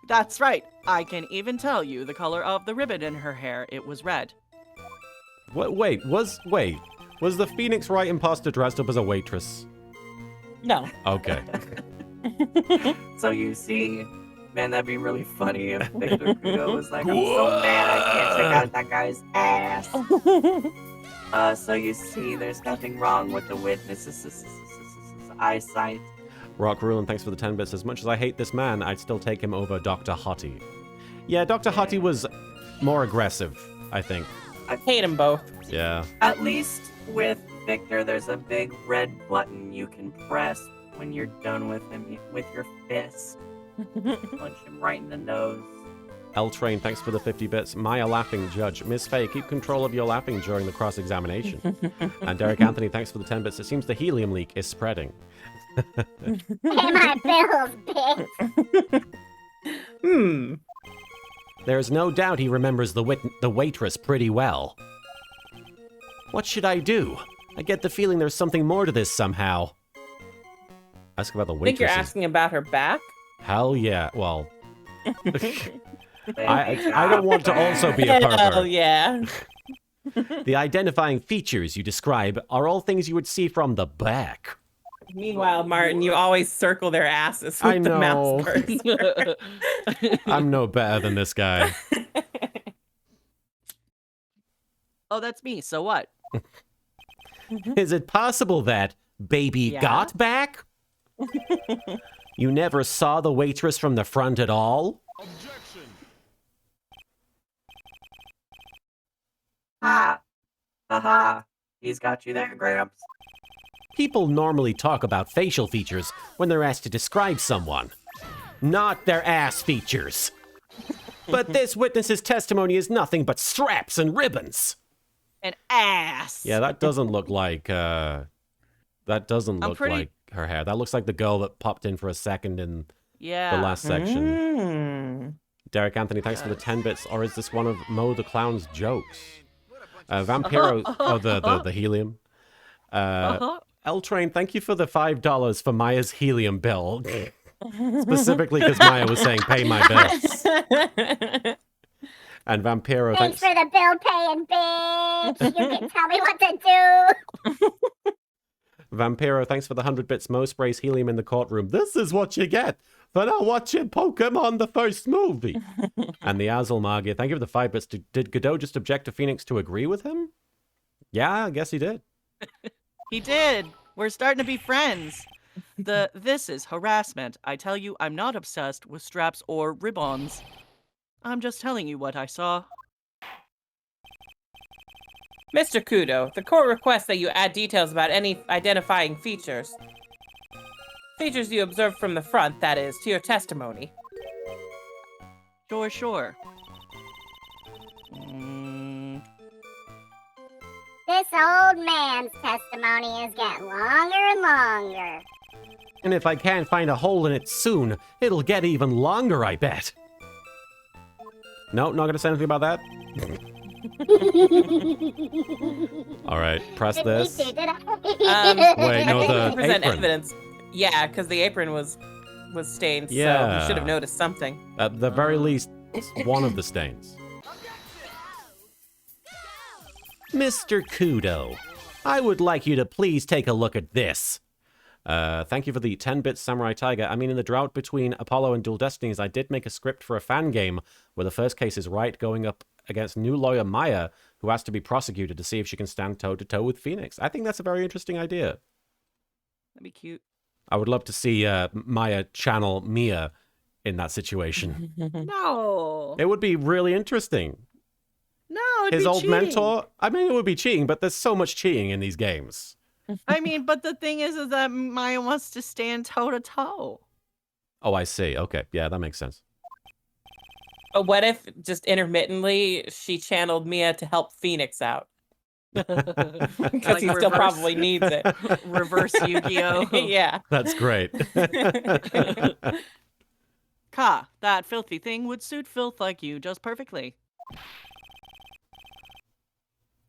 That's right. I can even tell you the color of the ribbon in her hair. It was red.
Wait, was the Phoenix Wright imposter dressed up as a waitress?
No.
Okay.
So you see, man, that'd be really funny if Victor Kudo was like, I'm so mad I can't check out that guy's ass. So you see, there's nothing wrong with the witness's eyesight.
Rock Rulin, thanks for the 10 bits. As much as I hate this man, I'd still take him over Dr. Hottie. Yeah, Dr. Hottie was more aggressive, I think.
I hate them both.
Yeah.
At least with Victor, there's a big red button you can press when you're done with him with your fist. Punch him right in the nose.
L Train, thanks for the 50 bits. Maya laughing judge. Miss Faye, keep control of your laughing during the cross-examination. And Derek Anthony, thanks for the 10 bits. It seems the helium leak is spreading.
Pay my bills, bitch.
There's no doubt he remembers the waitress pretty well. What should I do? I get the feeling there's something more to this somehow. Ask about the
I think you're
waitress.
asking about her back?
Hell yeah. Well, I don't want to also be a
Hell
pervert.
yeah.
The identifying features you describe are all things you would see from the back.
Meanwhile, Martin, you always circle their asses with
I
the
know.
mouse cursor.
I'm no better than this guy.
Oh, that's me. So what?
Is it possible that baby
Yeah?
got back? You never saw the waitress from the front at all?
Ha! Ha ha! He's got you there, Gramps.
People normally talk about facial features when they're asked to describe someone, not their ass features. But this witness's testimony is nothing but straps and ribbons.
An ass.
Yeah, that doesn't look like like her hair. That looks like the girl that popped in for a second in
Yeah.
the last section.
Mm.
Derek Anthony, thanks for the 10 bits. Or is this one of Mo the Clown's jokes? Vampiro, the helium. L Train, thank you for the $5 for Maya's helium bill. Specifically because Maya was saying, pay my bills. And Vampiro,
Thanks
thanks.
for the bill paying, bitch. You can tell me what to do.
Vampiro, thanks for the 100 bits. Mo sprays helium in the courtroom. This is what you get for not watching Pokemon the first movie. And the Azel Margia, thank you for the 5 bits. Did Godot just object to Phoenix to agree with him? Yeah, I guess he did.
He did. We're starting to be friends. This is harassment. I tell you, I'm not obsessed with straps or ribbons. I'm just telling you what I saw.
Mr. Kudo, the court requests that you add details about any identifying features. Features you observed from the front, that is, to your testimony.
Sure.
This old man's testimony is getting longer and longer.
And if I can't find a hole in it soon, it'll get even longer, I bet.
No, not going to say anything about that. All right, press this. Wait, no, the
present
apron.
evidence. Yeah, because the apron was stained, so
Yeah.
you should have noticed something.
At the very least, one of the stains.
Mr. Kudo, I would like you to please take a look at this.
Thank you for the 10-bit Samurai Tiger. I mean, in the drought between Apollo and Dual Destinies, I did make a script for a fan game where the first case is Wright going up against new lawyer Maya, who has to be prosecuted to see if she can stand toe-to-toe with Phoenix. I think that's a very interesting idea.
That'd be cute.
I would love to see Maya channel Mia in that situation.
No.
It would be really interesting.
No, it'd
His
be
old
cheating.
mentor, I mean, it would be cheating, but there's so much cheating in these games.
I mean, but the thing is that Maya wants to stand toe-to-toe.
Oh, I see. Okay. Yeah, that makes sense.
But what if, just intermittently, she channeled Mia to help Phoenix out? Because he still probably needs it.
Reverse Yu-Gi-Oh!
Yeah.
That's great.
Ka, that filthy thing would suit filth like you just perfectly.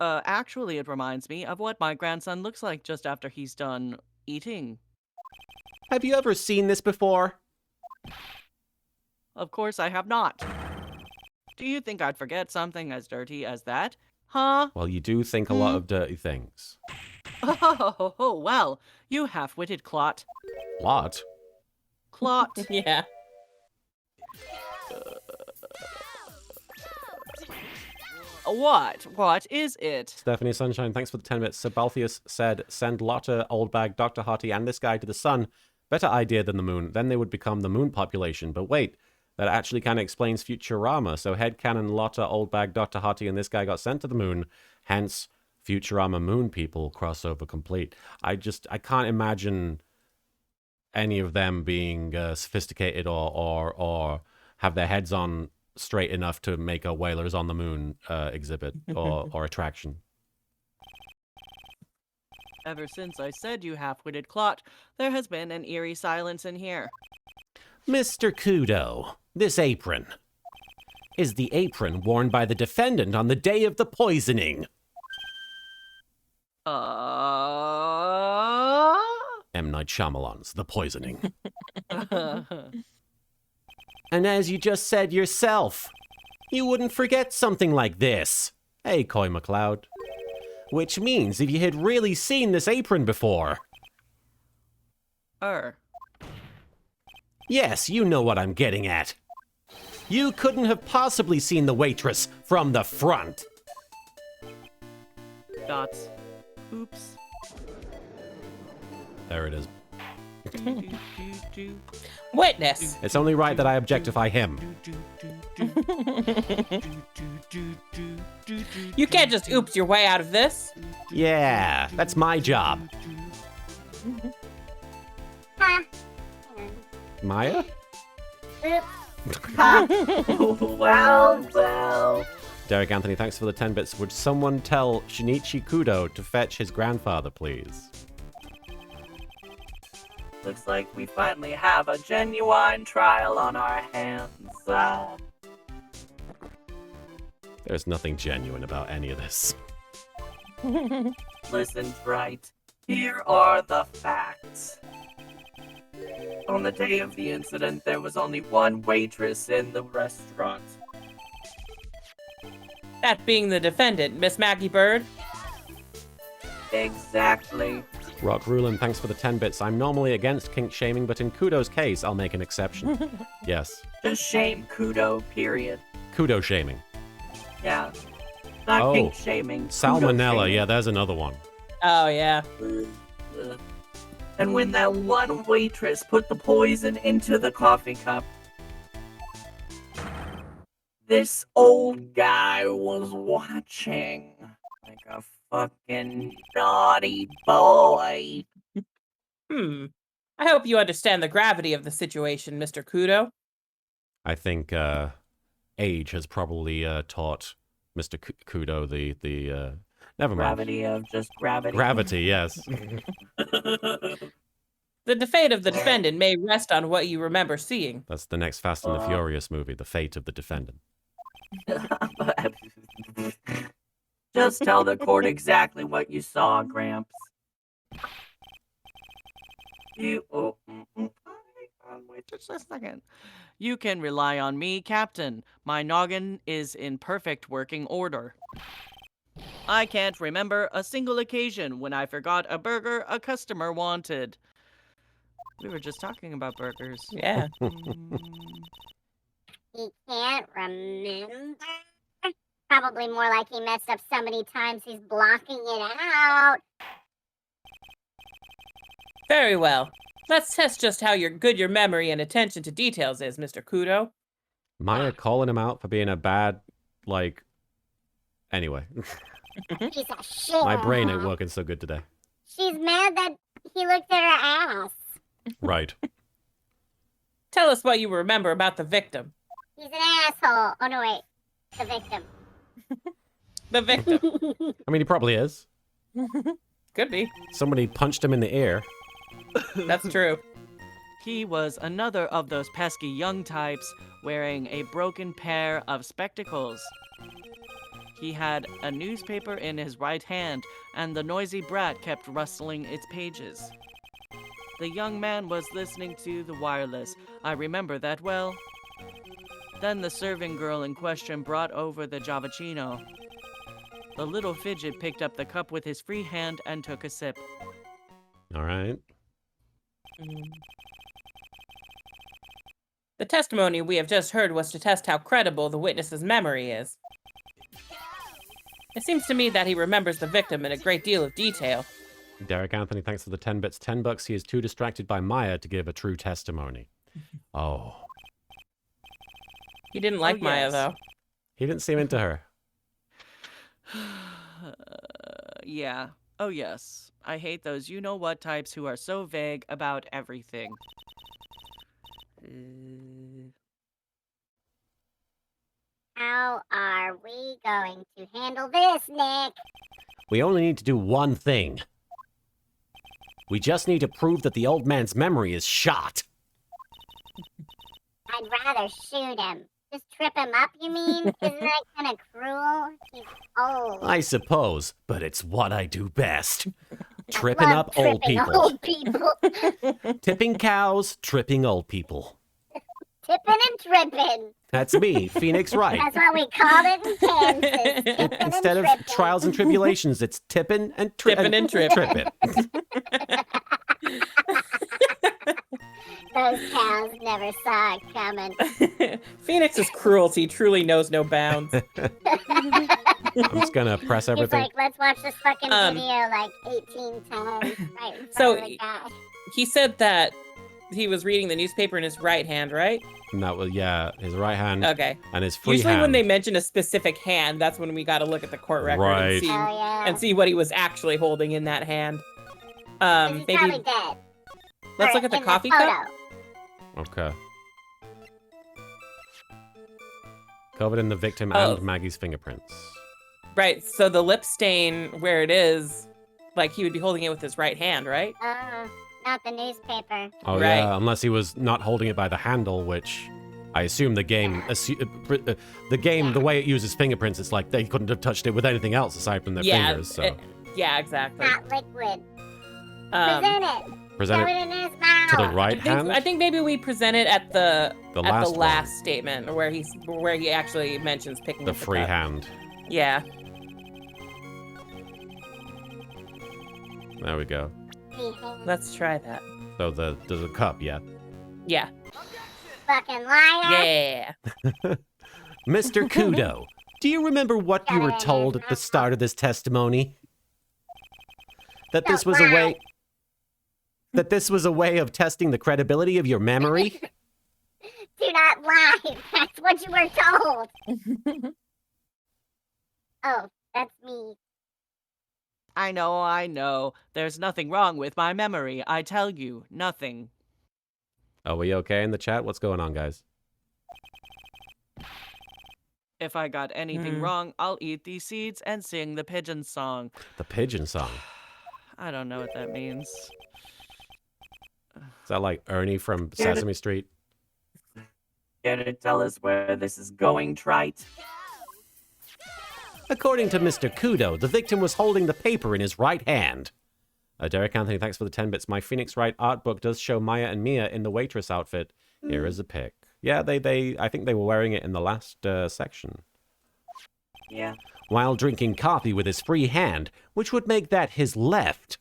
Actually, it reminds me of what my grandson looks like just after he's done eating.
Have you ever seen this before?
Of course I have not. Do you think I'd forget something as dirty as that? Huh?
Well, you do think a lot of dirty things.
Oh, well, you half-witted clot.
Lot?
Clot.
Yeah.
What? What is it?
Stephanie Sunshine, thanks for the 10 bits. Sabalthius said, send Lotta, Oldbag, Dr. Hottie, and this guy to the sun. Better idea than the moon. Then they would become the moon population. But wait, that actually kind of explains Futurama. So headcanon, Lotta, Oldbag, Dr. Hottie, and this guy got sent to the moon. Hence, Futurama moon people crossover complete. I can't imagine any of them being sophisticated or have their heads on straight enough to make a Whalers on the Moon exhibit or attraction.
Ever since I said you half-witted clot, there has been an eerie silence in here.
Mr. Kudo, this apron. Is the apron worn by the defendant on the day of the poisoning? M. Night Shyamalan's The Poisoning. And as you just said yourself, you wouldn't forget something like this.
Hey, Coy McLeod.
Which means if you had really seen this apron before. Yes, you know what I'm getting at. You couldn't have possibly seen the waitress from the front.
Dots. Oops.
There it is.
Witness.
It's only right that I objectify him.
You can't just oops your way out of this.
Yeah, that's my job.
Ha.
Maya?
Oops.
Well.
Derek Anthony, thanks for the 10 bits. Would someone tell Shinichi Kudo to fetch his grandfather, please?
Looks like we finally have a genuine trial on our hands.
There's nothing genuine about any of this.
Listen, Wright. Here are the facts. On the day of the incident, there was only one waitress in the restaurant.
That being the defendant, Miss Maggie Bird.
Exactly.
Rock Rulin, thanks for the 10 bits. I'm normally against kink shaming, but in Kudo's case, I'll make an exception. Yes.
Just shame Kudo, period.
Kudo shaming.
Yeah. Not
Oh.
kink shaming. Kudo
Salmonella,
shaming.
yeah, there's another one.
Oh, yeah.
And when that one waitress put the poison into the coffee cup, this old guy was watching like a fucking naughty boy.
I hope you understand the gravity of the situation, Mr. Kudo.
I think age has probably taught Mr. Kudo the never mind.
Gravity of just gravity.
Gravity, yes.
The fate of the defendant may rest on what you remember seeing.
That's the next Fast and the Furious movie, The Fate of the Defendant.
Just tell the court exactly what you saw, Gramps.
Wait just a second. You can rely on me, Captain. My noggin is in perfect working order. I can't remember a single occasion when I forgot a burger a customer wanted. We were just talking about burgers.
Yeah.
He can't remember. Probably more like he messed up so many times he's blocking it out.
Very well. Let's test just how good your memory and attention to details is, Mr. Kudo.
Maya calling him out for being a bad, like... Anyway.
Piece of shit.
My brain ain't working so good today.
She's mad that he looked at her ass.
Right.
Tell us what you remember about the victim.
He's an asshole. Oh, no, wait. The victim.
The victim.
I mean, he probably is.
Could be.
Somebody punched him in the ear.
That's true.
He was another of those pesky young types wearing a broken pair of spectacles. He had a newspaper in his right hand, and the noisy brat kept rustling its pages. The young man was listening to the wireless. I remember that well. Then the serving girl in question brought over the Javachino. The little fidget picked up the cup with his free hand and took a sip.
All right.
The testimony we have just heard was to test how credible the witness's memory is. It seems to me that he remembers the victim in a great deal of detail.
Derek Anthony, thanks for the 10 bits. $10. He is too distracted by Maya to give a true testimony. Oh.
He didn't like
Oh,
Maya,
yes.
though.
He didn't seem into her.
Yeah. Oh, yes. I hate those you-know-what types who are so vague about everything.
How are we going to handle this, Nick?
We only need to do one thing. We just need to prove that the old man's memory is shot.
I'd rather shoot him. Just trip him up, you mean? Isn't that kind of cruel? He's old.
I suppose, but it's what I do best.
I
Tripping
love
up old
tripping
people.
Old people.
Tipping cows, tripping old people.
Tipping and tripping.
That's me, Phoenix Wright.
That's what we called it in Kansas. Tipping
Instead
and
of
tripping.
trials and tribulations, it's tipping and
Tipping and tripping.
tripping.
Those cows never saw it coming.
Phoenix's cruelty truly knows no bounds.
I'm just gonna press
He's
everything.
like, let's watch this fucking
Um,
video like 18 times. Right in
So,
front of the guy.
He said that he was reading the newspaper in his right hand, right?
And that was, yeah, his right hand
Okay.
and his free
Usually
hand.
when they mention a specific hand, that's when we got to look at the court record
Right.
Oh, yeah.
and see what he was actually holding in that hand.
He's
Maybe
probably dead.
let's
Or
look at the
in
coffee
photo.
cup.
Okay. Covered in the victim
Oh.
and Maggie's fingerprints.
Right. So the lip stain where it is, like he would be holding it with his right hand, right?
Not the newspaper.
Oh
Right.
yeah, unless he was not holding it by the handle, which I assume the game, the way it uses fingerprints, it's like they couldn't have touched it with anything else aside from their fingers. So
Yeah, exactly.
Not liquid.
Um,
Present it.
present
Shove
it
it in his mouth.
to the right hand.
I think maybe we present it at the
last
last statement where he actually mentions picking
The
up
free
cup.
hand.
Yeah.
There we go.
Let's try that.
So there's a cup, yeah.
Yeah.
Fucking liar.
Yeah.
Mr. Kudo, do you remember what you were told at the start of this testimony? That this was a way... That this was a way of testing the credibility of your memory?
Do not lie. That's what you were told. Oh, that's me.
I know. There's nothing wrong with my memory. I tell you, nothing.
Are we okay in the chat? What's going on, guys?
If I got anything wrong, I'll eat these seeds and sing the pigeon song.
The pigeon song.
I don't know what that means.
Is that like Ernie from Sesame Street?
Care to tell us where this is going, Trite?
According to Mr. Kudo, the victim was holding the paper in his right hand.
Derek Anthony, thanks for the 10 bits. My Phoenix Wright art book does show Maya and Mia in the waitress outfit. Here is a pic. Yeah, I think they were wearing it in the last section.
Yeah.
While drinking coffee with his free hand, which would make that his left.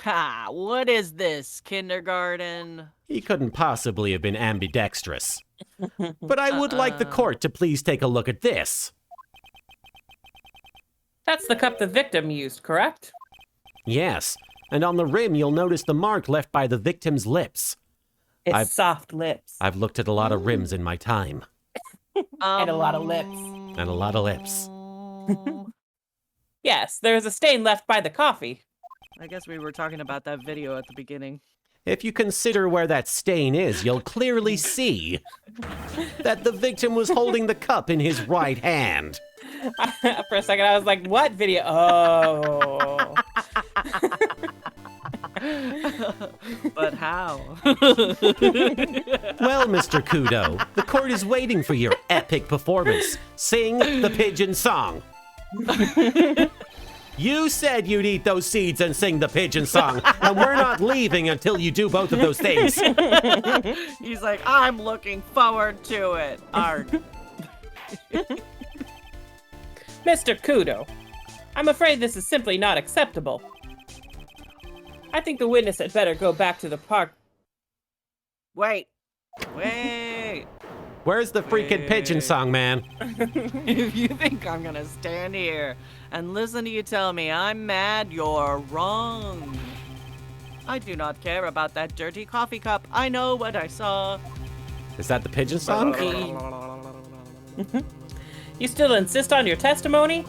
What is this, kindergarten?
He couldn't possibly have been ambidextrous. But I would like the court to please take a look at this.
That's the cup the victim used, correct?
Yes, and on the rim you'll notice the mark left by the victim's lips.
It's soft lips.
I've looked at a lot of rims in my time.
And a lot of lips.
And a lot of lips.
Yes, there's a stain left by the coffee.
I guess we were talking about that video at the beginning.
If you consider where that stain is, you'll clearly see that the victim was holding the cup in his right hand.
For a second, I was like, what video? Oh.
But how?
Well, Mr. Kudo, the court is waiting for your epic performance. Sing the pigeon song. You said you'd eat those seeds and sing the pigeon song, and we're not leaving until you do both of those things.
He's like, I'm looking forward to it. Arg.
Mr. Kudo, I'm afraid this is simply not acceptable. I think the witness had better go back to the park.
Wait.
Where's the freaking pigeon song, man?
If you think I'm gonna stand here and listen to you tell me I'm mad, you're wrong. I do not care about that dirty coffee cup. I know what I saw.
Is that the pigeon song?
You still insist on your testimony?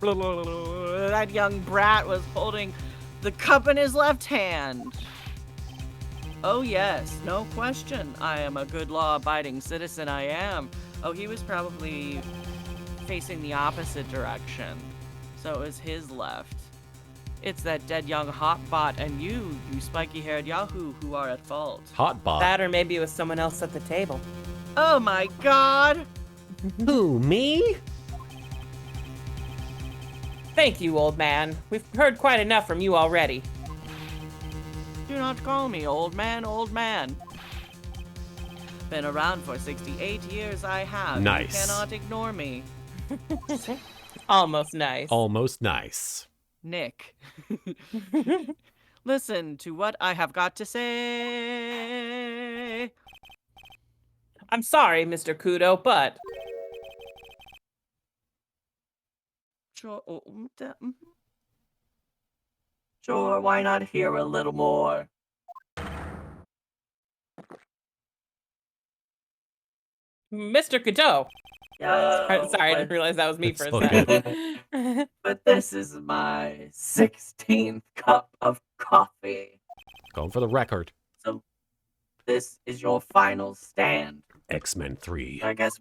That young brat was holding the cup in his left hand. Oh yes, no question. I am a good law-abiding citizen, I am. Oh, he was probably facing the opposite direction. So it was his left. It's that dead young hotbot and you spiky-haired Yahoo, who are at fault.
Hotbot.
That or maybe it was someone else at the table.
Oh my god!
Who, me?
Thank you, old man. We've heard quite enough from you already.
Do not call me old man, old man. Been around for 68 years, I have.
Nice.
You cannot ignore me.
Almost nice.
Almost nice.
Nick. Listen to what I have got to say.
I'm sorry, Mr. Kudo, but
Sure.
Sure, why not hear a little more?
Mr. Kudo,
Yo,
Sorry, I didn't realize that was me
It's
for a
all
second.
but this is my 16th cup of coffee.
Going for the record.
So this is your final stand.
X-Men 3.
I guess.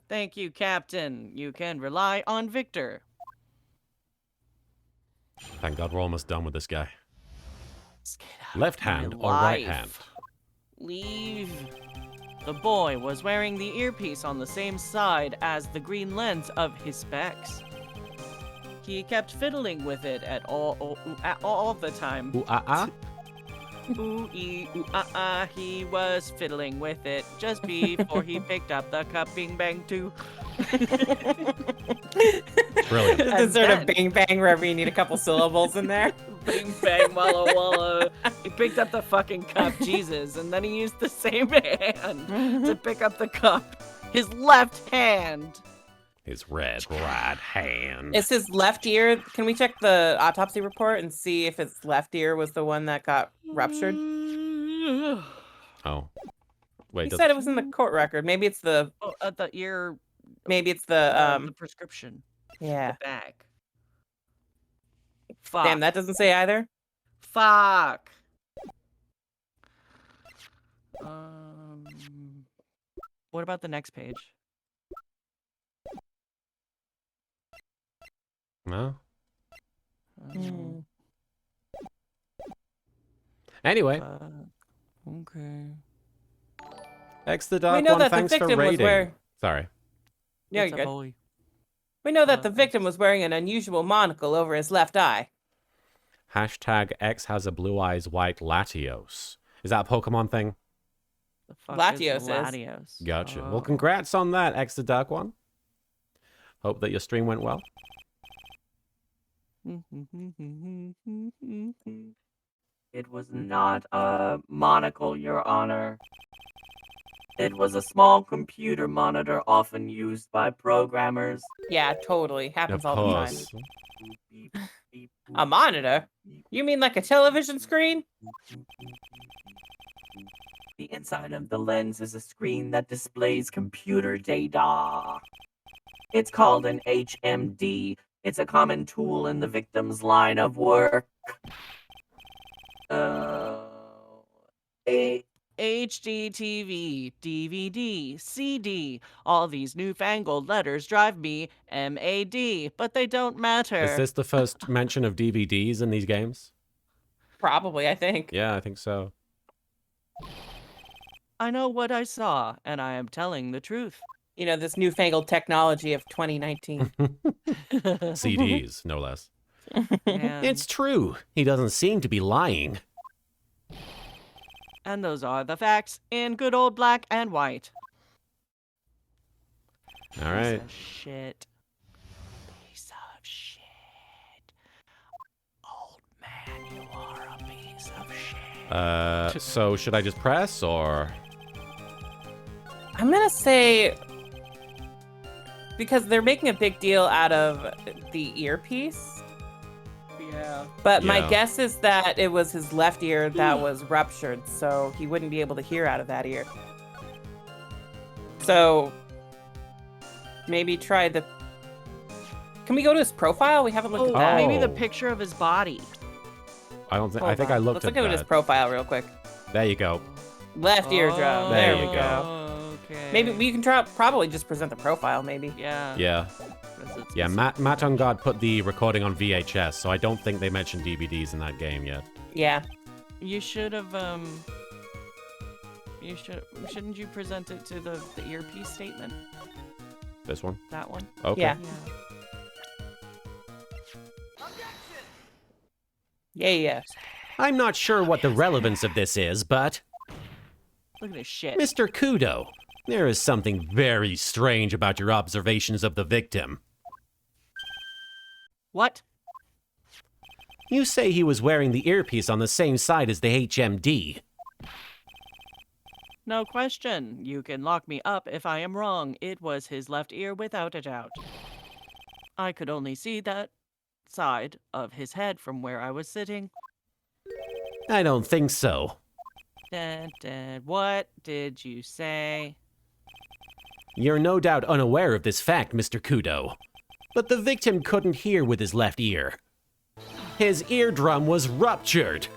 Thank you, Captain. You can rely on Victor.
Thank God we're almost done with this guy.
Let's get out
Left
of my
hand or right
life.
hand?
Leave. The boy was wearing the earpiece on the same side as the green lens of his specs. He kept fiddling with it at all the time.
Ooh, ah, ah.
Ooh, ee, ooh, ah, ah, he was fiddling with it just before he picked up the cup, bing, bang, too.
Brilliant.
The sort of
then-
bang bang wherever you need a couple syllables in there.
Bing, bang, walla, walla. He picked up the fucking cup, Jesus, and then he used the same hand to pick up the cup. His left hand.
His red right hand.
Is his left ear? Can we check the autopsy report and see if his left ear was the one that got ruptured?
Oh. Wait,
He
does
said it was in the court record. Maybe it's the
Oh, at the ear,
maybe it's
the
the
prescription,
yeah.
the bag. Fuck.
Damn, that doesn't say either.
Fuck. What about the next page?
No?
Hmm.
Anyway,
Okay.
X the Dark
We know
One,
that the
thanks for
victim was
rating.
wearing.
Sorry.
Yeah,
What's
you're
up,
good.
Ollie?
We know that the victim was wearing an unusual monocle over his left eye.
Hashtag X has a blue eyes white Latios. Is that a Pokemon thing?
The fuck
Latios
is
is.
Latios?
Gotcha.
Oh.
Well, congrats on that, X the Dark One. Hope that your stream went well.
It was not a monocle, Your Honor. It was a small computer monitor often used by programmers.
Yeah, totally. Happens
Of
all the time.
course.
Beep, beep,
A monitor? You mean like a television screen?
The inside of the lens is a screen that displays computer data. It's called an HMD. It's a common tool in the victim's line of work.
HD TV, DVD, CD. All these newfangled letters drive me MAD, but they don't matter.
Is this the first mention of DVDs in these games?
Probably, I think.
Yeah, I think so.
I know what I saw, and I am telling the truth.
You know, this newfangled technology of 2019.
CDs, no less.
And,
It's true. He doesn't seem to be lying.
and those are the facts in good old black and white.
All right.
Piece of shit. Piece of shit. Old man, you are a piece of shit.
So should I just press or?
I'm gonna say, because they're making a big deal out of the earpiece,
Yeah.
but my
Yeah.
guess is that it was his left ear that was ruptured, so he wouldn't be able to hear out of that ear. So maybe try the. Can we go to his profile? We haven't looked
Oh,
at that.
maybe the
Oh.
picture of his body.
I don't think. I
Hold
think
on.
I looked
Let's
at
look at
that.
his profile real quick.
There you go.
Left eardrum.
There
There
you
we
go.
go.
Okay.
Maybe we can probably just present the profile. Maybe.
Yeah.
Yeah. Yeah. Matt on Guard put the recording on VHS, so I don't think they mentioned DVDs in that game yet.
Yeah.
You should have shouldn't you present it to the earpiece statement?
This one.
That one?
Okay.
Yeah. Yeah.
I'm not sure what the relevance of this is, but
Look at this shit.
Mr. Kudo, there is something very strange about your observations of the victim.
What?
You say he was wearing the earpiece on the same side as the HMD.
No question. You can lock me up if I am wrong. It was his left ear without a doubt. I could only see that side of his head from where I was sitting.
I don't think so.
What did you say?
You're no doubt unaware of this fact, Mr. Kudo. But the victim couldn't hear with his left ear. His eardrum was ruptured.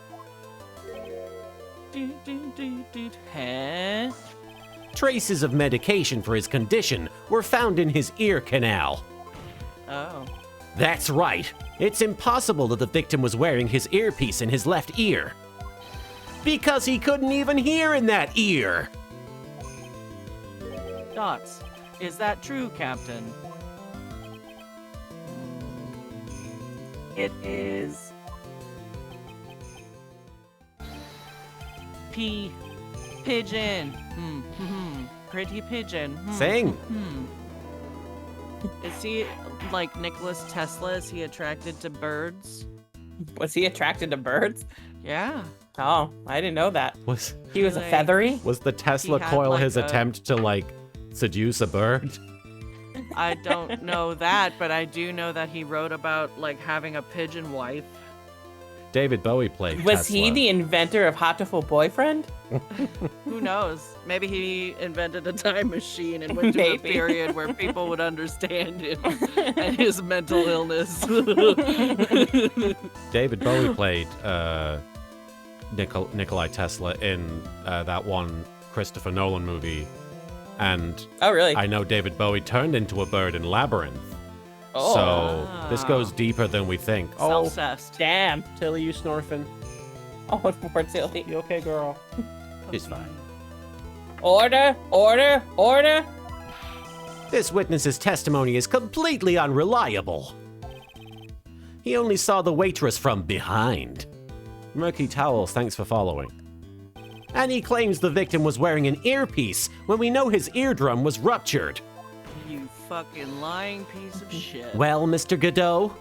Huh?
Traces of medication for his condition were found in his ear canal.
Oh.
That's right. It's impossible that the victim was wearing his earpiece in his left ear. Because he couldn't even hear in that ear.
Dots. Is that true, Captain?
It is.
Pigeon. Pretty pigeon.
Sing.
Is he like Nicholas Tesla? Is he attracted to birds?
Was he attracted to birds?
Yeah.
Oh, I didn't know that.
Was
He was a
Like-
feathery?
was the Tesla
He had,
coil
like,
his
a-
attempt to like seduce a bird?
I don't know that, but I do know that he wrote about like having a pigeon wife.
David Bowie played
Was
Tesla.
he the inventor of Hatoful Boyfriend?
Who knows? Maybe he invented a time machine and went to a
Maybe.
period where people would understand him and his mental illness.
David Bowie played Nikolai Tesla in that one Christopher Nolan movie, and
Oh, really?
I know David Bowie turned into a bird in Labyrinth.
Oh.
So this goes deeper than we think. Oh,
Self-cessed.
Damn.
Tilly, you snorfing?
Oh, poor Tilly.
You okay, girl? She's fine.
Order, order, order.
This witness's testimony is completely unreliable. He only saw the waitress from behind. Murky Towels, thanks for following. And he claims the victim was wearing an earpiece when we know his eardrum was ruptured.
You fucking lying piece of shit.
Well, Mr. Godot,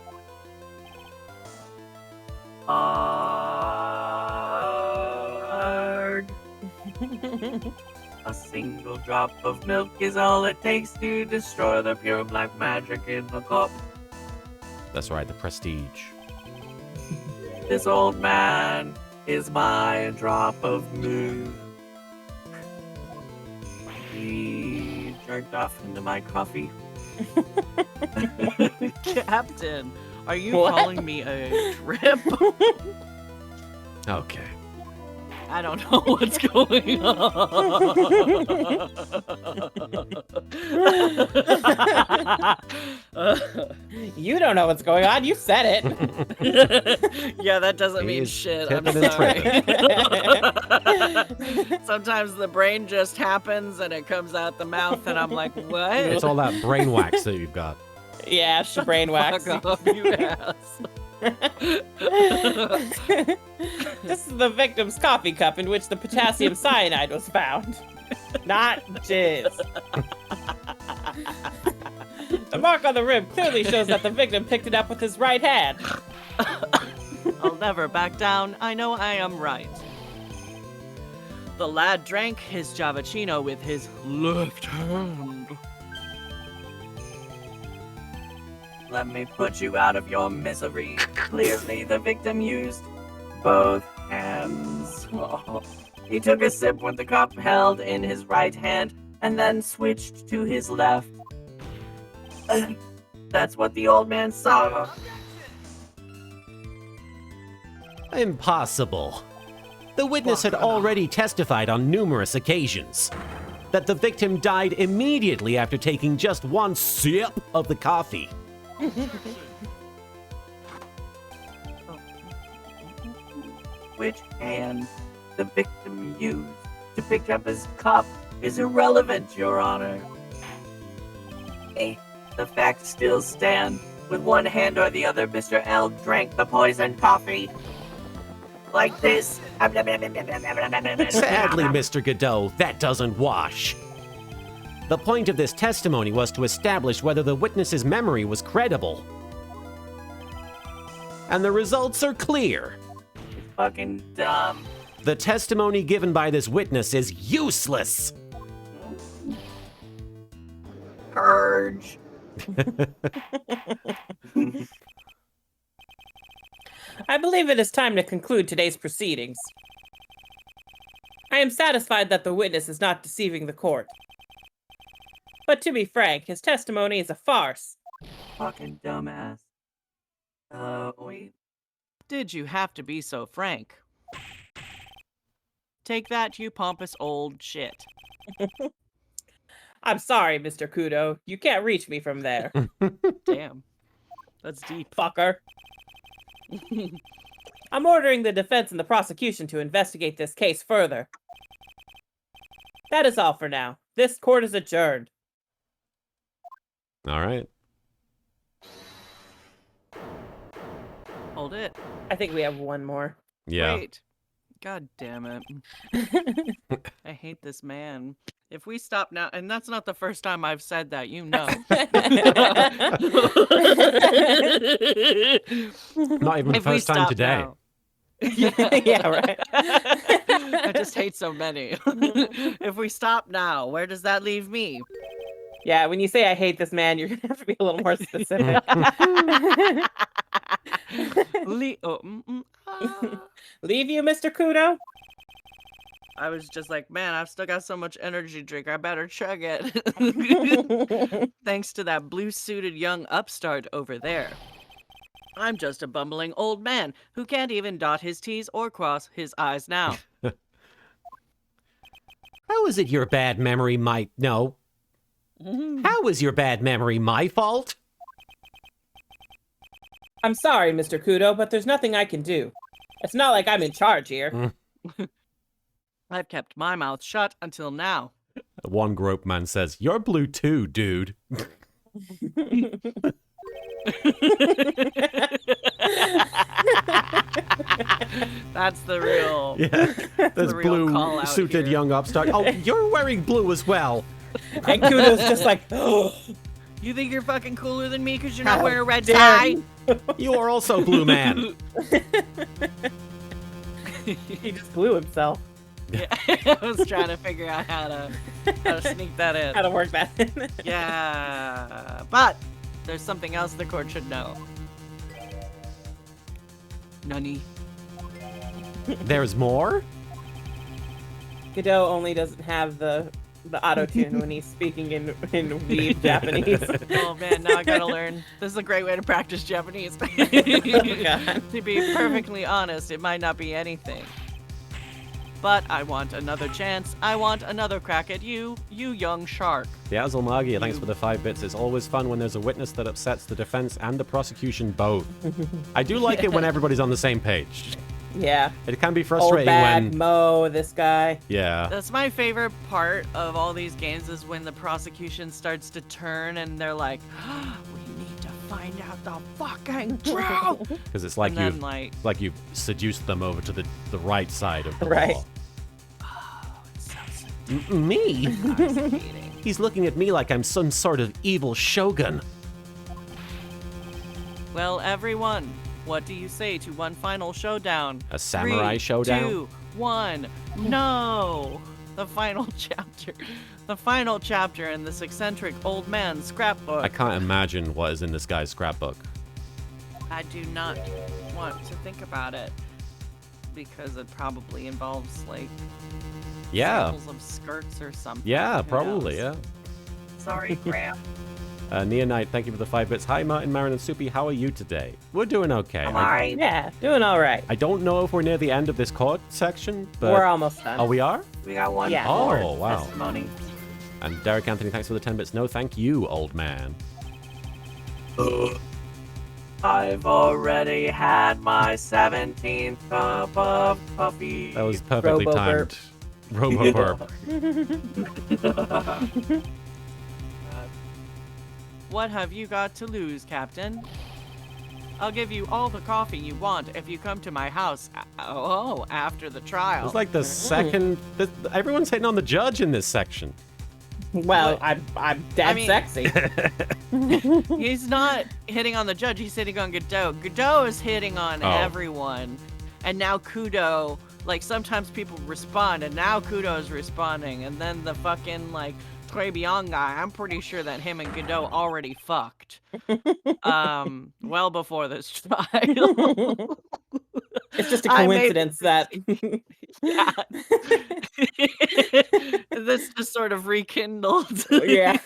Hard. A single drop of milk is all it takes to destroy the pure black magic in the cup.
that's right, the prestige.
This old man is my drop of milk. He jerked off into my coffee.
Captain, are you
What?
calling me a trip?
Okay.
I don't know what's going on.
You don't know what's going on. You said it.
Yeah, that doesn't mean
He's
shit. I'm
tipping and
sorry. Sometimes the brain just happens and it comes out the mouth, and I'm like, what?
It's all that brain wax that you've got.
Yeah, she brainwax.
Fuck off, you ass.
This is the victim's coffee cup in which the potassium cyanide was found. Not jizz. The mark on the rim clearly shows that the victim picked it up with his right hand.
I'll never back down. I know I am right. The lad drank his Javachino with his left hand.
Let me put you out of your misery. Clearly, the victim used both hands. Oh. He took a sip with the cup held in his right hand and then switched to his left. That's what the old man saw.
Impossible. The witness had already testified on numerous occasions that the victim died immediately after taking just one sip of the coffee.
Which hand the victim used to pick up his cup is irrelevant, Your Honor. Hey, the facts still stand. With one hand or the other, Mr. L drank the poisoned coffee. Like this.
Sadly, Mr. Godot, that doesn't wash. The point of this testimony was to establish whether the witness's memory was credible. And the results are clear.
Fucking dumb.
The testimony given by this witness is useless.
Purge.
I believe it is time to conclude today's proceedings. I am satisfied that the witness is not deceiving the court. But to be frank, his testimony is a farce.
Fucking dumbass. Wait.
Did you have to be so frank? Take that, you pompous old shit.
I'm sorry, Mr. Kudo. You can't reach me from there,
Damn. That's deep.
fucker. I'm ordering the defense and the prosecution to investigate this case further. That is all for now. This court is adjourned.
All right.
Hold it.
I think we have one more.
Yeah.
Wait. God damn it. I hate this man. If we stop now, and that's not the first time I've said that, you know.
Not even the
If we
first time
stop
today.
now.
Yeah, right.
I just hate so many. If we stop now, where does that leave me?
Yeah, when you say I hate this man, you're gonna have to be a little more specific. Leave you, Mr. Kudo?
I was just like, man, I've still got so much energy drink. I better chug it. Thanks to that blue-suited young upstart over there. I'm just a bumbling old man who can't even dot his T's or cross his I's now.
How is it your bad memory might... No. How is your bad memory my fault?
I'm sorry, Mr. Kudo, but there's nothing I can do. It's not like I'm in charge here.
I've kept my mouth shut until now.
One grope man says, "You're blue too, dude."
That's the real.
Yeah. There's
the real call
blue
out
suited
here.
young upstart. Oh, you're wearing blue as well.
And Kudo's just like, oh,
You think you're fucking cooler than me because you're not
How
wearing a red
dare
tie?
you.
You are also blue man.
He just blew himself.
Yeah, I was trying to figure out how to sneak that in.
How to work that in.
Yeah, but there's something else the court should know. Nani?
There's more?
Godot only doesn't have the auto-tune when he's speaking in weeb Japanese.
Oh man, now I gotta learn. This is a great way to practice Japanese.
God.
To be perfectly honest, it might not be anything. But I want another chance. I want another crack at you, you young shark.
The Azulmagia, thanks for the 5 bits. It's always fun when there's a witness that upsets the defense and the prosecution both. I do like it when everybody's on the same page.
Yeah.
It can be
Old
frustrating
bad
when...
Mo, this guy.
Yeah.
That's my favorite part of all these games is when the prosecution starts to turn and they're like, we need to find out the fucking truth.
Because it's like
And
you've
then,
you've seduced them over to the right side of the
Right.
law.
oh, it's so
Me?
intoxicating.
He's looking at me like I'm some sort of evil shogun.
Well, everyone, what do you say to one final showdown?
A samurai
3,
showdown?
2, 1, no! The final chapter. The final chapter in this eccentric old man's scrapbook.
I can't imagine what is in this guy's scrapbook.
I do not want to think about it because it probably involves like
Yeah.
samples of skirts or something.
Yeah,
Who
probably,
knows?
yeah.
Sorry, Graham.
Neonite, thank you for the 5 bits. Hi, Martin, Marin, and Soupy. How are you today? We're doing okay.
I'm alright.
Yeah, doing all right.
I don't know if we're near the end of this court section, but...
We're almost done.
Oh, we are?
We got one
Yeah.
more
Oh, wow.
testimony.
And Derek Anthony, thanks for the 10 bits. No, thank you, old man.
I've already had my 17th cup of coffee.
That was perfectly
Robo-burp.
timed. Robo-burp.
What have you got to lose, Captain? I'll give you all the coffee you want if you come to my house. After the trial.
It's like the second... Everyone's hitting on the judge in this section.
Well,
What?
I'm dead
I mean-
sexy.
He's not hitting on the judge, he's hitting on Godot. Godot is hitting on
Oh.
everyone. And now Kudo, like sometimes people respond and now Kudo is responding. And then the fucking like Tribulations guy, I'm pretty sure that him and Godot already fucked. Well before this trial.
It's just a
I made-
coincidence that
Yeah. This just sort of rekindled.
Yeah.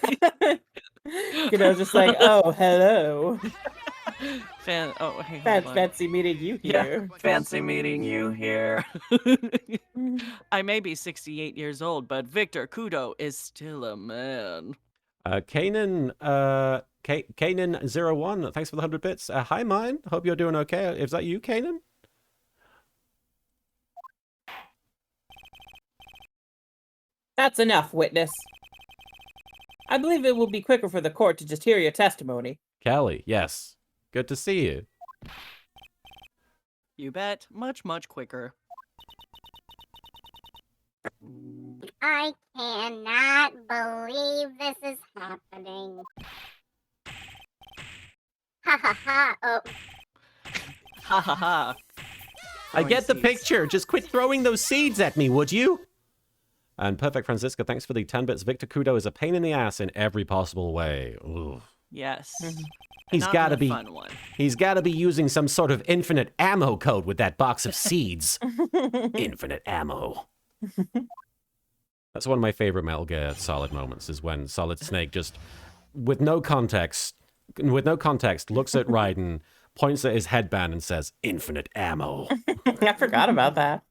Just like, oh, hello.
Oh, hey, hold on.
Fancy meeting you
Yeah,
here.
fancy meeting you here.
I may be 68 years old, but Victor Kudo is still a man.
Kanan01, thanks for the 100 bits. Hi, mine. Hope you're doing okay. Is that you, Kanan?
That's enough, witness. I believe it will be quicker for the court to just hear your testimony.
Kelly, yes. Good to see you.
You bet. Much, much quicker.
I cannot believe this is happening. Ha ha ha. Oh,
Ha ha ha.
I get the
seeds.
picture. Just quit throwing those seeds at me, would you?
And Perfect Francisca, thanks for the 10 bits. Victor Kudo is a pain in the ass in every possible way. Ooh.
Yes.
He's
Not
got to
in a
be.
fun one.
He's got to be using some sort of infinite ammo code with that box of seeds. Infinite ammo.
That's one of my favorite Metal Gear Solid moments, is when Solid Snake just, with no context, looks at Raiden, points at his headband and says, "Infinite ammo."
I forgot about that.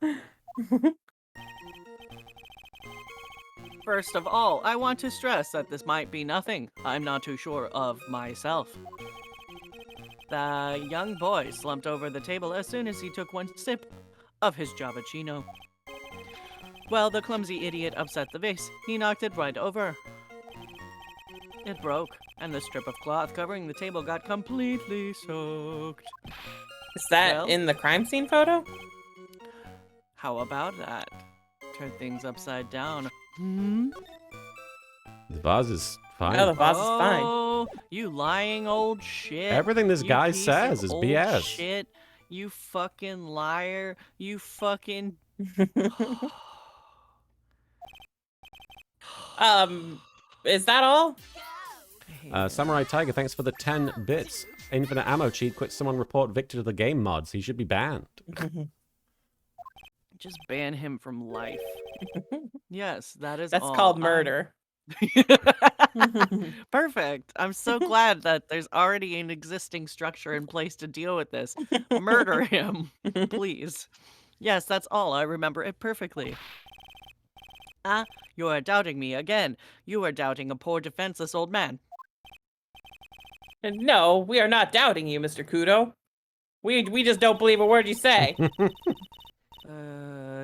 First of all, I want to stress that this might be nothing I'm not too sure of myself. The young boy slumped over the table as soon as he took one sip of his Javachino. Well, the clumsy idiot upset the vase. He knocked it right over. It broke, and the strip of cloth covering the table got completely soaked.
Is that
Well?
in the crime scene photo?
How about that? Turn things upside down. Hmm?
The vase is fine.
Oh, the vase is fine.
Oh, you lying old shit.
Everything this
You
guy
piece
says
of
is
old
BS.
Shit. You fucking liar. You fucking...
Is that all?
Samurai Tiger, thanks for the 10 bits. Infinite ammo cheat. Quick, someone report Victor to the game mods. He should be banned.
Just ban him from life. Yes, that is
That's
all.
called murder.
Perfect. I'm so glad that there's already an existing structure in place to deal with this. Murder him, please. Yes, that's all. I remember it perfectly. Ah, you are doubting me again. You are doubting a poor defenseless old man.
No, we are not doubting you, Mr. Kudo. We just don't believe a word you say.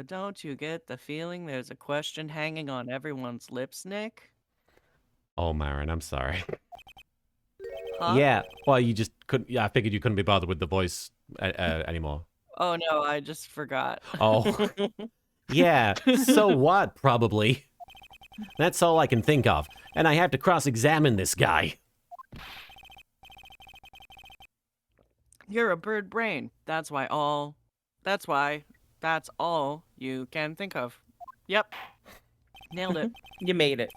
Don't you get the feeling there's a question hanging on everyone's lips, Nick?
Oh, Marin, I'm sorry.
Huh?
Yeah, well, you just couldn't. Yeah, I figured you couldn't be bothered with the voice anymore.
Oh no, I just forgot.
Oh,
Yeah, so what, probably. That's all I can think of. And I have to cross-examine this guy.
You're a bird brain. That's all you can think of. Yep. Nailed it.
You made it.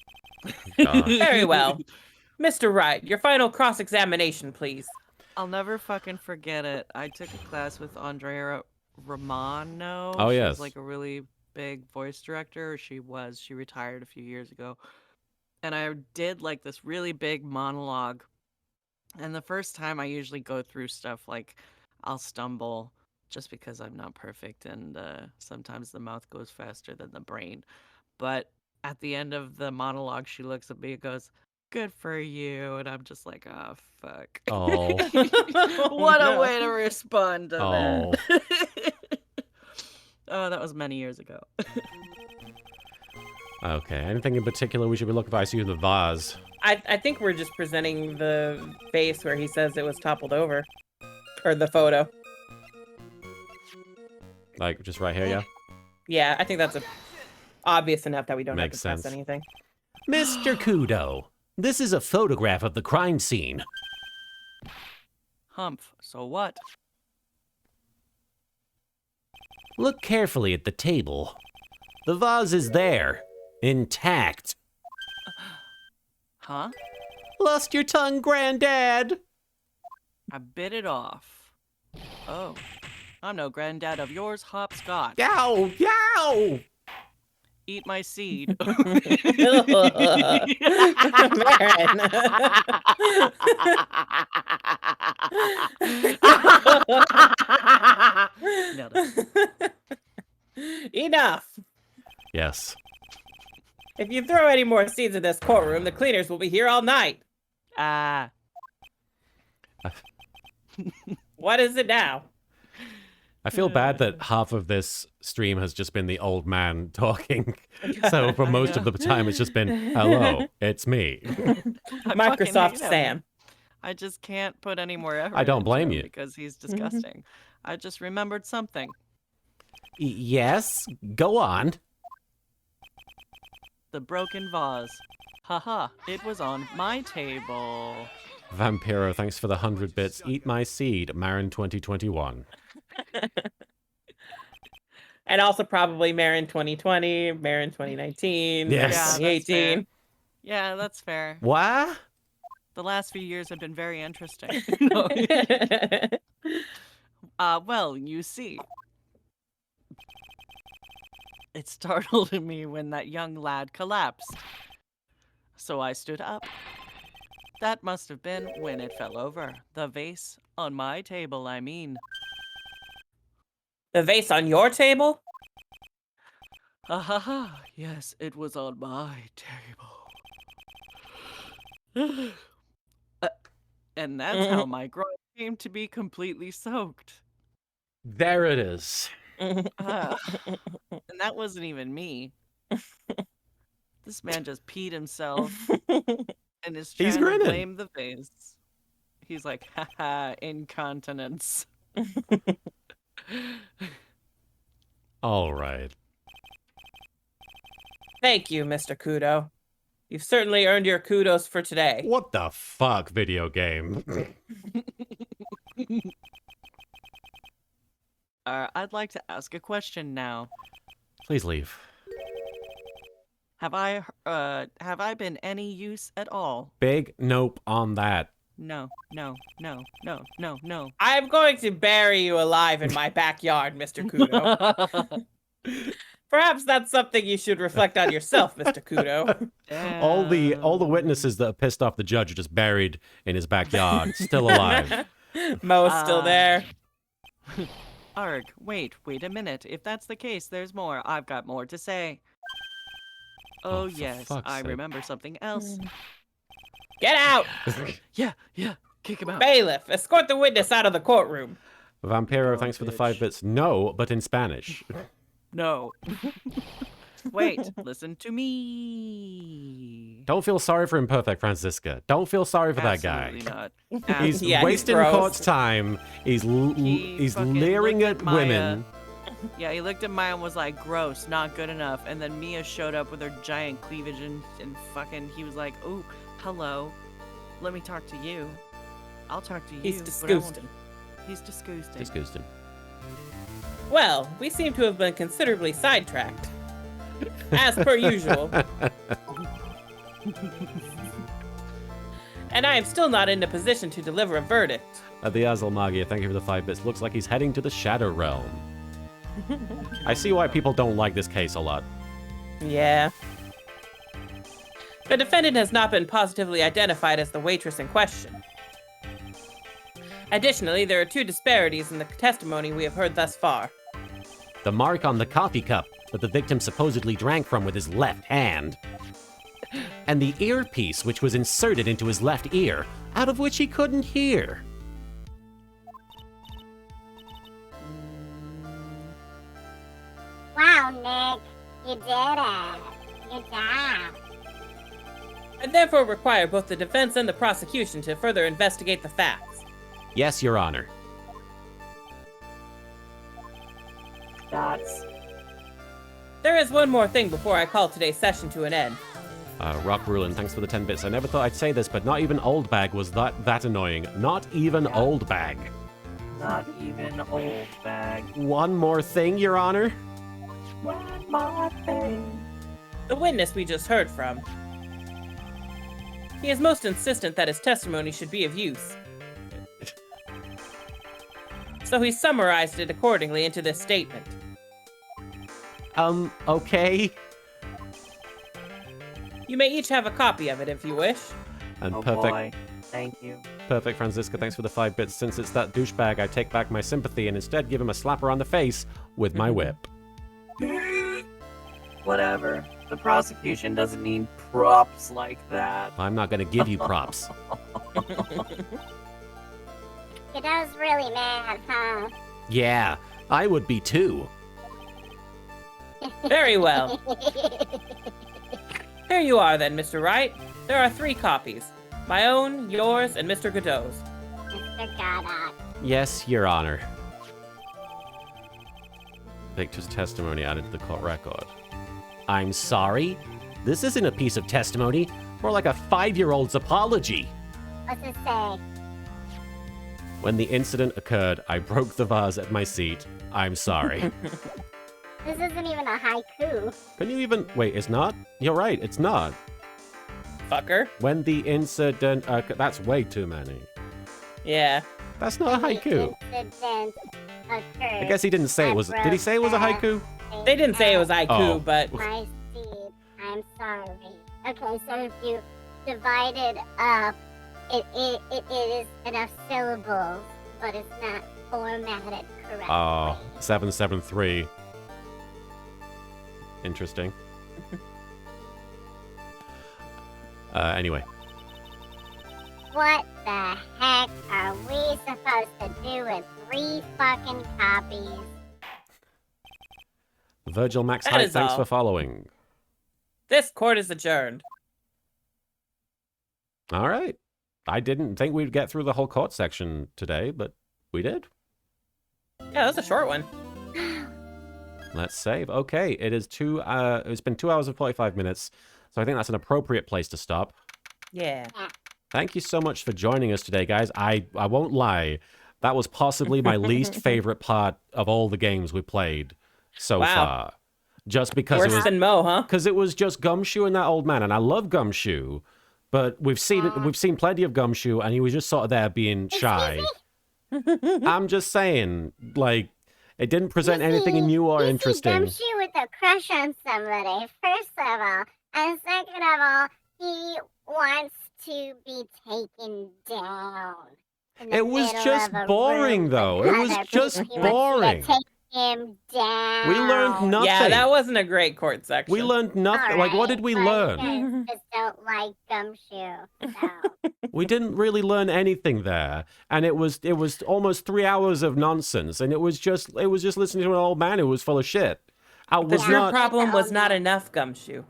gosh.
Very well. Mr. Wright, your final cross-examination, please.
I'll never fucking forget it. I took a class with Andrea Romano.
Oh,
She
yes.
was like a really big voice director. She retired a few years ago. And I did like this really big monologue. And the first time I usually go through stuff like I'll stumble just because I'm not perfect, and sometimes the mouth goes faster than the brain. But at the end of the monologue, she looks at me and goes, "Good for you," and I'm just like, "Oh fuck."
Oh.
What
no.
a way to respond to
Oh.
that. Oh, that was many years ago.
Okay, anything in particular we should be looking for? I see the vase.
I think we're just presenting the vase where he says it was toppled over. Or the photo.
Like, just right here, yeah?
Yeah, I think that's obvious enough that we don't
Makes
have to press
sense.
anything.
Mr. Kudo, this is a photograph of the crime scene.
Humph, so what?
Look carefully at the table. The vase is there, intact.
Huh?
Lost your tongue, Granddad?
I bit it off. Oh. I'm no granddad of yours, hopscotch.
Yow, Ow!
Eat my seed.
Marin.
Nailed it.
Enough.
Yes.
If you throw any more seeds in this courtroom, the cleaners will be here all night.
Ah.
What is it now?
I feel bad that half of this stream has just been the old man talking. So for most of the time, it's just been, hello, it's me.
I
Microsoft
fucking hate him.
Sam.
I just can't put any more effort
I don't
into
blame
him
you.
because he's disgusting. I just remembered something.
Yes, go on.
The broken vase. Haha, it was on my table.
Vampiro, thanks for the 100 bits. Eat my seed, Marin 2021.
And also probably Marin 2020, Marin 2019,
Yes.
Marin
Yeah, that's fair.
2018.
Yeah, that's fair.
What?
The last few years have been very interesting. No. Well, you see. It startled me when that young lad collapsed. So I stood up. That must have been when it fell over. The vase on my table, I mean.
The vase on your table?
Ha ha ha. Yes, it was on my table. And that's how my groin came to be completely soaked.
There it is.
And that wasn't even me. This man just peed himself and is
He's
trying to
grinning.
blame the vase. He's like, haha, incontinence.
All right.
Thank you, Mr. Kudo. You've certainly earned your kudos for today.
What the fuck, video game?
I'd like to ask a question now.
Please leave.
Have I been any use at all?
Big nope on that.
No, no, no, no, no, no.
I'm going to bury you alive in my backyard, Mr. Kudo. Perhaps that's something you should reflect on yourself, Mr. Kudo.
All the witnesses that are pissed off the judge are just buried in his backyard, still alive.
Mo's still there.
Arg, wait a minute. If that's the case, there's more. I've got more to say. Oh,
for
yes,
fuck's
I
sake.
remember something else.
Get out!
Yeah, kick him out.
Bailiff, escort the witness out of the courtroom.
Vampiro,
Oh,
thanks for the
bitch.
5 bits. No, but in Spanish.
No. Wait, listen to me.
Don't feel sorry for Imperfect Francisca. Don't feel sorry for that guy.
Absolutely not.
He's
Absolutely.
Yeah, he's
wasting
gross.
court's time. He's
He fucking
leering
looked
at
at
women.
Yeah, he looked at Maya and was like, gross, not good enough. And then Mia showed up with her giant cleavage and fucking, he was like, oh, hello. Let me talk to you. I'll talk to you.
He's
but I won't-
disgusting.
He's disgusting.
Disgusting.
Well, we seem to have been considerably sidetracked. As per usual. And I am still not in a position to deliver a verdict.
The Azal Magia, thank you for the 5 bits. Looks like he's heading to the Shadow Realm. I see why people don't like this case a lot.
Yeah. The defendant has not been positively identified as the waitress in question. Additionally, there are 2 disparities in the testimony we have heard thus far.
The mark on the coffee cup that the victim supposedly drank from with his left hand. And the earpiece which was inserted into his left ear, out of which he couldn't hear.
Wow, Nick, you did it. Good job.
And therefore require both the defense and the prosecution to further investigate the facts.
Yes, Your Honor.
That's
There is one more thing before I call today's session to an end.
Rock Rulin, thanks for the 10 bits. I never thought I'd say this, but not even Old Bag was that annoying. Not even Old Bag.
not even old bag.
One more thing, Your Honor.
One more thing.
The witness we just heard from. He is most insistent that his testimony should be of use. So he summarized it accordingly into this statement.
Okay.
You may each have a copy of it if you wish.
And
Oh
perfect,
boy. Thank you.
perfect, Franziska. Thanks for the 5 bits. Since it's that douchebag, I take back my sympathy and instead give him a slap around the face with my whip.
Whatever. The prosecution doesn't need props like that.
I'm not gonna give you props.
Godot's really mad, huh?
Yeah, I would be too.
Very well. Here you are then, Mr. Wright. There are 3 copies. My own, yours, and Mr. Godot's.
Mr. Godot.
Yes, Your Honor. Victor's testimony added to the court record.
I'm sorry? This isn't a piece of testimony, more like a 5-year-old's apology.
What's it say?
When the incident occurred, I broke the vase at my seat. I'm sorry.
This isn't even a haiku.
Can you even... Wait, it's not? You're right, it's not.
Fucker.
When the incident... that's way too many.
Yeah.
That's not a haiku.
Incident occurred.
I guess he didn't say it was... Did he say it was a haiku?
They didn't say it was haiku,
Oh.
but
My seed. I'm sorry. Okay, so if you divide it up, it is enough syllables, but it's not formatted correctly.
Oh, 773. Interesting. Anyway.
What the heck are we supposed to do with 3 fucking copies?
Virgil Max
That
Height,
is
thanks
all.
for following.
this court is adjourned.
All right. I didn't think we'd get through the whole court section today, but we did.
Yeah, that's a short one.
Let's save. Okay, it is it's been 2 hours and 45 minutes, so I think that's an appropriate place to stop.
Yeah.
Thank you so much for joining us today, guys. I won't lie. That was possibly my least favorite part of all the games we played so
Wow.
far. Just because
Worse
it was
than Mo, huh?
because it was just Gumshoe and that old man, and I love Gumshoe, but we've seen plenty of Gumshoe, and he was just sort of there being shy. I'm just saying, like, it didn't present anything new or interesting.
You see Gumshoe with a crush on somebody, first of all. And second of all, he wants to be taken down. in the
It was
middle
just
of a
boring,
room
though.
with
It was
other
just
people. He wants
boring.
you to take him down.
We learned nothing.
Yeah, that wasn't a great court section.
We learned nothing. Like, what did we learn?
You guys just don't like Gumshoe. So.
We didn't really learn anything there, and it was almost 3 hours of nonsense, and it was just listening to an old man who was full of shit. I was
Your
not.
problem was not enough, Gumshoe.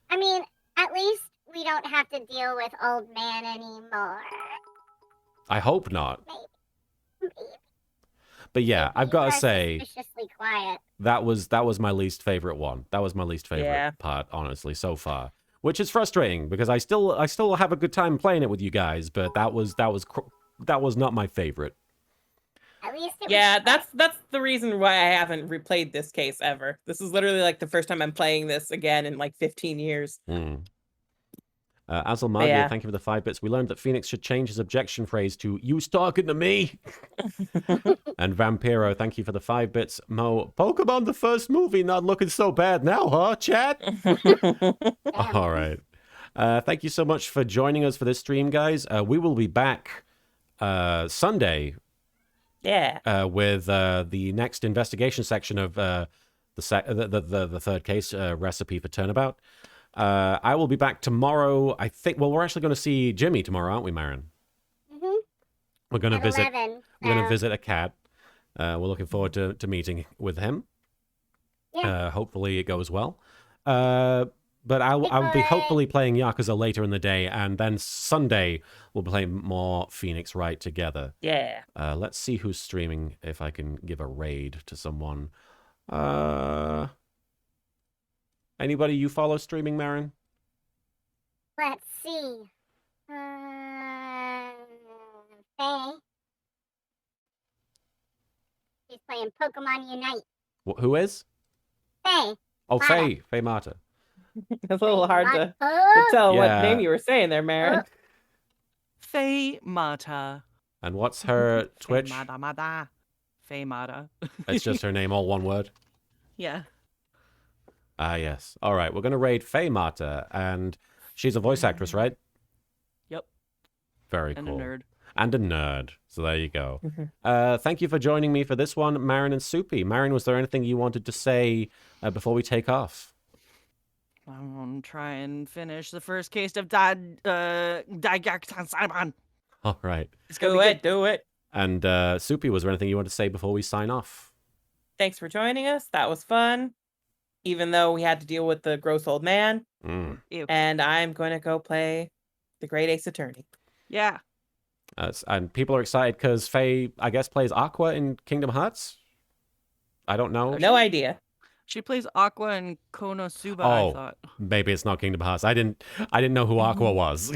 I mean, at least we don't have to deal with old man anymore.
I hope not.
Maybe.
But yeah, I've got to
You are
say
suspiciously quiet.
that was my least favorite one. That was my least favorite
Yeah.
part, honestly, so far. Which is frustrating because I still have a good time playing it with you guys, but that was not my favorite.
At least it
Yeah,
was
that's the reason why I haven't replayed this case ever. This is literally like the first time I'm playing this again in like 15 years.
Azel Magia,
Yeah.
thank you for the 5 bits. We learned that Phoenix should change his objection phrase to "You talking to me?" And Vampiro, thank you for the 5 bits. Mo, Pokemon the first movie not looking so bad now, huh, chat? All right. Thank you so much for joining us for this stream, guys. We will be back Sunday
Yeah.
with the next investigation section of the third case, Recipe for Turnabout. I will be back tomorrow. I think. Well, we're actually going to see Jimmy tomorrow, aren't we, Marin?
Mhm.
We're going to
at
visit.
11.
We're going to
so,
visit a cat. We're looking forward to meeting with him.
Yeah.
Hopefully it goes well. But I will be hopefully playing Yakuza later in the day, and then Sunday we'll play more Phoenix Wright together.
Yeah.
Let's see who's streaming. If I can give a raid to someone. Anybody you follow streaming, Marin?
Let's see. Faye. She's playing Pokemon Unite.
Who is?
Faye.
Oh,
Mata.
Faye Mata.
It's a little hard to
Mata.
tell
Yeah.
what name you were saying there, Marin.
Faye Mata.
And what's her Twitch?
Faye Mata Mata. Faye Mata.
It's just her name, all one word.
Yeah.
Ah, yes. All right, we're going to raid Faye Mata, and she's a voice actress, right?
Yep.
Very
And
cool.
a nerd.
And a nerd. So there you go.
Mhm.
Thank you for joining me for this one, Marin and Soupy. Marin, was there anything you wanted to say before we take off?
I'm gonna try and finish the first case of Simon.
All right.
It's gonna be good.
Do it.
And Soupy, was there anything you want to say before we sign off?
Thanks for joining us. That was fun. Even though we had to deal with the gross old man.
Mm.
Ew.
And I'm going to go play the Great Ace Attorney.
Yeah.
And people are excited because Faye, I guess, plays Aqua in Kingdom Hearts. I don't know.
No idea.
She plays Aqua and Konosuba, I
Oh,
thought.
maybe it's not Kingdom Hearts. I didn't know who Aqua was.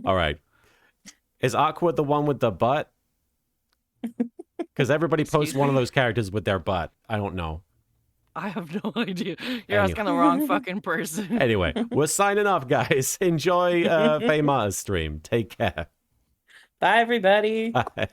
All right. Is Aqua the one with the butt? Because everybody posts one of those characters with their butt. I don't know.
I have no idea. You're asking the wrong fucking person.
Anyway, we're signing off, guys. Enjoy Faye Mata's stream. Take care.
Bye, everybody.
Bye.